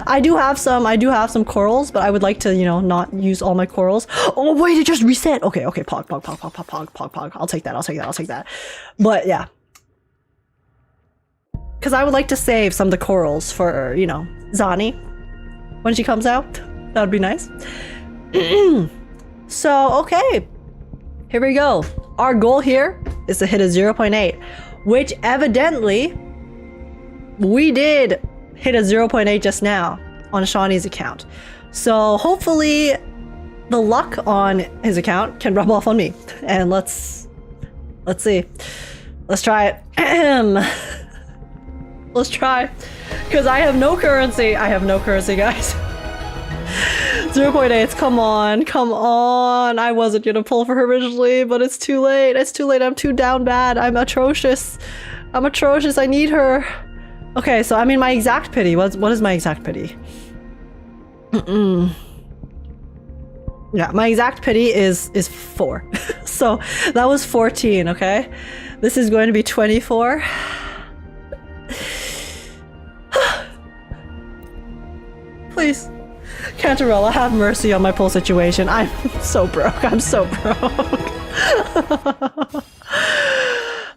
I do have some corals, but I would like to, you know, not use all my corals. Oh wait, it just reset. Okay, pog. I'll take that. But yeah. Because I would like to save some of the corals for, you know, Zani when she comes out. That would be nice. So, okay. Here we go. Our goal here is to hit a 0.8, which evidently we did hit a 0.8 just now on Shawnee's account. So hopefully the luck on his account can rub off on me. And let's see. Let's try it. Let's try. Because I have no currency. Guys. 0.8, come on. I wasn't gonna pull for her originally, but it's too late. I'm too down bad. I'm atrocious. I need her. Okay, so I mean my exact pity. What is my exact pity? Yeah, my exact pity is 4. So that was 14, okay? This is going to be 24. Please. Cantarella, have mercy on my pull situation. I'm so broke.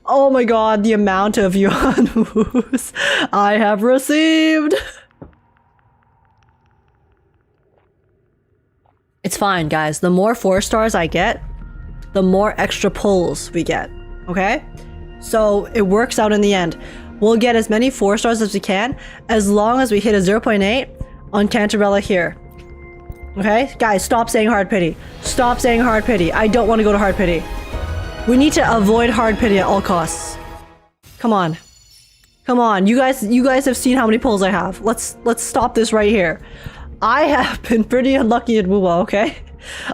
Oh my god, the amount of yuan woos I have received. It's fine, guys. The more 4 stars I get, the more extra pulls we get. Okay? So it works out in the end. We'll get as many 4 stars as we can, as long as we hit a 0.8 on Cantarella here. Okay? Guys, stop saying hard pity. I don't want to go to hard pity. We need to avoid hard pity at all costs. Come on. You guys have seen how many pulls I have. Let's stop this right here. I have been pretty unlucky at Wuwa, okay?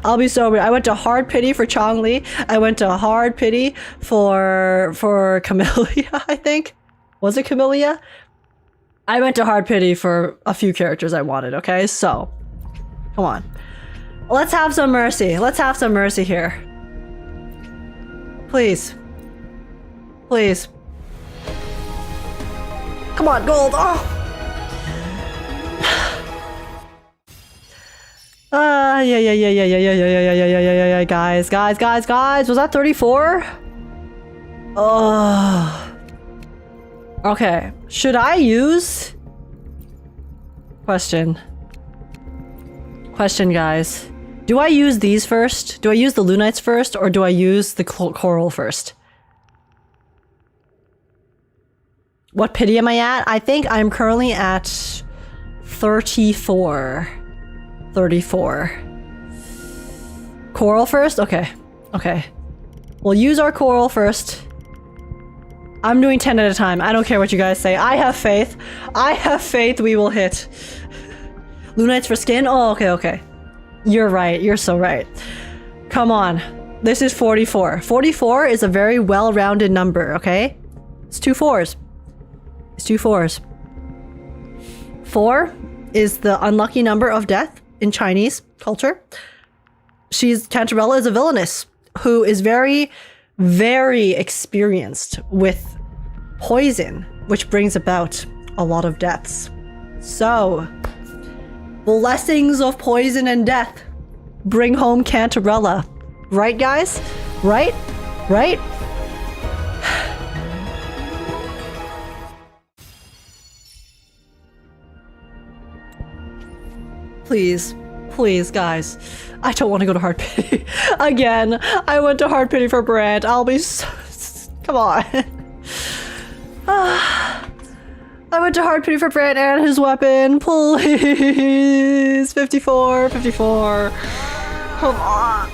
I'll be sober. I went to hard pity for Chongli. I went to hard pity for Camellia, I think. Was it Camellia? I went to hard pity for a few characters I wanted, okay? So, come on. Let's have some mercy. Here. Please. Come on, gold. Oh. Yeah. Guys. Was that 34? Oh. Okay. Should I use? Question, guys. Do I use these first? Do I use the Lunites first, or do I use the coral first? What pity am I at? I think I'm currently at 34. Coral first? Okay. We'll use our coral first. I'm doing 10 at a time. I don't care what you guys say. I have faith we will hit. Lunites for skin? Oh, okay. You're right. You're so right. Come on. This is 44. 44 is a very well-rounded number, okay? It's 2 4s. 4 is the unlucky number of death in Chinese culture. Cantarella is a villainess who is very, very experienced with poison, which brings about a lot of deaths. So, blessings of poison and death bring home Cantarella. Right, guys? Right? Please. Please, guys. I don't want to go to hard pity. Again, I went to hard pity for Brand. I'll be so... Come on. I went to hard pity for Brand and his weapon. Please. 54, 54. Come on.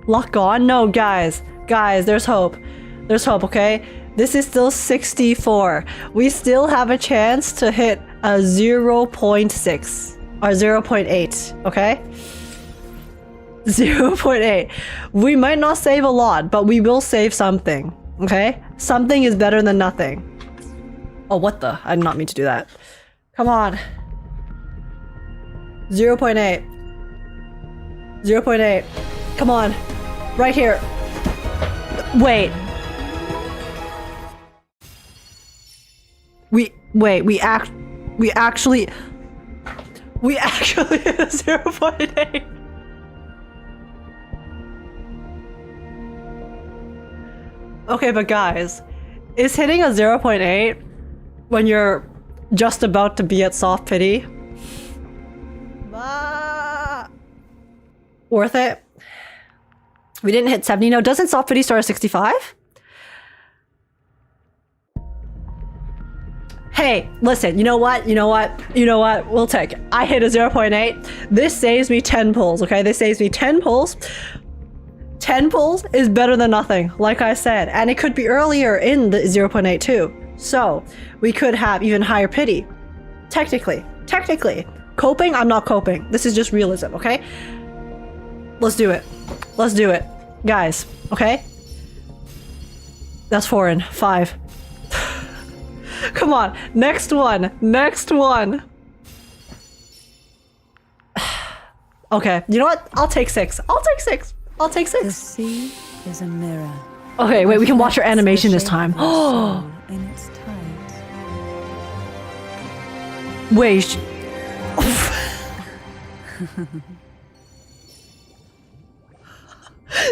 Lock on? No, guys. Guys, there's hope. There's hope, okay? This is still 64. We still have a chance to hit a 0.6 or 0.8, okay? 0.8. We might not save a lot, but we will save something, okay? Something is better than nothing. Oh, what the? I did not mean to do that. Come on. 0.8. 0.8. Come on. Right here. Wait. We actually hit a 0.8. Okay, but guys, is hitting a 0.8 when you're just about to be at soft pity worth it? We didn't hit 70. No, doesn't soft pity start at 65? Hey, listen, you know what? You know what? You know what? We'll take it. I hit a 0.8. This saves me 10 pulls, okay? This saves me 10 pulls. 10 pulls is better than nothing, like I said. And it could be earlier in the 0.8 too. So, we could have even higher pity. Technically. Coping? I'm not coping. This is just realism, okay? Let's do it. Let's do it. Guys, okay? That's 4 in 5. Come on, next one. Next one. Okay, you know what? I'll take 6. I'll take 6. I'll take 6. The sea is a mirror. Okay, wait, we can watch your animation this time. Oh, in its tides. Wait.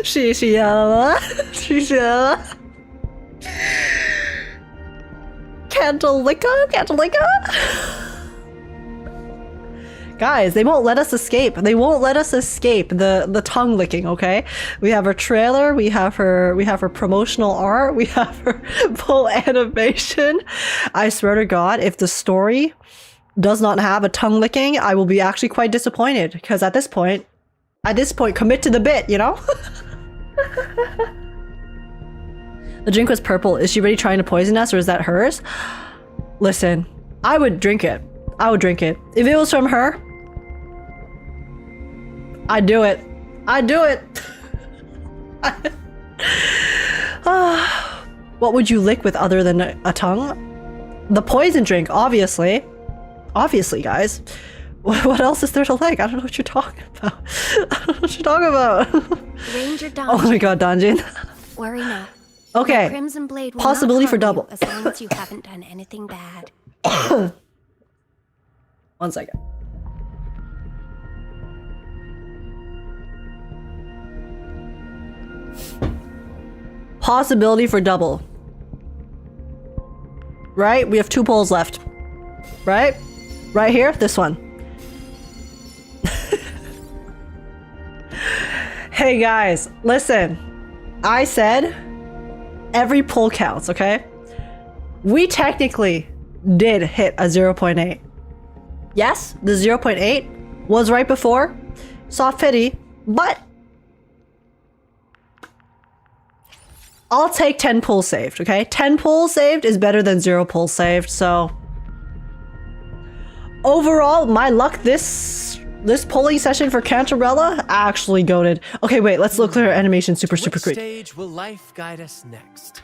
She Cantarella? Guys, they won't let us escape. They won't let us escape the tongue licking, okay? We have her trailer, we have her promotional art, we have her full animation. I swear to God, if the story does not have a tongue licking, I will be actually quite disappointed, because at this point, commit to the bit, you know? The drink was purple. Is she really trying to poison us, or is that hers? Listen, I would drink it. I would drink it. If it was from her, I'd do it. I'd do it. What would you lick with other than a tongue? The poison drink, obviously. Obviously, guys. What else is there to lick? I don't know what you're talking about. I don't know what you're talking about. Ranger Donjin. Oh my god, Donjin. Worry not. Okay. The Crimson Blade will Possibility not for harm double. you as long as you haven't done anything bad. 1 second. Possibility for double. Right? We have 2 pulls left. Right? Right here? This one. Hey guys, listen. I said every pull counts, okay? We technically did hit a 0.8. Yes, the 0.8 was right before soft pity, but I'll take 10 pulls saved, okay? 10 pulls saved is better than 0 pulls saved, so overall, my luck this polling session for Cantarella actually goated. Okay, wait, let's look at her animation super quick. Stage will life guide us next?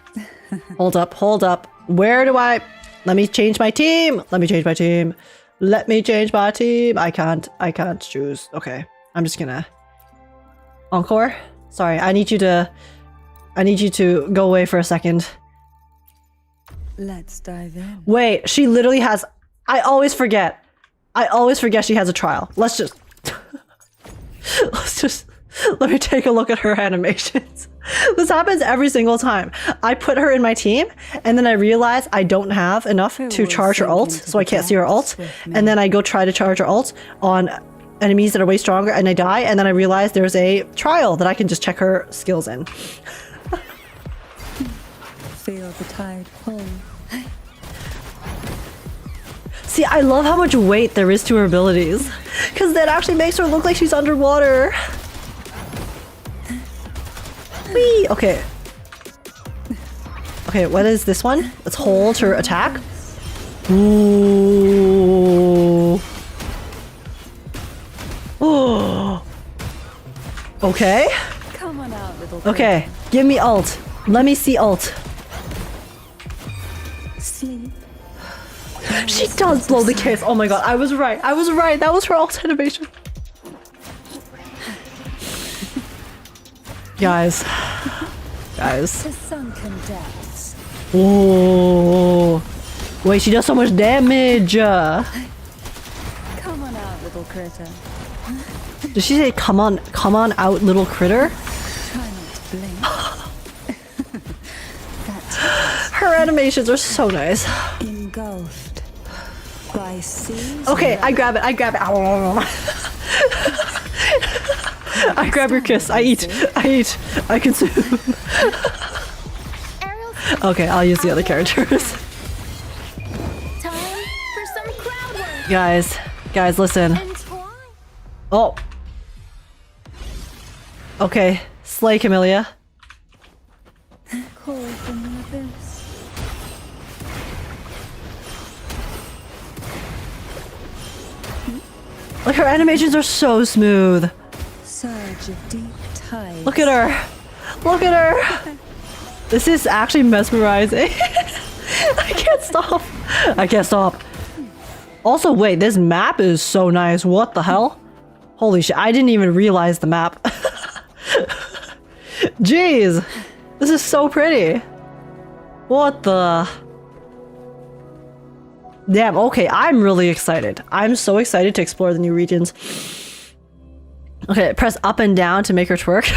Hold up. Where do I... Let me change my team. Let me change my team. I can't choose. Okay, I'm just gonna... Encore? Sorry, I need you to go away for a second. Let's dive in. Wait, she literally has... I always forget she has a trial. Let's just... Let me take a look at her animations. This happens every single time. I put her in my team, and then I realize I don't have enough to charge her ult, so I can't see her ult. And then I go try to charge her ult on enemies that are way stronger, and I die, and then I realize there's a trial that I can just check her skills in. Feel the tide pull. See, I love how much weight there is to her abilities, because that actually makes her look like she's underwater. Whee! Okay. Okay, what is this one? Let's hold her attack. Ooh. Oh. Okay. Come on out, little Okay, give me ult. Let me see ult. Sleep. She does blow the kiss. Oh my god, I was right. I was right. That was her ult animation. Guys. Guys. To sunken depths. Oh. Wait, she does so much damage. Come on out, little critter. Did she say come on out, little critter? Try not to blink. Her animations are so nice. Engulfed by seas. Okay, I grab it. I grab it. I grab your kiss. I eat. I eat. I consume. Okay, I'll use the other characters. Time for some crowd work. Guys, listen. Entwine. Oh. Okay, slay Camellia. Call from the abyss. Like her animations are so smooth. Surge of deep tide. Look at her. Look at her. This is actually mesmerizing. I can't stop. I can't stop. Also, wait, this map is so nice. What the hell? Holy shit, I didn't even realize the map. Jeez. This is so pretty. What the... Damn, okay, I'm really excited. I'm so excited to explore the new regions. Okay, press up and down to make her twerk.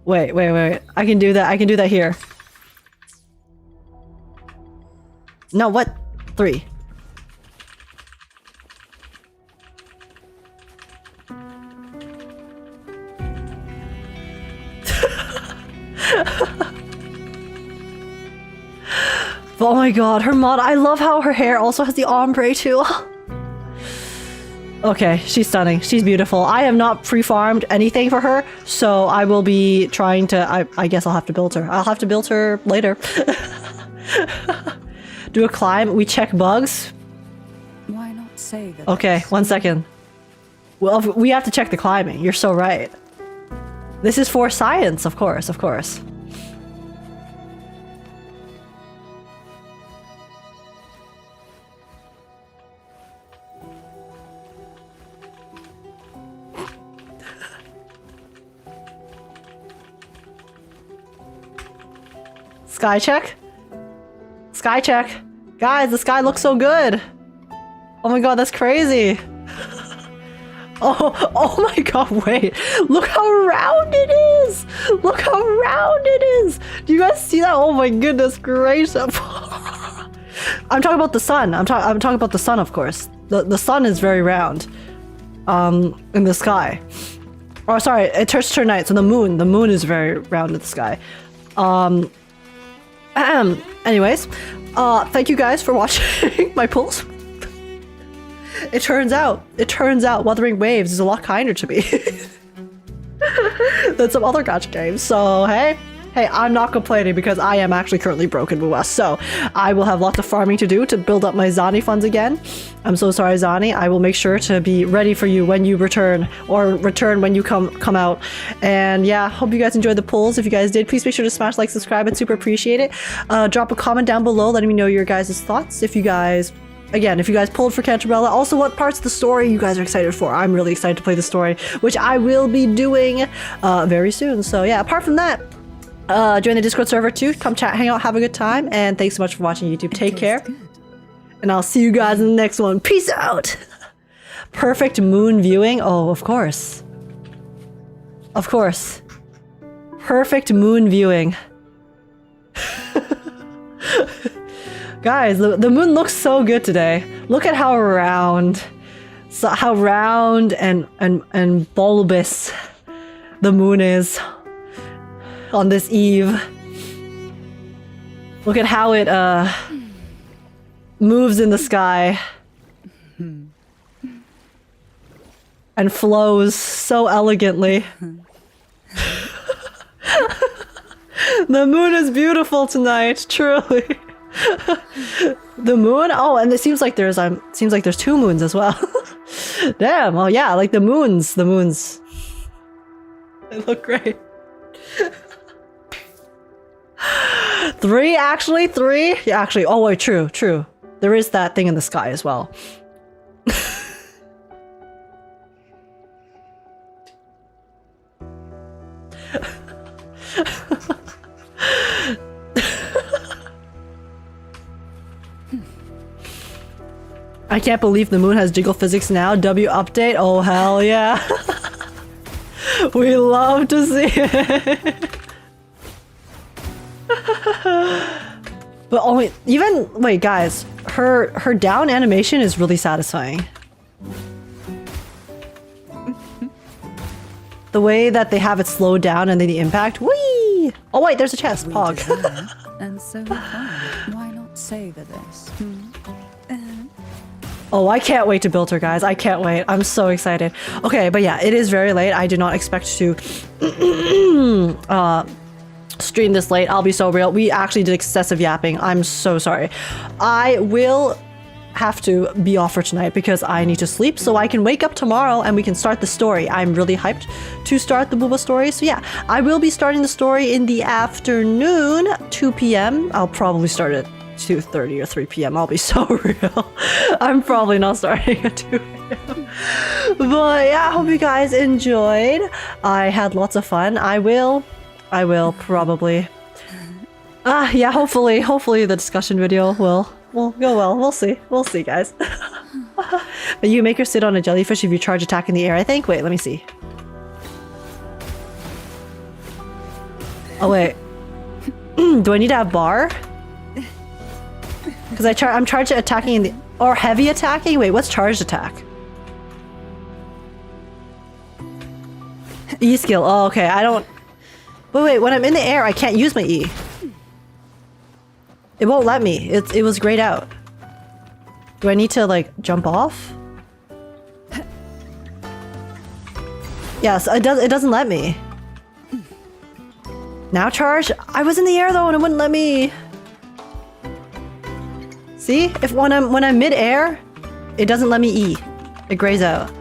Wait. I can do that. I can do that here. No, what? 3. Oh my god, her mod. I love how her hair also has the ombre too. Okay, she's stunning. She's beautiful. I have not pre-farmed anything for her, so I will be trying to... I guess I'll have to build her. I'll have to build her later. Do a climb. We check bugs. Why not say that? Okay, 1 second. Well, we have to check the climbing. You're so right. This is for science, of course, of course. Sky check? Sky check. Guys, the sky looks so good. Oh my god, that's crazy. Oh my god, wait. Look how round it is. Look how round it is. Do you guys see that? Oh my goodness gracious. I'm talking about the sun. I'm talking about the sun, of course. The sun is very round. In the sky. Oh, sorry, it turns to night, so the moon is very round in the sky. Anyways, thank you guys for watching my pulls. It turns out Wuthering Waves is a lot kinder to me than some other gacha games. So hey, I'm not complaining because I am actually currently broken with West. So I will have lots of farming to do to build up my Zani funds again. I'm so sorry, Zani. I will make sure to be ready for you when you return, or return when you come out. And yeah, hope you guys enjoyed the polls. If you guys did, please make sure to smash like, subscribe. I'd super appreciate it. Drop a comment down below letting me know your guys' thoughts. If you guys pulled for Cantarella, also what parts of the story you guys are excited for. I'm really excited to play the story, which I will be doing very soon. So yeah, apart from that, join the Discord server too. Come chat, hang out, have a good time. And thanks so much for watching YouTube. Take care. And I'll see you guys in the next one. Peace out. Perfect moon viewing. Oh, of course. Of course. Perfect moon viewing. Guys, the moon looks so good today. Look at how round. So how round and bulbous the moon is on this eve. Look at how it moves in the sky and flows so elegantly. The moon is beautiful tonight, truly. The moon? Oh, and it seems like there's 2 moons as well. Damn, oh yeah, like the moons. They look great. 3 actually? 3? Yeah, actually, oh wait, true. There is that thing in the sky as well. I can't believe the moon has jiggle physics now. W update? Oh hell yeah. We love to see it. But only wait guys, her down animation is really satisfying. The way that they have it slowed down and then the impact. Whee! Oh wait, there's a chest. Pog. And so fun. Why not savor this? Oh, I can't wait to build her, guys. I can't wait. I'm so excited. Okay, but yeah, it is very late. I did not expect to stream this late. I'll be so real. We actually did excessive yapping. I'm so sorry. I will have to be off for tonight because I need to sleep so I can wake up tomorrow and we can start the story. I'm really hyped to start the Booba story. So yeah, I will be starting the story in the afternoon, 2 p.m. I'll probably start at 2:30 or 3 p.m. I'll be so real. I'm probably not starting at 2 p.m. But yeah, I hope you guys enjoyed. I had lots of fun. I will probably. Yeah, hopefully the discussion video will go well. We'll see. We'll see, guys. But you make her sit on a jellyfish if you charge attack in the air, I think. Wait, let me see. Oh wait. Do I need to have bar? Because I'm charged attacking in the or heavy attacking? Wait, what's charged attack? E skill. Oh, okay. I don't. Wait. When I'm in the air, I can't use my E. It won't let me. It was grayed out. Do I need to like jump off? Yes, it doesn't let me. Now charge? I was in the air though and it wouldn't let me. See? When I'm mid-air, it doesn't let me E. It grays out.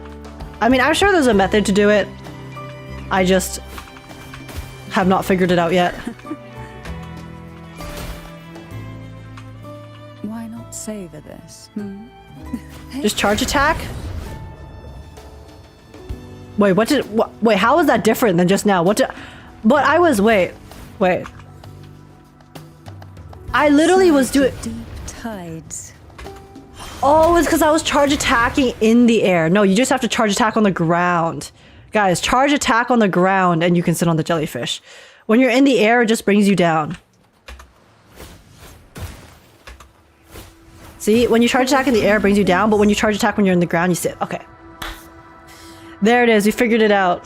I mean, I'm sure there's a method to do it. I just have not figured it out yet. Why not savor this? Just charge attack? Wait, wait, how is that different than just now? Wait. I literally was doing... Tides. Oh, it's because I was charge attacking in the air. No, you just have to charge attack on the ground. Guys, charge attack on the ground and you can sit on the jellyfish. When you're in the air, it just brings you down. See, when you charge attack in the air, it brings you down, but when you charge attack when you're in the ground, you sit. Okay. There it is. We figured it out.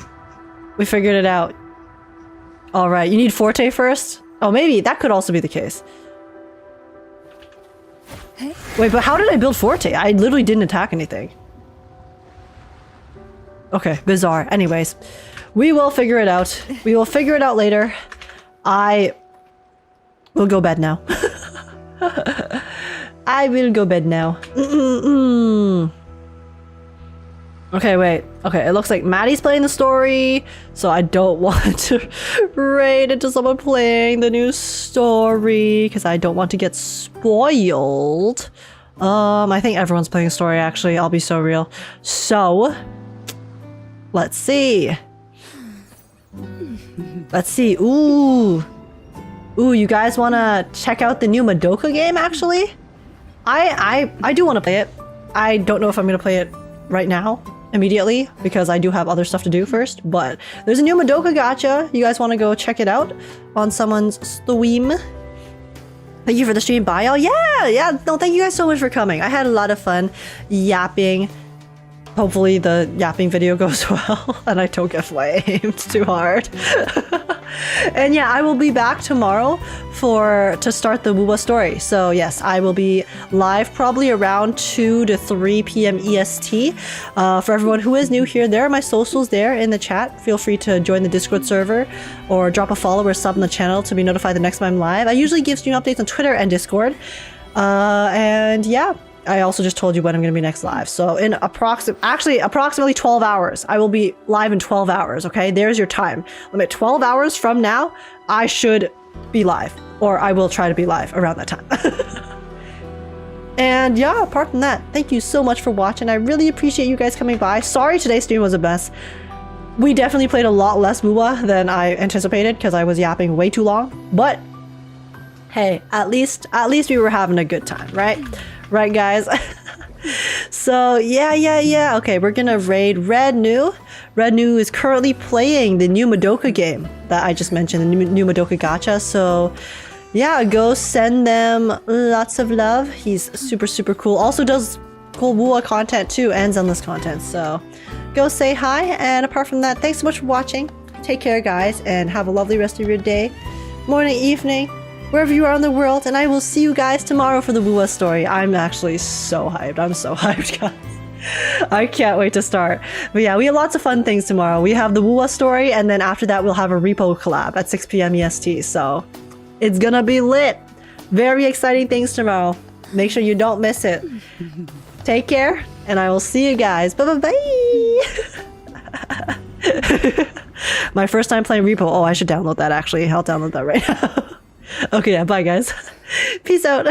All right, you need Forte first? Oh, maybe. That could also be the case. Wait, but how did I build Forte? I literally didn't attack anything. Okay, bizarre. Anyways, we will figure it out. We will figure it out later. I will go bed now. I will go bed now. Okay, wait. Okay, it looks like Maddie's playing the story, so I don't want to raid into someone playing the new story because I don't want to get spoiled. I think everyone's playing a story actually. I'll be so real. So, let's see. Let's see. Ooh, you guys want to check out the new Madoka game actually? I do want to play it. I don't know if I'm going to play it right now, immediately, because I do have other stuff to do first. But there's a new Madoka gacha. You guys want to go check it out on someone's stream? Thank you for the stream. Bye, y'all. Yeah. No, thank you guys so much for coming. I had a lot of fun yapping. Hopefully the yapping video goes well and I don't get flamed too hard. And yeah, I will be back tomorrow to start the Wuwa story. So yes, I will be live probably around 2 to 3 p.m. EST. For everyone who is new here, there are my socials there in the chat. Feel free to join the Discord server or drop a follow or sub on the channel to be notified the next time I'm live. I usually give stream updates on Twitter and Discord. And yeah. I also just told you when I'm going to be next live. So in approximately 12 hours. I will be live in 12 hours, okay? There's your time limit. 12 hours from now, I should be live. Or I will try to be live around that time. And yeah, apart from that, thank you so much for watching. I really appreciate you guys coming by. Sorry today's stream was a mess. We definitely played a lot less Wuwa than I anticipated because I was yapping way too long. But hey, at least we were having a good time, right? Right, guys? So, yeah. Okay, we're gonna raid Red New. Red New is currently playing the new Madoka game that I just mentioned, the new Madoka gacha. So, yeah, go send them lots of love. He's super, super cool. Also does cool Wuwa content too, and Zenless content. So, go say hi. And apart from that, thanks so much for watching. Take care, guys, and have a lovely rest of your day, morning, evening, wherever you are in the world, and I will see you guys tomorrow for the Wuwa story. I'm actually so hyped. I'm so hyped, guys. I can't wait to start. But yeah, we have lots of fun things tomorrow. We have the Wuwa story, and then after that, we'll have a repo collab at 6 p.m. EST. So it's gonna be lit. Very exciting things tomorrow. Make sure you don't miss it. Take care, and I will see you guys. Bye-bye. My first time playing repo. Oh, I should download that actually. I'll download that right now. Okay, yeah, bye guys. Peace out.